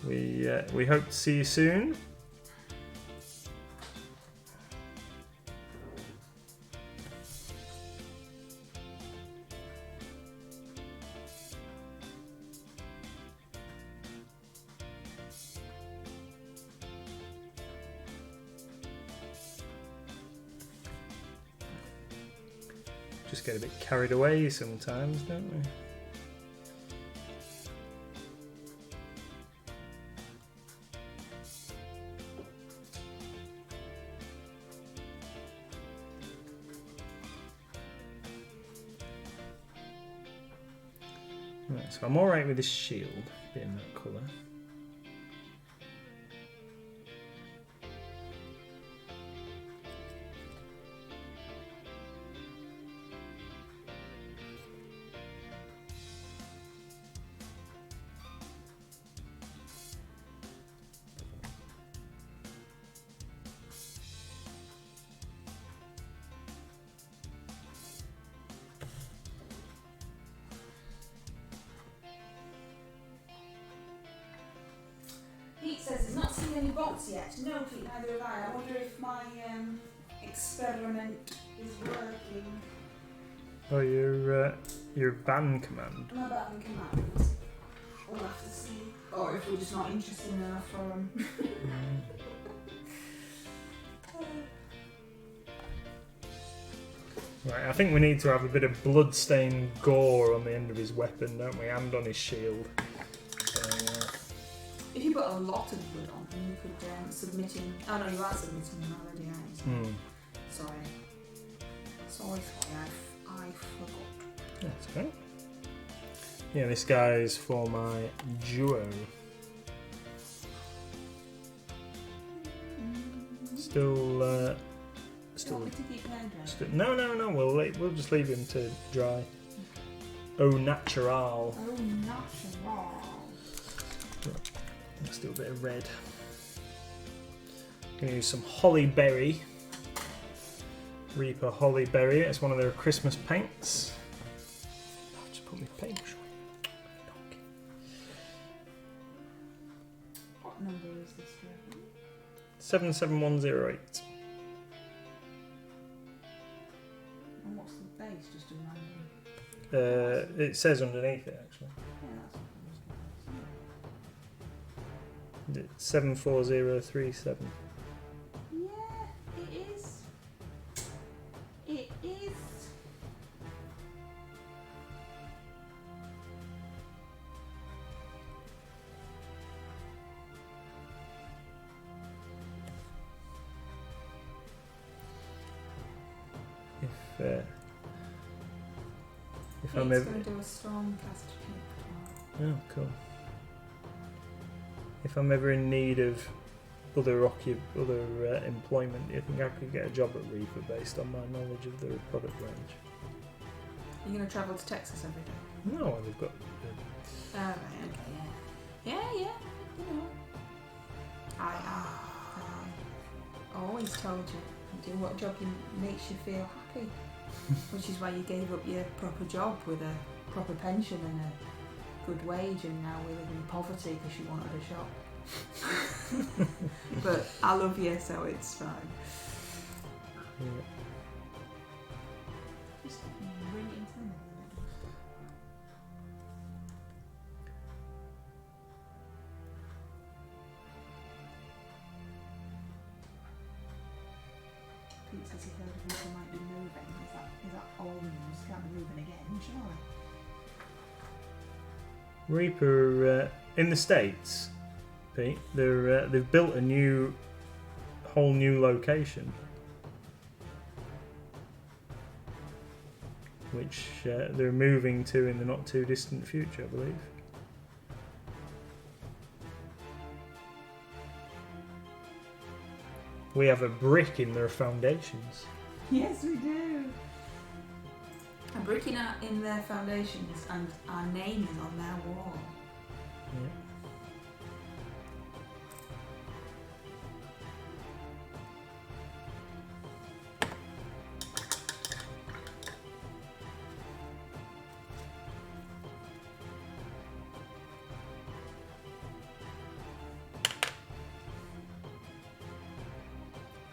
We hope to see you soon. Just get a bit carried away sometimes, don't we? Right, so I'm alright with this shield being that colour. Pete says he's not seen any bots yet. No, Pete, neither have I. I wonder if my experiment is working. Oh, your ban command. My button commands. We'll have to see. Or if we're just not interested enough for them. Right, I think we need to have a bit of blood-stained gore on the end of his weapon, don't we? And on his shield. If you put a lot of blood on, then you could submit him. Oh no, you are submitting him already, aren't you? Sorry. Sorry, I forgot. That's okay. Yeah, this guy's for my duo. Still. Do you want me to keep him dry? No. We'll just leave him to dry. Au natural. Oh, natural. Let's do a bit of red. Gonna use some holly berry. Reaper holly berry. It's one of their Christmas paints. I'll just put my paintbrush away. What number is this? 77108. And what's the base? Just a random. It says underneath it actually. Yeah, that's 74037. Yeah, it is. It is. If Pete's I'm ever, going to do a storm cast tomorrow. oh cool. If I'm ever in need of other employment, do you think I could get a job at Reaper based on my knowledge of the product range? You're going to travel to Texas every day? No, they've got. Oh, right, okay, yeah. Yeah, you know. I always told you, do what job makes you feel happy. Which is why you gave up your proper job with a proper pension and a good wage, and now we live in poverty because you wanted a shop. But I love you, so it's fine. Yeah. Just bring it into the middle. Pete says he heard Reaper might be moving. Is that old news? Can't be moving again, surely. Reaper in the States, Pete. They've built a whole new location, which they're moving to in the not too distant future, I believe. We have a brick in their foundations. Yes, we do. A brick in their foundations, and our name is on their wall. Yeah.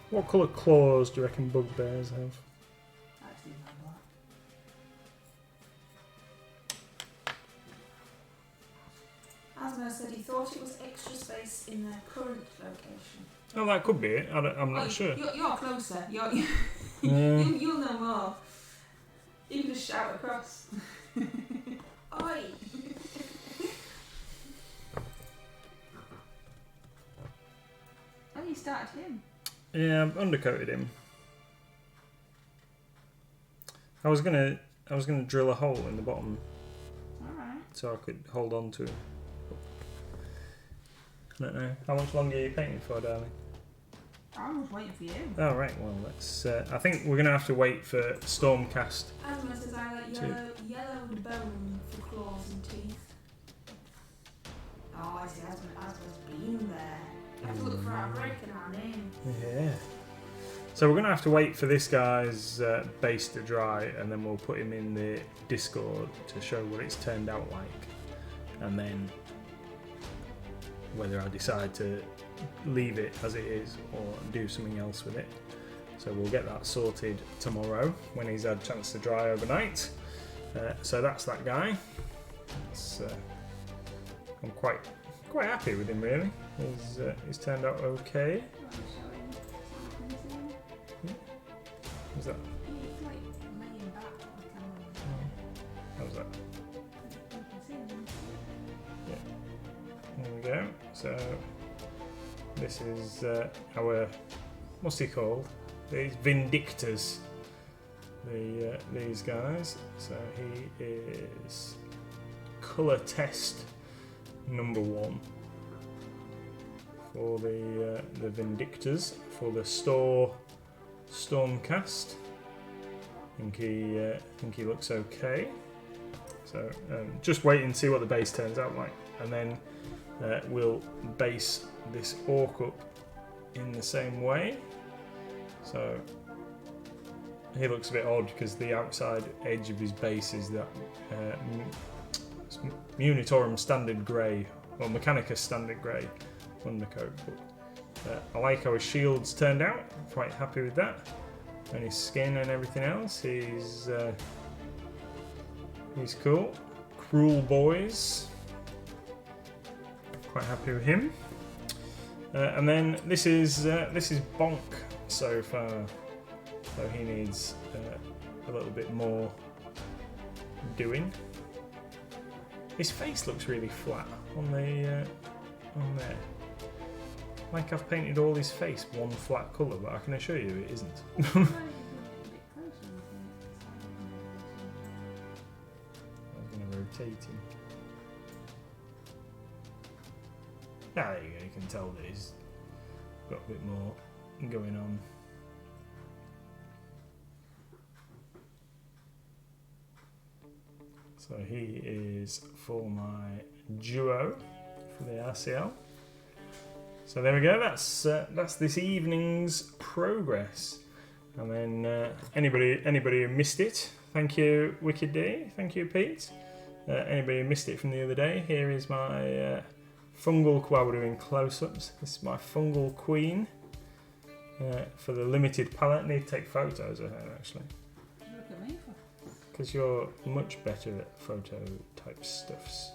What colour claws do you reckon bugbears have? Actually, not black. Asmo said he thought it was extra space in their current location. Oh, that could be it. I'm not sure. You're closer. You'll know more. You can just shout across. Oi! Oh, you started him. Yeah, I've undercoated him. I was gonna drill a hole in the bottom Alright. so I could hold on to him. I don't know. How much longer are you painting for, darling? I was waiting for you. Oh, right. Well, let's. I think we're gonna have to wait for Stormcast. Asma says I like yellowed bone for claws and teeth. Oh, I see. Asma's been there. You have to look for our break and our name. Yeah. So we're gonna have to wait for this guy's base to dry, and then we'll put him in the Discord to show what it's turned out like, and then whether I decide to leave it as it is or do something else with it. So we'll get that sorted tomorrow when he's had a chance to dry overnight. So that's that guy. I'm quite happy with him, really. He's turned out okay. What's that? He's like laying back on the camera. How's that? You can see him. There we go. So this is our, what's he called? These Vindictors. These guys. So he is colour test number 1 for the Vindictors for the Stormcast. I think he looks okay. So just wait and see what the base turns out like, and then we'll base this orc up in the same way. So he looks a bit odd because the outside edge of his base is that Munitorum Standard Grey, or Mechanicus Standard Grey undercoat. But I like how his shield's turned out. I'm quite happy with that. And his skin and everything else. He's cool. Cruel Boys. Quite happy with him. And then this is Bonk so far. So he needs a little bit more doing. His face looks really flat on there. Like I've painted all his face one flat colour, but I can assure you it isn't. I was going to rotate him. Ah, there you go, you can tell that he's got a bit more going on. So he is for my duo for the RCL. So there we go. That's this evening's progress. And then anybody who missed it, thank you, Wicked D. Thank you, Pete. Anybody who missed it from the other day, here is my fungal. While we're doing close-ups, this is my fungal queen for the limited palette. I need to take photos of her actually. Look at me for. Because you're much better at photo type stuffs.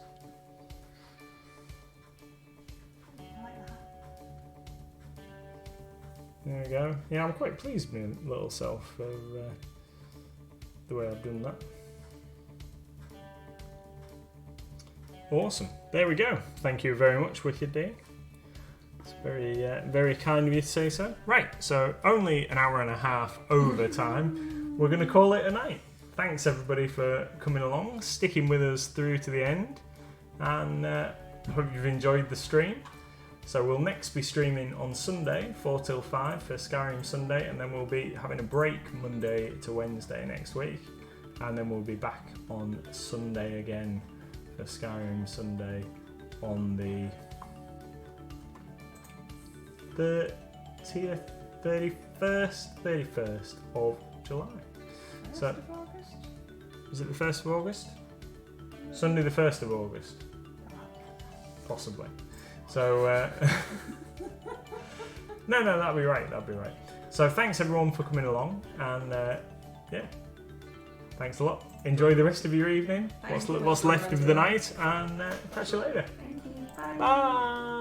There we go. Yeah, I'm quite pleased with my little self for the way I've done that. Awesome. There we go. Thank you very much, Wicked D. It's very kind of you to say so. Right, so only an hour and a half over time. We're going to call it a night. Thanks everybody for coming along, sticking with us through to the end, and hope you've enjoyed the stream. So we'll next be streaming on Sunday, 4 till 5 for Skyrim Sunday, and then we'll be having a break Monday to Wednesday next week, and then we'll be back on Sunday again for Skyrim Sunday on the 31st of July. So, is it the 1st of August? Sunday the 1st of August? Possibly. So, no, that'll be right. So thanks everyone for coming along, and yeah, thanks a lot. Enjoy the rest of your evening, what's left of the night, and catch you later. Thank you. Bye. Bye.